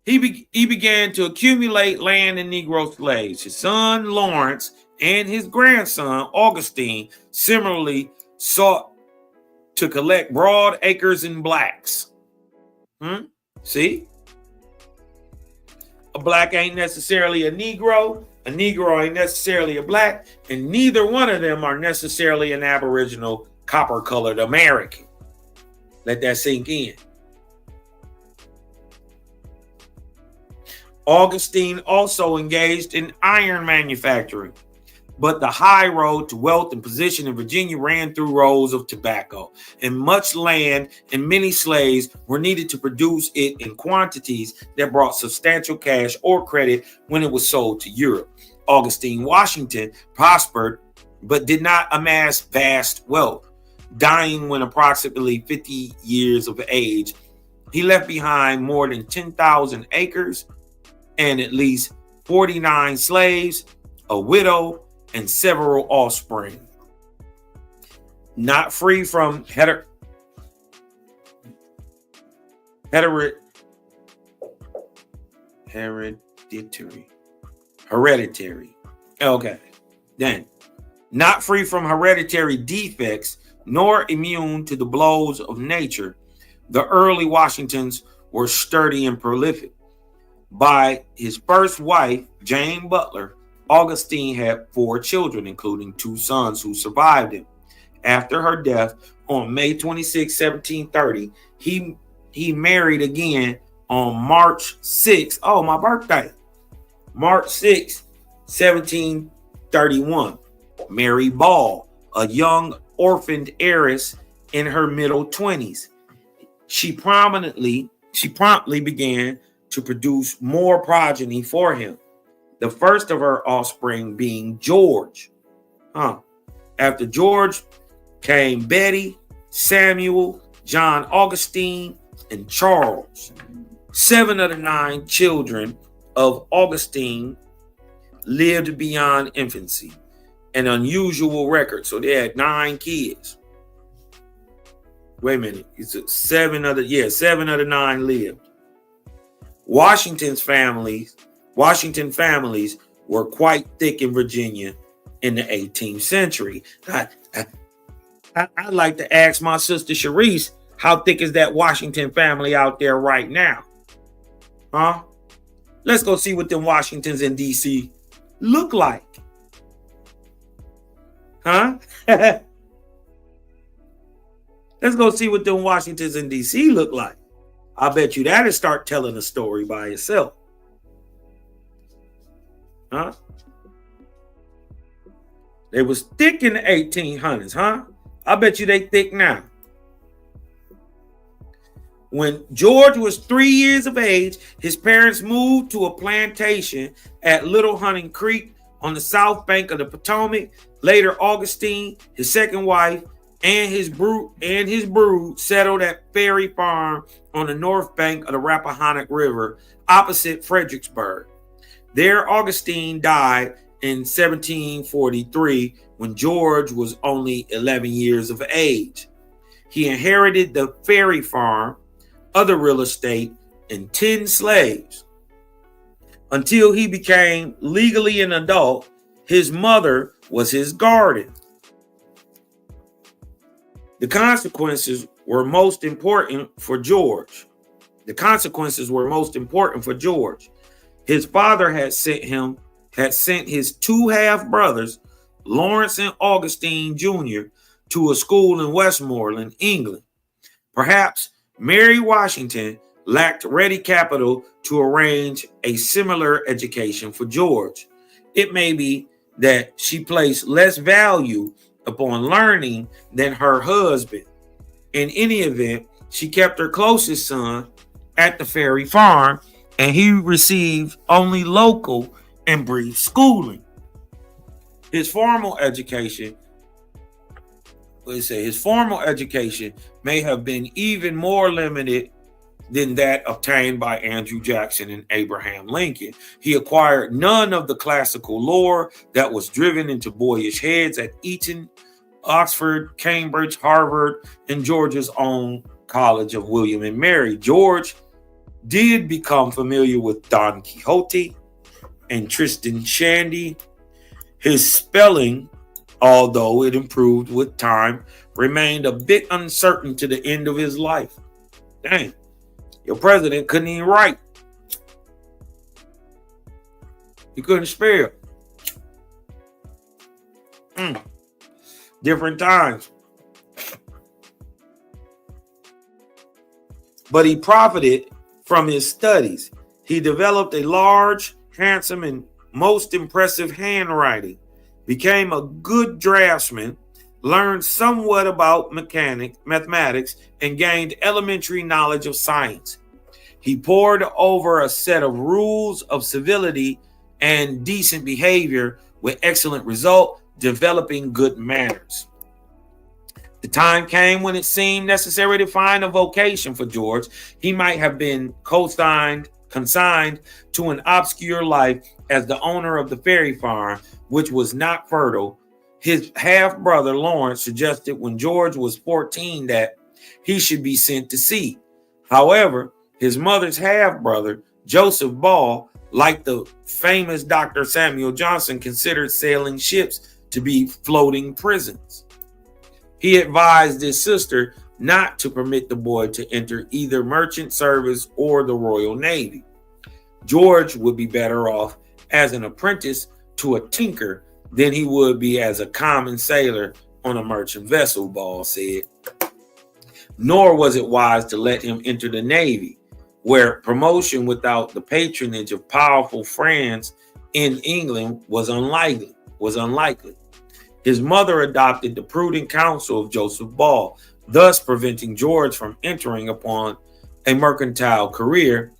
He began to accumulate land and Negro slaves. His son Lawrence and his grandson Augustine similarly sought to collect broad acres in blacks. See? A black ain't necessarily a Negro ain't necessarily a black, and neither one of them are necessarily an Aboriginal copper-colored American. Let that sink in. Augustine also engaged in iron manufacturing, but the high road to wealth and position in Virginia ran through rows of tobacco, and much land and many slaves were needed to produce it in quantities that brought substantial cash or credit when it was sold to Europe. Augustine Washington prospered, but did not amass vast wealth. Dying when approximately 50 years of age, he left behind more than 10,000 acres and at least 49 slaves, a widow, and several offspring. Not free from hereditary. Okay. Then, not free from hereditary defects, nor immune to the blows of nature, the early Washingtons were sturdy and prolific. By his first wife, Jane Butler, Augustine had 4 children, including 2 sons who survived him. After her death on May 26, 1730, he married again on March 6, my birthday, March 6, 1731, Mary Ball, a young orphaned heiress in her middle 20s. She promptly began to produce more progeny for him, the first of her offspring being George. After George came Betty, Samuel, John Augustine, and Charles. 7 of the 9 children of Augustine lived beyond infancy, an unusual record. So they had 9 kids. Wait a minute. It's 7 of the 9 lived. Washington families were quite thick in Virginia in the 18th century. I'd like to ask my sister Sharice, how thick is that Washington family out there right now? Let's go see what them Washingtons in D.C. look like. Let's go see what them Washingtons in D.C. look like. I bet you that'll start telling a story by itself. They was thick in the 1800s, I bet you they thick now. When George was 3 years of age, his parents moved to a plantation at Little Hunting Creek on the south bank of the Potomac. Later, Augustine, his second wife, and his brood settled at Ferry Farm on the north bank of the Rappahannock River, opposite Fredericksburg. There, Augustine died in 1743 when George was only 11 years of age. He inherited the Ferry Farm, other real estate, and 10 slaves. Until he became legally an adult, his mother was his guardian. The consequences were most important for George. His father had sent his 2 half brothers, Lawrence and Augustine Jr., to a school in Westmoreland, England. Perhaps Mary Washington lacked ready capital to arrange a similar education for George. It may be that she placed less value upon learning than her husband. In any event, she kept her closest son at the Ferry Farm, and he received only local and brief schooling. His formal education may have been even more limited than that obtained by Andrew Jackson and Abraham Lincoln. He acquired none of the classical lore that was driven into boyish heads at Eton, Oxford, Cambridge, Harvard, and Georgia's own College of William and Mary. George did become familiar with Don Quixote and Tristan Shandy. His spelling, although it improved with time, remained a bit uncertain to the end of his life. Dang, your president couldn't even write. He couldn't spell. Different times. But he profited from his studies. He developed a large, handsome, and most impressive handwriting, became a good draftsman, learned somewhat about mathematics, and gained elementary knowledge of science. He pored over a set of rules of civility and decent behavior with excellent result, developing good manners. The time came when it seemed necessary to find a vocation for George. He might have been co-signed consigned to an obscure life as the owner of the ferry farm, which was not fertile. His half-brother Lawrence suggested when George was 14 that he should be sent to sea. However, his mother's half-brother, Joseph Ball, like the famous Dr. Samuel Johnson, considered sailing ships to be floating prisons. He advised his sister not to permit the boy to enter either merchant service or the Royal Navy. George would be better off as an apprentice to a tinker than he would be as a common sailor on a merchant vessel, Ball said. Nor was it wise to let him enter the Navy, where promotion without the patronage of powerful friends in England was unlikely. His mother adopted the prudent counsel of Joseph Ball, thus preventing George from entering upon a mercantile career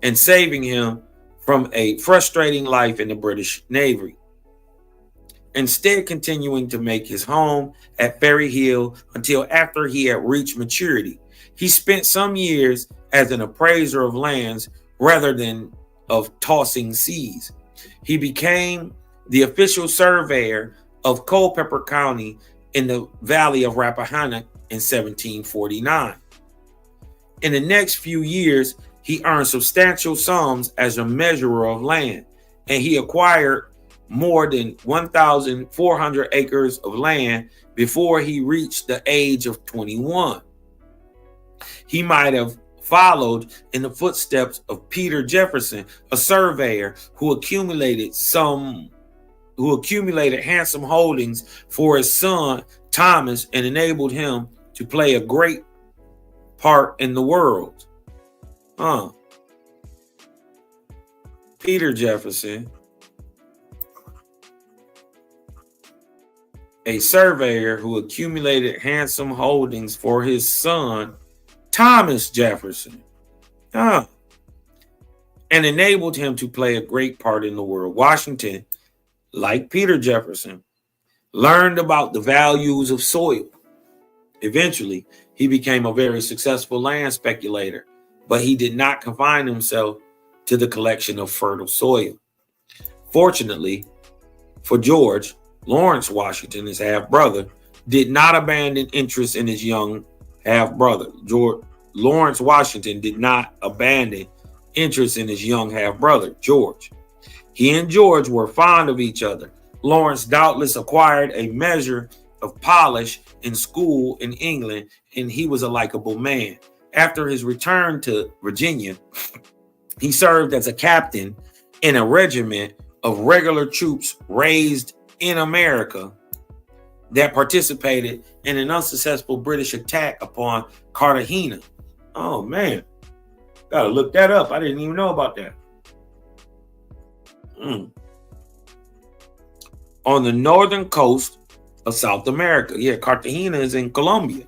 and saving him from a frustrating life in the British Navy. Instead, continuing to make his home at Ferry Hill until after he had reached maturity. He spent some years as an appraiser of lands rather than of tossing seas. He became the official surveyor of Culpeper County in the Valley of Rappahannock in 1749. In the next few years, he earned substantial sums as a measurer of land, and he acquired more than 1,400 acres of land before he reached the age of 21. He might have followed in the footsteps of Peter Jefferson, a surveyor who accumulated handsome holdings for his son Thomas and enabled him to play a great part in the world. Peter Jefferson, a surveyor who accumulated handsome holdings for his son Thomas Jefferson, and enabled him to play a great part in the world. Washington, like Peter Jefferson, learned about the values of soil. Eventually, he became a very successful land speculator, but he did not confine himself to the collection of fertile soil. Fortunately for George, Lawrence Washington, his half-brother, did not abandon interest in his young half-brother. Lawrence Washington did not abandon interest in his young half-brother, George. He and George were fond of each other. Lawrence doubtless acquired a measure of polish in school in England, and he was a likable man. After his return to Virginia, he served as a captain in a regiment of regular troops raised in America that participated in an unsuccessful British attack upon Cartagena. Oh man, gotta look that up. I didn't even know about that. On the northern coast of South America. Yeah, Cartagena is in Colombia.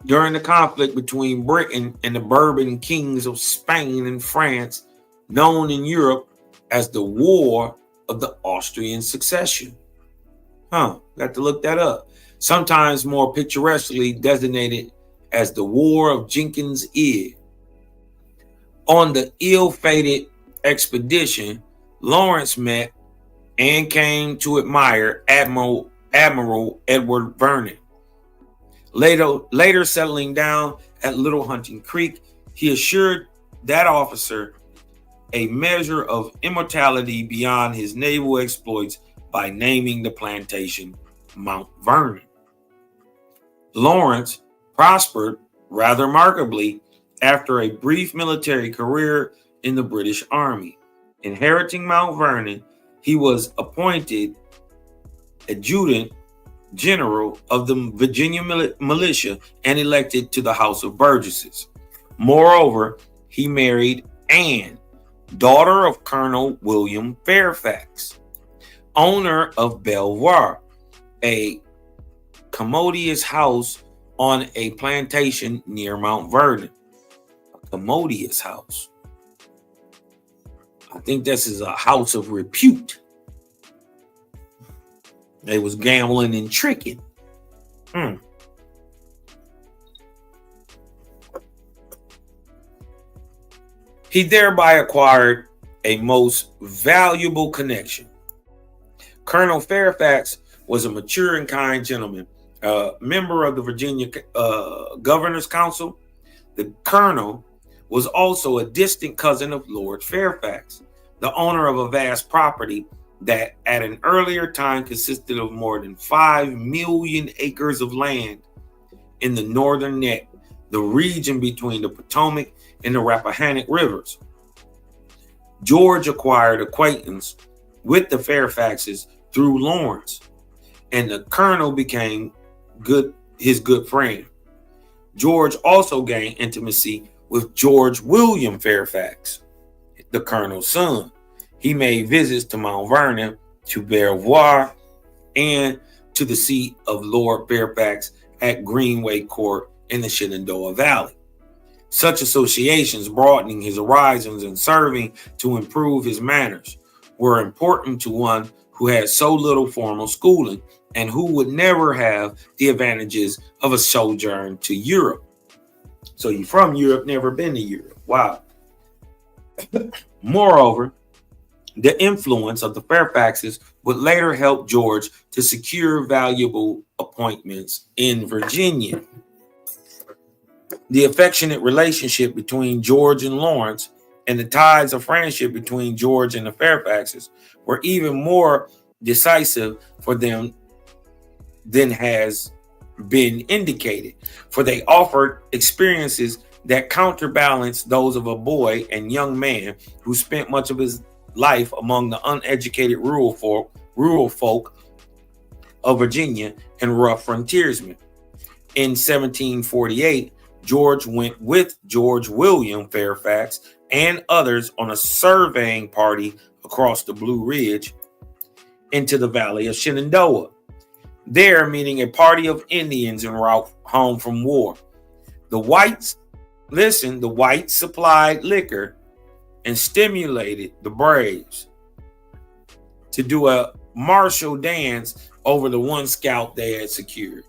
During the conflict between Britain and the Bourbon kings of Spain and France, known in Europe as the War of the Austrian Succession. Got to look that up. Sometimes more picturesquely designated as the War of Jenkins' Ear. On the ill-fated expedition, Lawrence met and came to admire Admiral Edward Vernon. Later settling down at Little Hunting Creek, he assured that officer a measure of immortality beyond his naval exploits by naming the plantation Mount Vernon. Lawrence prospered rather remarkably after a brief military career in the British Army. Inheriting Mount Vernon, he was appointed adjutant general of the Virginia militia and elected to the House of Burgesses. Moreover, he married Anne, daughter of Colonel William Fairfax, owner of Belvoir, a commodious house on a plantation near Mount Vernon. A commodious house. I think this is a house of repute. They was gambling and tricking. He thereby acquired a most valuable connection. Colonel Fairfax was a mature and kind gentleman, member of the Virginia Governor's Council. The colonel was also a distant cousin of Lord Fairfax, the owner of a vast property that at an earlier time consisted of more than 5 million acres of land in the northern neck, the region between the Potomac and the Rappahannock rivers. George acquired acquaintance with the Fairfaxes through Lawrence, and the colonel became his good friend. George also gained intimacy with George William Fairfax, the colonel's son. He made visits to Mount Vernon, to Belvoir, and to the seat of Lord Fairfax at Greenway Court in the Shenandoah Valley. Such associations, broadening his horizons and serving to improve his manners, were important to one who had so little formal schooling and who would never have the advantages of a sojourn to Europe. So you're from Europe, never been to Europe. Wow. Moreover, the influence of the Fairfaxes would later help George to secure valuable appointments in Virginia. The affectionate relationship between George and Lawrence and the ties of friendship between George and the Fairfaxes were even more decisive for them than has been indicated, for they offered experiences that counterbalanced those of a boy and young man who spent much of his life among the uneducated rural folk of Virginia and rough frontiersmen. In 1748, George went with George William Fairfax and others on a surveying party across the Blue Ridge into the valley of Shenandoah, there meeting a party of Indians en route home from war. The whites supplied liquor and stimulated the braves to do a martial dance over the one scalp they had secured.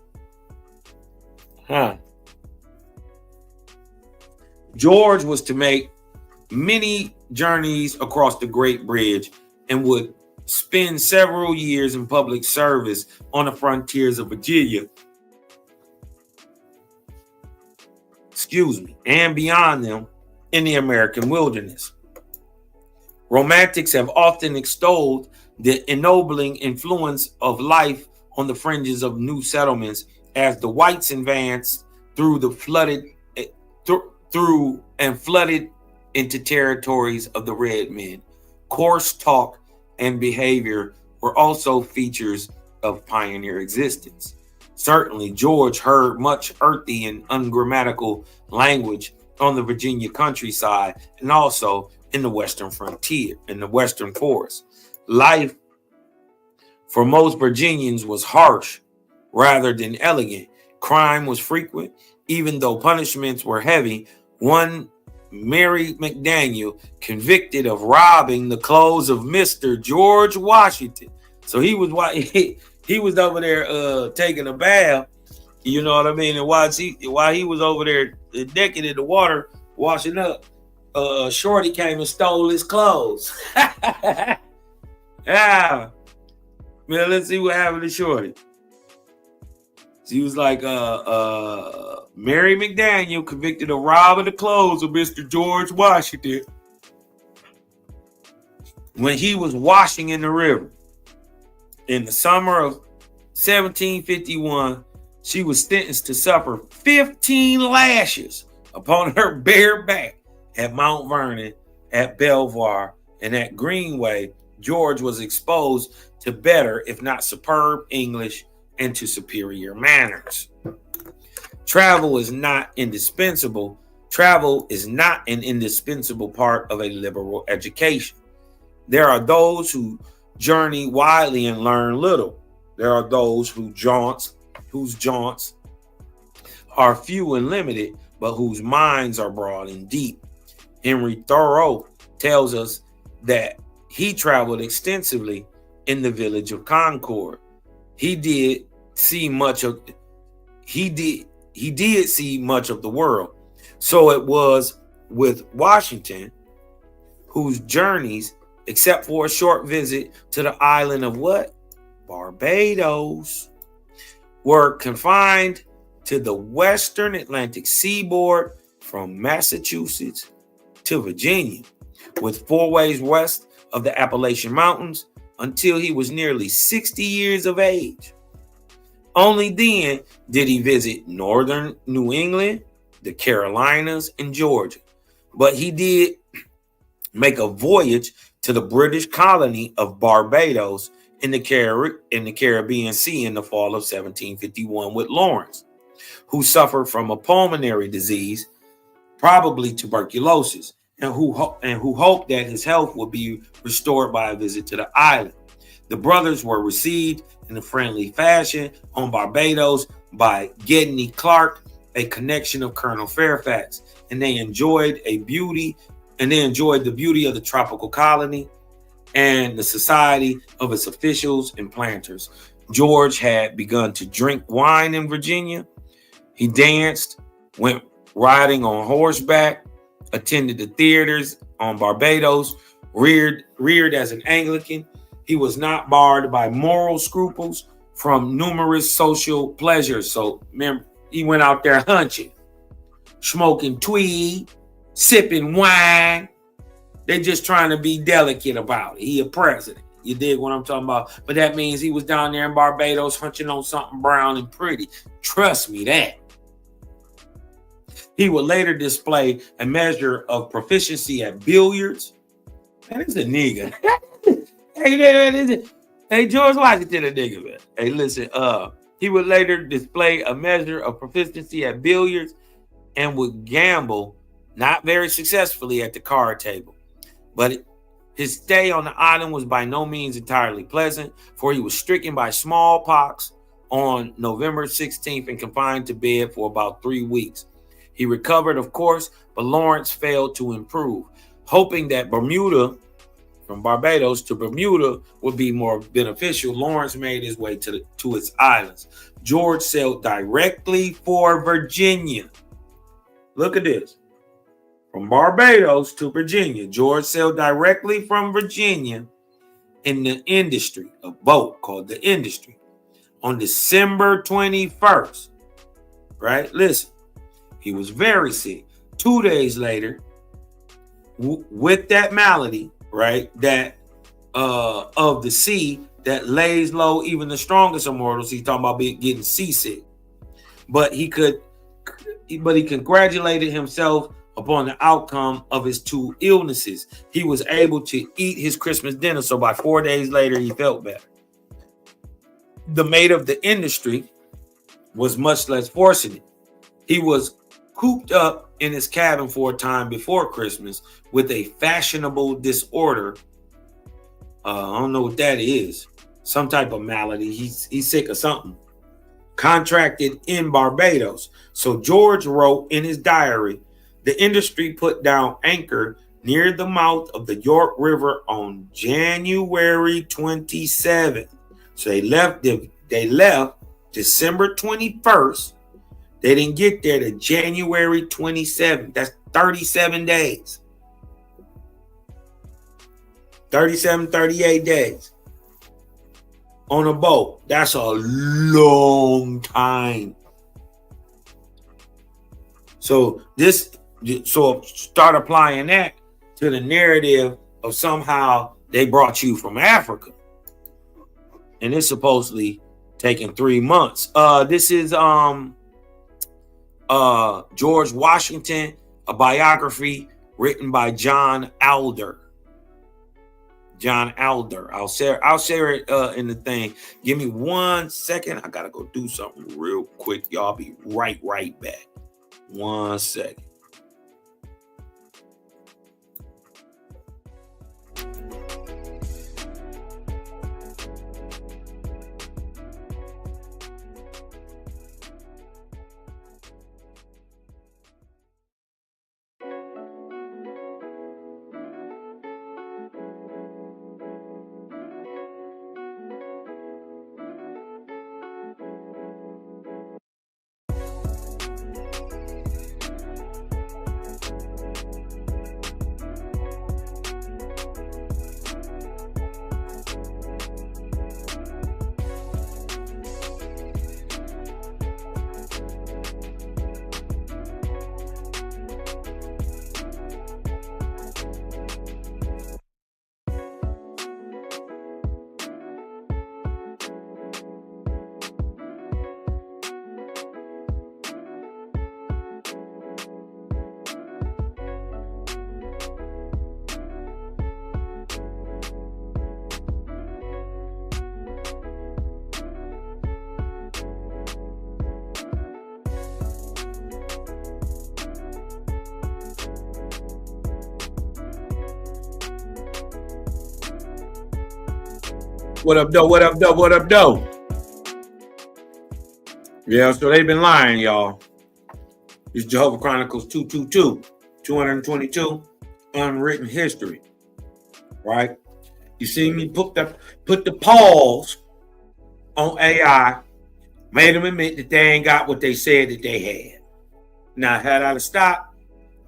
George was to make many journeys across the Great Bridge and would spend several years in public service on the frontiers of Virginia, and beyond them in the American wilderness. Romantics have often extolled the ennobling influence of life on the fringes of new settlements as the whites advanced flooded into territories of the red men. Coarse talk and behavior were also features of pioneer existence. Certainly, George heard much earthy and ungrammatical language on the Virginia countryside and also in the western frontier, in the western forest. Life for most Virginians was harsh rather than elegant. Crime was frequent, even though punishments were heavy. One Mary McDaniel, convicted of robbing the clothes of Mr. George Washington. So he was over there taking a bath, you know what I mean? And while he was over there naked in the water washing up, Shorty came and stole his clothes. Yeah. Man, let's see what happened to Shorty. She was like, Mary McDaniel, convicted of robbing the clothes of Mr. George Washington when he was washing in the river. In the summer of 1751, she was sentenced to suffer 15 lashes upon her bare back at Mount Vernon, at Belvoir, and at Greenway. George was exposed to better, if not superb, English and to superior manners. Travel is not indispensable. Travel is not an indispensable part of a liberal education. There are those who journey widely and learn little. There are those whose jaunts are few and limited, but whose minds are broad and deep. Henry Thoreau tells us that he traveled extensively in the village of Concord. He did see much of he did see much of the world. So it was with Washington, whose journeys, except for a short visit to the island of what? Barbados, were confined to the western Atlantic seaboard from Massachusetts to Virginia, with 4 ways west of the Appalachian Mountains, until he was nearly 60 years of age. Only then did he visit northern New England, the Carolinas, and Georgia. But he did make a voyage to the British colony of Barbados in the Caribbean Sea in the fall of 1751 with Lawrence, who suffered from a pulmonary disease, probably tuberculosis, and who hoped that his health would be restored by a visit to the island. The brothers were received in a friendly fashion on Barbados by Gedney Clark, a connection of Colonel Fairfax, and they enjoyed the beauty of the tropical colony and the society of its officials and planters. George had begun to drink wine in Virginia. He danced, went riding on horseback, attended the theaters on Barbados, reared as an Anglican. He was not barred by moral scruples from numerous social pleasures. So remember, he went out there hunching, smoking tweed, sipping wine. They just trying to be delicate about it. He a president. You dig what I'm talking about? But that means he was down there in Barbados hunching on something brown and pretty. Trust me that. He would later display a measure of proficiency at billiards. Man, this is a nigga. Hey, George Washington, a nigga, man. Hey, listen, he would later display a measure of proficiency at billiards and would gamble, not very successfully, at the card table. But his stay on the island was by no means entirely pleasant, for he was stricken by smallpox on November 16th and confined to bed for about 3 weeks. He recovered, of course, but Lawrence failed to improve. Hoping that from Barbados to Bermuda would be more beneficial, Lawrence made his way to its islands. George sailed directly for Virginia. Look at this. From Barbados to Virginia, George sailed directly from Virginia in the Industry, a boat called the Industry, on December 21st. Right? Listen, he was very sick. 2 days later, with that malady, right, that of the sea that lays low even the strongest of mortals. He's talking about getting seasick. But he congratulated himself upon the outcome of his 2 illnesses. He was able to eat his Christmas dinner, so by 4 days later, he felt better. The mate of the Industry was much less fortunate. He was cooped up in his cabin for a time before Christmas with a fashionable disorder. I don't know what that is. Some type of malady. He's sick of something. Contracted in Barbados. So George wrote in his diary, the Industry put down anchor near the mouth of the York River on January 27th. So they left December 21st. They didn't get there to January 27th. That's 37 days. 37, 38 days on a boat. That's a long time. So start applying that to the narrative of somehow they brought you from Africa. And it's supposedly taking 3 months. This is George Washington, a biography written by John Alder. I'll share it in the thing. Give me 1 second. I gotta go do something real quick. Y'all be right back. 1 second. What up, though? What up, though? What up, though? Yeah, so they've been lying, y'all. It's Jehovah Chronicles 222, unwritten history, right? You see me put the pause on AI, made them admit that they ain't got what they said that they had. Now, had I stopped,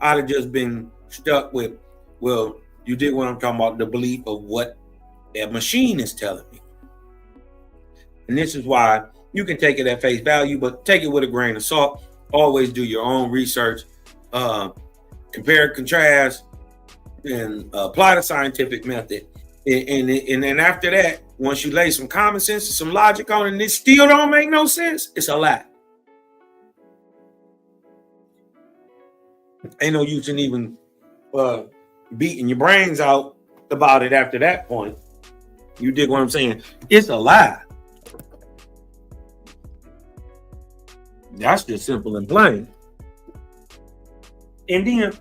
I'd have just been stuck with, well, you did what I'm talking about, the belief of what that machine is telling me. And this is why you can take it at face value, but take it with a grain of salt. Always do your own research, compare, contrast, and apply the scientific method. And then after that, once you lay some common sense and some logic on it, and it still don't make no sense, it's a lie. Ain't no use in even beating your brains out about it after that point. You dig what I'm saying? It's a lie. That's just simple and plain. And then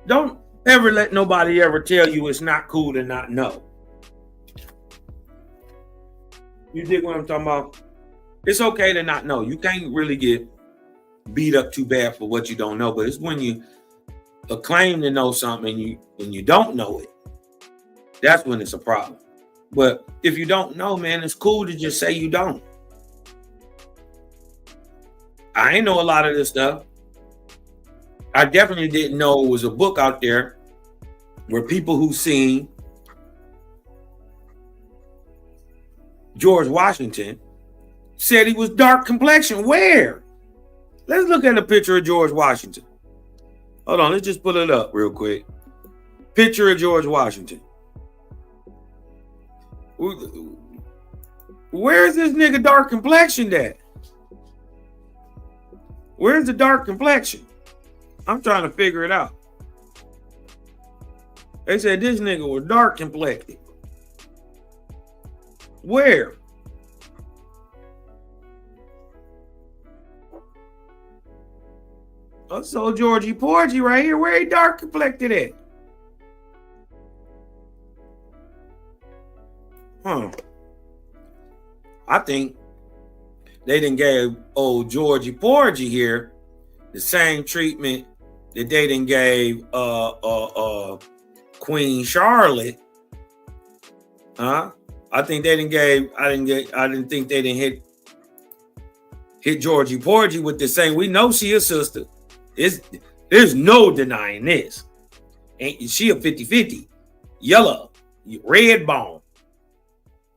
don't ever let nobody ever tell you it's not cool to not know. You dig what I'm talking about? It's okay to not know. You can't really get beat up too bad for what you don't know, but it's when you claim to know something and you don't know it. That's when it's a problem. But if you don't know, man, it's cool to just say you don't. I ain't know a lot of this stuff. I definitely didn't know it was a book out there where people who seen George Washington said he was dark complexion. Where? Let's look at a picture of George Washington. Hold on, let's just pull it up real quick. Picture of George Washington. Where is this nigga dark complexion at? Where's the dark complexion? I'm trying to figure it out. They said this nigga was dark complected. Where? I saw Georgie Porgy right here. Where he dark complected at? I think they done gave old Georgie Porgy here the same treatment that they done gave Queen Charlotte. I think they didn't think they didn't hit Georgie Porgy with the same. We know she a sister. There's no denying this. Ain't she a 50-50? Yellow, red bone.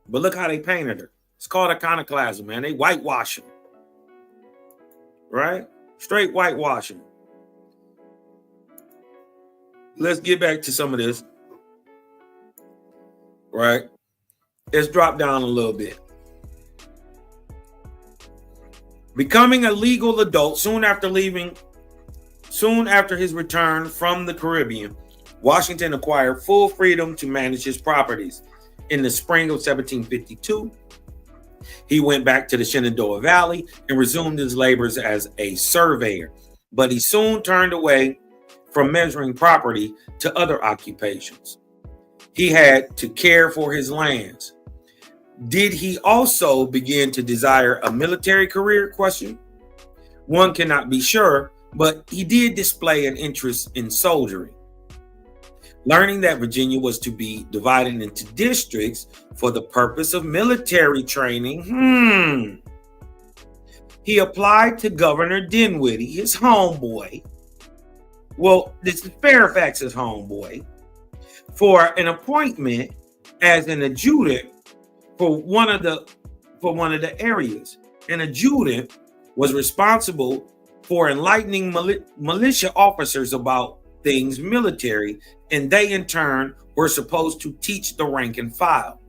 But look how they painted her. It's called iconoclasm, man. They whitewash them. Right? Straight whitewashing. Let's get back to some of this. Right? Let's drop down a little bit. Becoming a legal adult soon after his return from the Caribbean, Washington acquired full freedom to manage his properties. In the spring of 1752, he went back to the Shenandoah Valley and resumed his labors as a surveyor. But he soon turned away from measuring property to other occupations. He had to care for his lands. Did he also begin to desire a military career? One cannot be sure, but he did display an interest in soldiering. Learning that Virginia was to be divided into districts for the purpose of military training, he applied to Governor Dinwiddie, his homeboy. Well, this is Fairfax's homeboy, for an appointment as an adjutant for one of the areas. An adjutant was responsible for enlightening militia officers about things military, and they in turn were supposed to teach the rank and file.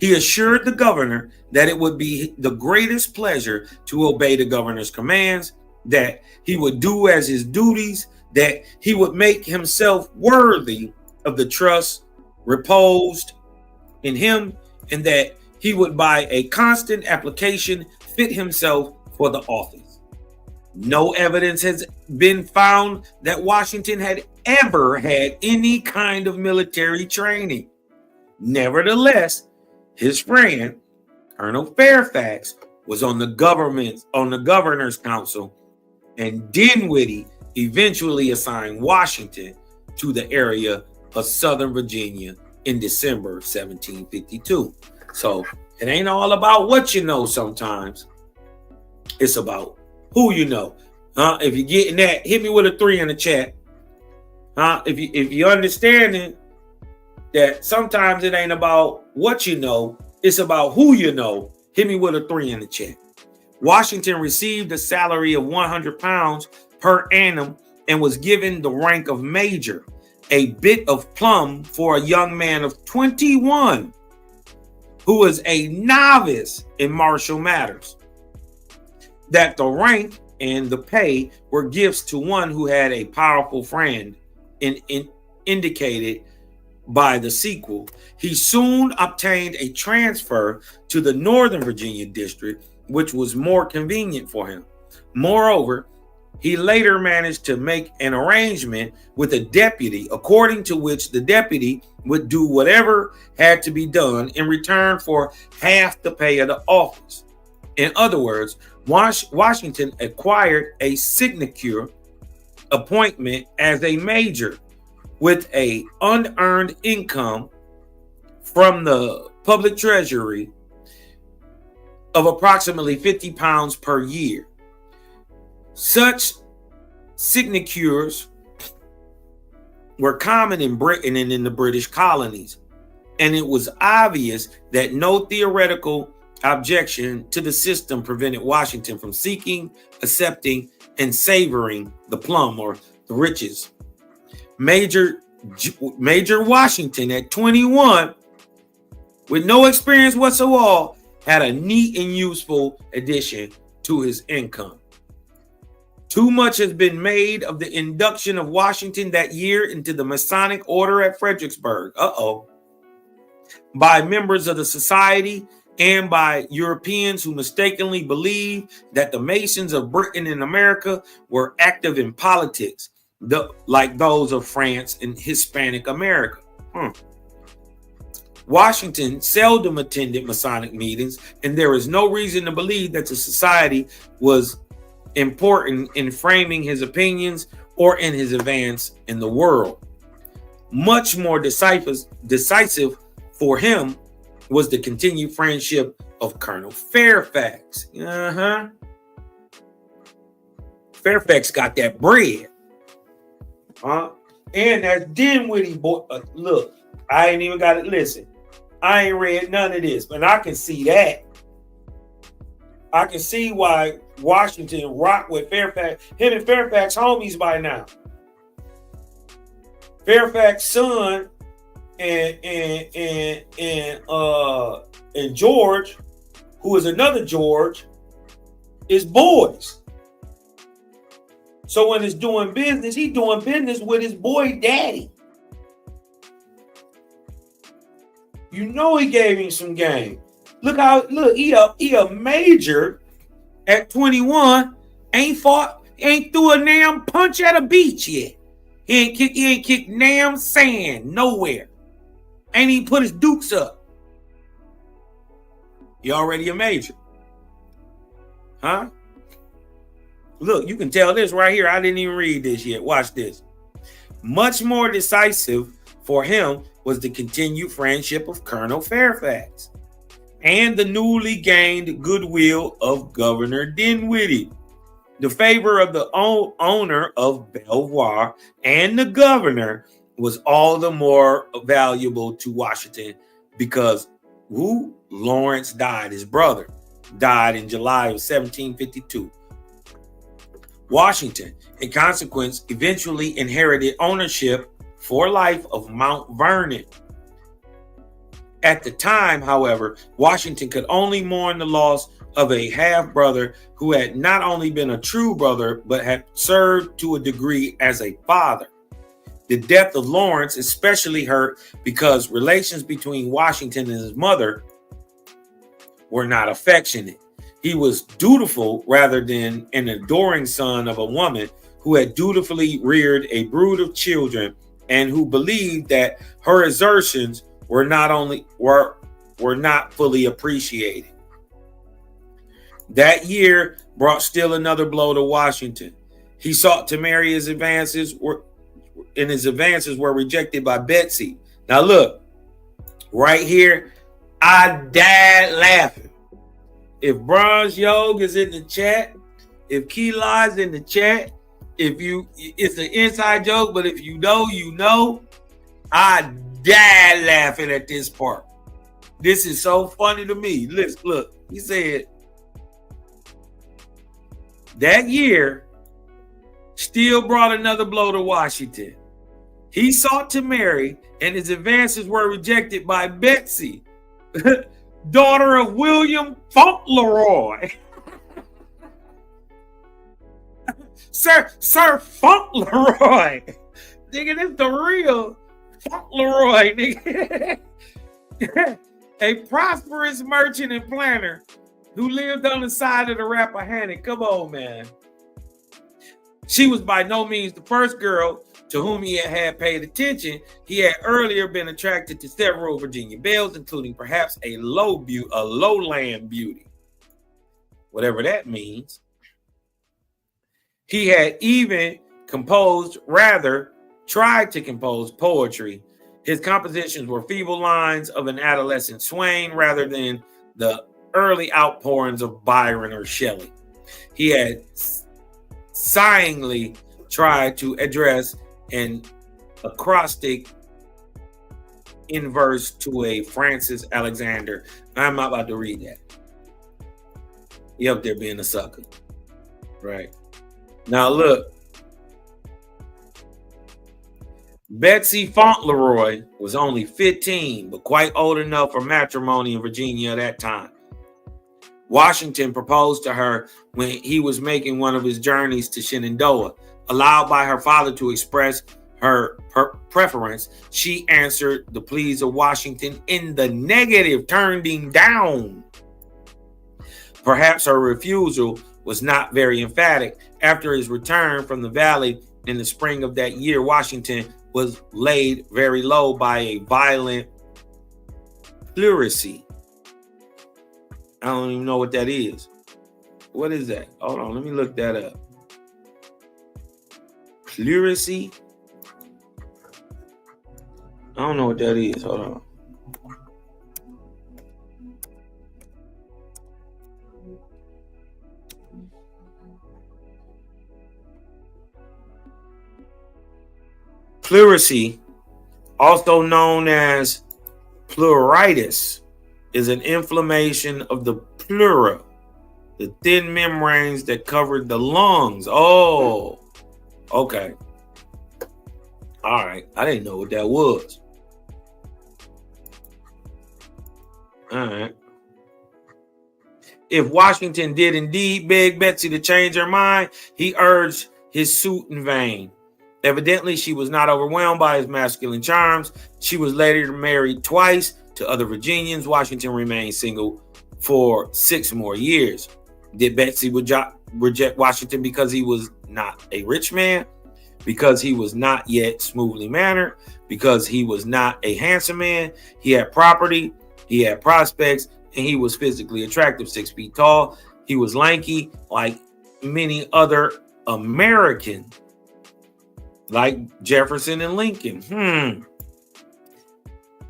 He assured the governor that it would be the greatest pleasure to obey the governor's commands, that he would do as his duties, that he would make himself worthy of the trust reposed in him, and that he would by a constant application fit himself for the office. No evidence has been found that Washington had ever had any kind of military training. Nevertheless, His friend, Colonel Fairfax, was on the governor's council, and Dinwiddie eventually assigned Washington to the area of Southern Virginia in December 1752. So it ain't all about what you know sometimes. It's about who you know. If you're getting that, hit me with a 3 in the chat. If you understanding that sometimes it ain't about what you know, it's about who you know, hit me with a 3 in the chat. Washington received a salary of 100 pounds per annum and was given the rank of major, a bit of plum for a young man of 21 who was a novice in martial matters. That the rank and the pay were gifts to one who had a powerful friend, indicated by the sequel. He soon obtained a transfer to the Northern Virginia district, which was more convenient for him. Moreover, he later managed to make an arrangement with a deputy, according to which the deputy would do whatever had to be done in return for half the pay of the office. In other words, Washington acquired a sinecure appointment as a major with an unearned income from the public treasury of approximately 50 pounds per year. Such sinecures were common in Britain and in the British colonies, and it was obvious that no theoretical objection to the system prevented Washington from seeking, accepting, and savoring the plum or the riches. Major Washington at 21, with no experience whatsoever, had a neat and useful addition to his income. Too much has been made of the induction of Washington that year into the Masonic order at Fredericksburg. By members of the society and by Europeans who mistakenly believed that the Masons of Britain and America were active in politics, like those of France and Hispanic America. Washington seldom attended Masonic meetings, and there is no reason to believe that the society was important in framing his opinions or in his advance in the world. Much more decisive for him was the continued friendship of Colonel Fairfax. Fairfax got that bread. And that Dinwiddie boy. Look, I ain't even got it. Listen, I ain't read none of this, but I can see that. I can see why Washington rocked with Fairfax. Him and Fairfax homies by now. Fairfax's son and George, who is another George, is boys. So when he's doing business, he's doing business with his boy daddy. You know he gave him some game. Look, he a major at 21, ain't threw a damn punch at a beach yet. He ain't kicked damn sand nowhere. Ain't even put his dukes up. He already a major. Look, you can tell this right here. I didn't even read this yet. Watch this. Much more decisive for him was the continued friendship of Colonel Fairfax and the newly gained goodwill of Governor Dinwiddie. The favor of the owner of Belvoir and the governor was all the more valuable to Washington because Lawrence died. His brother died in July of 1752. Washington, in consequence, eventually inherited ownership for life of Mount Vernon. At the time, however, Washington could only mourn the loss of a half-brother who had not only been a true brother, but had served to a degree as a father. The death of Lawrence especially hurt because relations between Washington and his mother were not affectionate. He was dutiful rather than an adoring son of a woman who had dutifully reared a brood of children and who believed that her exertions were were not fully appreciated. That year brought still another blow to Washington. He sought to marry his advances were rejected by Betsy. Now look, right here, I died laughing. If Bronze Yog is in the chat, if Keyli's in the chat, it's an inside joke, but if you know, you know. I died laughing at this part. This is so funny to me. Look, he said, that year still brought another blow to Washington. He sought to marry, and his advances were rejected by Betsy, daughter of William Fauntleroy. Sir Fauntleroy. Nigga, this the real Fauntleroy, nigga. A prosperous merchant and planner who lived on the side of the Rappahannock. Come on, man. She was by no means the first girl to whom he had paid attention. He had earlier been attracted to several Virginia belles, including perhaps a lowland beauty, whatever that means. He had even tried to compose poetry. His compositions were feeble lines of an adolescent swain rather than the early outpourings of Byron or Shelley. He had sighingly tried to address an acrostic in verse to a Francis Alexander. I'm not about to read that. He up there being a sucker. Right. Now look. Betsy Fauntleroy was only 15, but quite old enough for matrimony in Virginia at that time. Washington proposed to her when he was making one of his journeys to Shenandoah. Allowed by her father to express her preference, she answered the pleas of Washington in the negative, turned him down. Perhaps her refusal was not very emphatic. After his return from the valley in the spring of that year, Washington was laid very low by a violent pleurisy. I don't even know what that is. What is that? Hold on, let me look that up. Pleurisy? I don't know what that is. Hold on. Pleurisy, also known as pleuritis, is an inflammation of the pleura, the thin membranes that cover the lungs. Oh, okay. All right. I didn't know what that was. All right. If Washington did indeed beg Betsy to change her mind, he urged his suit in vain. Evidently, she was not overwhelmed by his masculine charms. She was later married twice to other Virginians. Washington remained single for 6 more years. Did Betsy reject Washington because he was not a rich man? Because he was not yet smoothly mannered? Because he was not a handsome man? He had property, he had prospects, and he was physically attractive, 6 feet tall. He was lanky, like many other Americans, like Jefferson and Lincoln.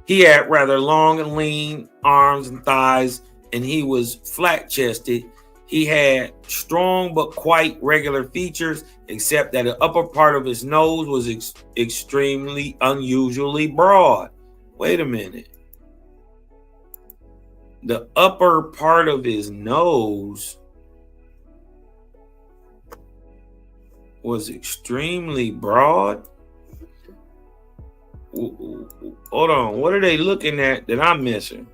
He had rather long and lean arms and thighs, and he was flat-chested. He had strong but quite regular features, except that the upper part of his nose was extremely unusually broad. Wait a minute. The upper part of his nose was extremely broad. Hold on. What are they looking at that I'm missing?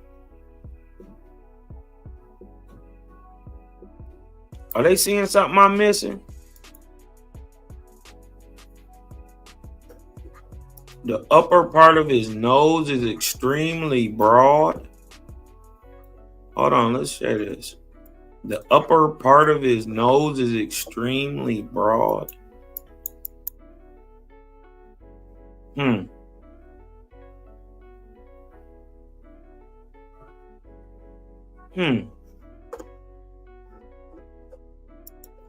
Are they seeing something I'm missing? The upper part of his nose is extremely broad. Hold on, let's share this. The upper part of his nose is extremely broad.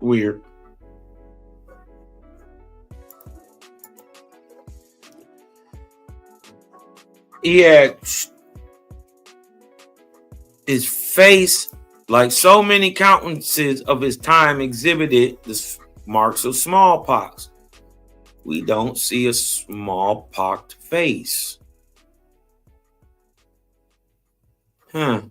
Weird. He had his face, like so many countenances of his time, exhibited the marks of smallpox. We don't see a smallpox face. Let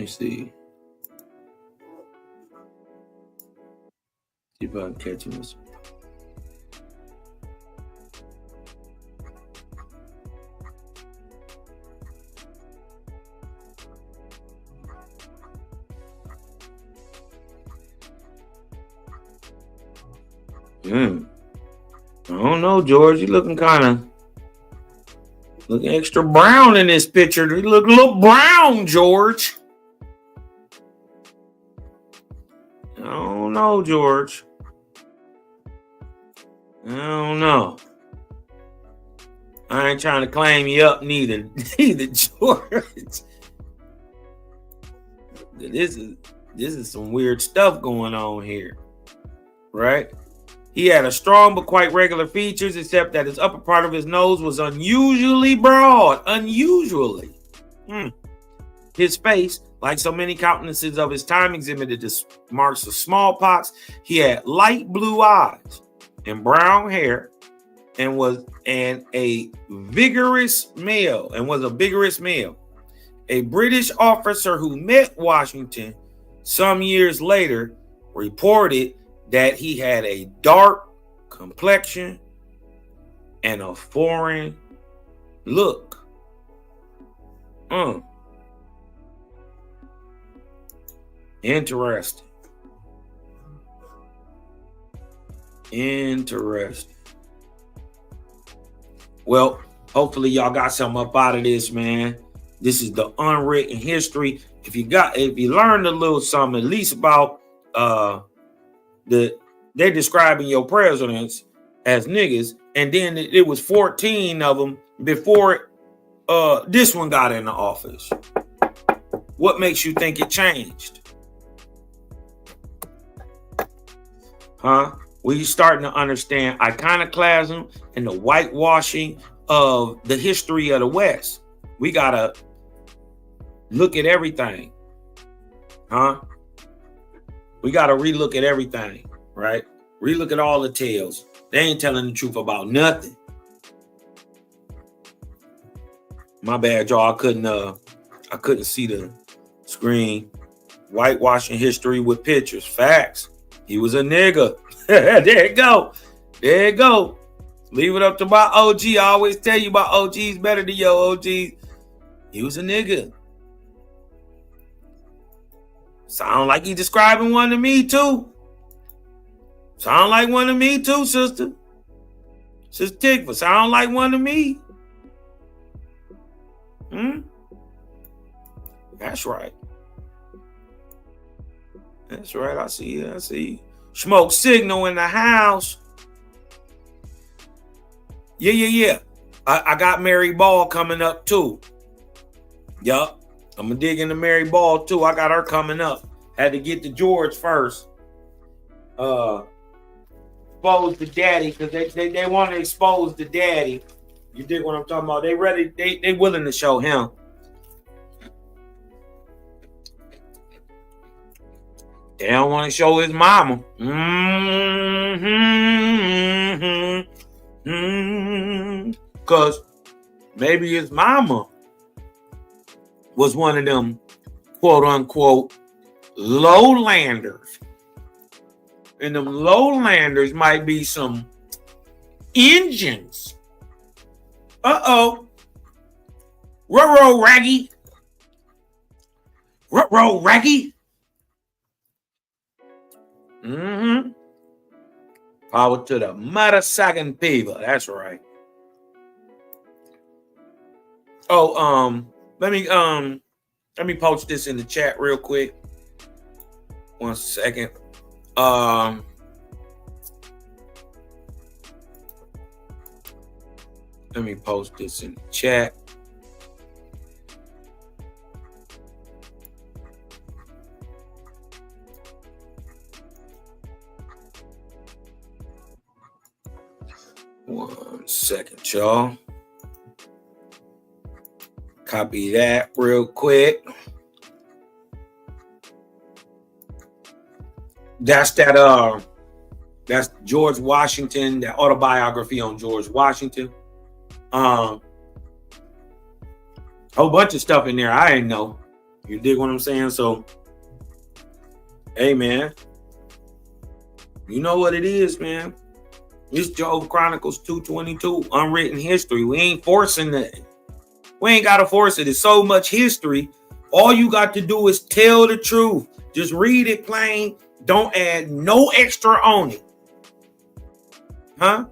me see. See if I can catch him. I don't know, George. You looking extra brown in this picture. You look a little brown, George. I don't know, George. I don't know. I ain't trying to claim you up neither, George. This is some weird stuff going on here, right? He had a strong but quite regular features, except that his upper part of his nose was unusually broad. Unusually. His face, like so many countenances of his time, exhibited the marks of smallpox. He had light blue eyes and brown hair, and was a vigorous male. A British officer who met Washington some years later reported that he had a dark complexion and a foreign look. Interesting. Well, hopefully y'all got something up out of this, man. This is the unwritten history. If you learned a little something, at least about they're describing your presidents as niggas, and then it was 14 of them before this one got in the office. What makes you think it changed? We starting to understand iconoclasm and the whitewashing of the history of the West. We gotta look at everything. We gotta relook at everything, right? Relook at all the tales. They ain't telling the truth about nothing. My bad, y'all. I couldn't see the screen. Whitewashing history with pictures. Facts. He was a nigga. There you go. Leave it up to my OG. I always tell you my OG's better than your OG. He was a nigga. Sound like he describing one to me too. Sound like one to me too, sister. Sister Tikva, sound like one to me. That's right. I see. Smoke signal in the house. Yeah. I got Mary Ball coming up too. Yup. I'm gonna dig into Mary Ball too. I got her coming up. Had to get to George first. Expose the daddy, because they want to expose the daddy. You dig what I'm talking about? They ready, they willing to show him. They don't want to show his mama. Because maybe his mama was one of them quote unquote lowlanders. And them lowlanders might be some Indians. Ruh-roh, Raggy. Ruh-roh, Raggy. Power to the mother-sucking people. That's right. Let me post this in the chat real quick. 1 second. Let me post this in the chat. One second, y'all. Copy that real quick. That's George Washington, that autobiography on George Washington. Whole bunch of stuff in there I didn't know. You dig what I'm saying? So, hey, man. You know what it is, man. It's Jehovah Chronicles 222, unwritten history. We ain't forcing it. We ain't got to force it. It's so much history. All you got to do is tell the truth. Just read it plain. Don't add no extra on it. Huh?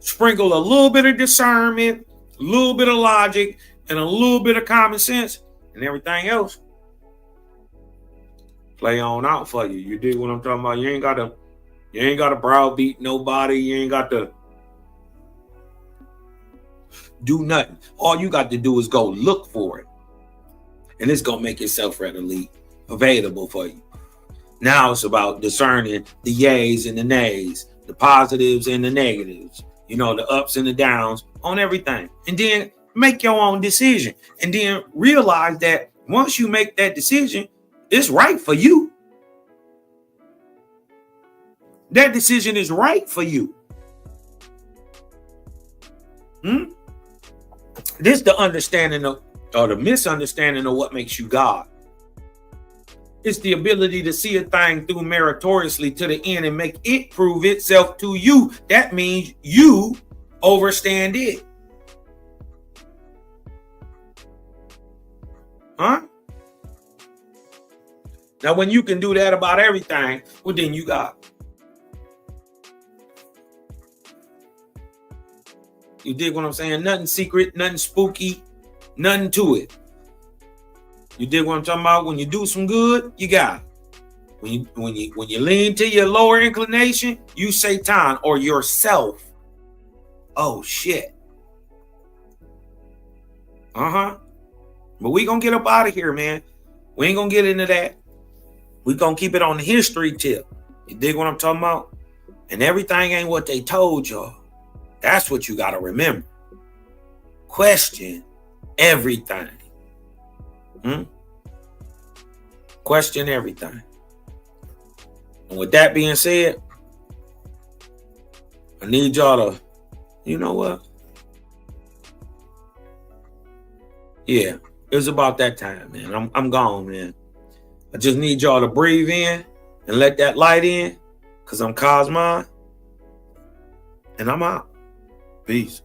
Sprinkle a little bit of discernment, a little bit of logic, and a little bit of common sense, and everything else play on out for you. You dig what I'm talking about? You ain't got to browbeat nobody. You ain't got to do nothing. All you got to do is go look for it, and it's gonna make itself readily available for you. Now it's about discerning the yays and the nays, the positives and the negatives, you know, the ups and the downs on everything. And then make your own decision. And then realize that once you make that decision, it's right for you. That decision is right for you. This is the understanding of, or the misunderstanding of what makes you God. It's the ability to see a thing through meritoriously to the end and make it prove itself to you. That means you overstand it. Huh? Now, when you can do that about everything, well, then you got. You dig what I'm saying? Nothing secret, nothing spooky, nothing to it. You dig what I'm talking about? When you do some good, you got it. When you lean to your lower inclination, you Satan or yourself. Oh shit. But we gonna get up out of here, man. We ain't gonna get into that. We gonna keep it on the history tip. You dig what I'm talking about? And everything ain't what they told y'all. That's what you gotta remember. Question everything. Question everything. And with that being said, I need y'all to, you know what? Yeah, it was about that time, man. I'm gone, man. I just need y'all to breathe in and let that light in, because I'm Cosmon, and I'm out. Peace.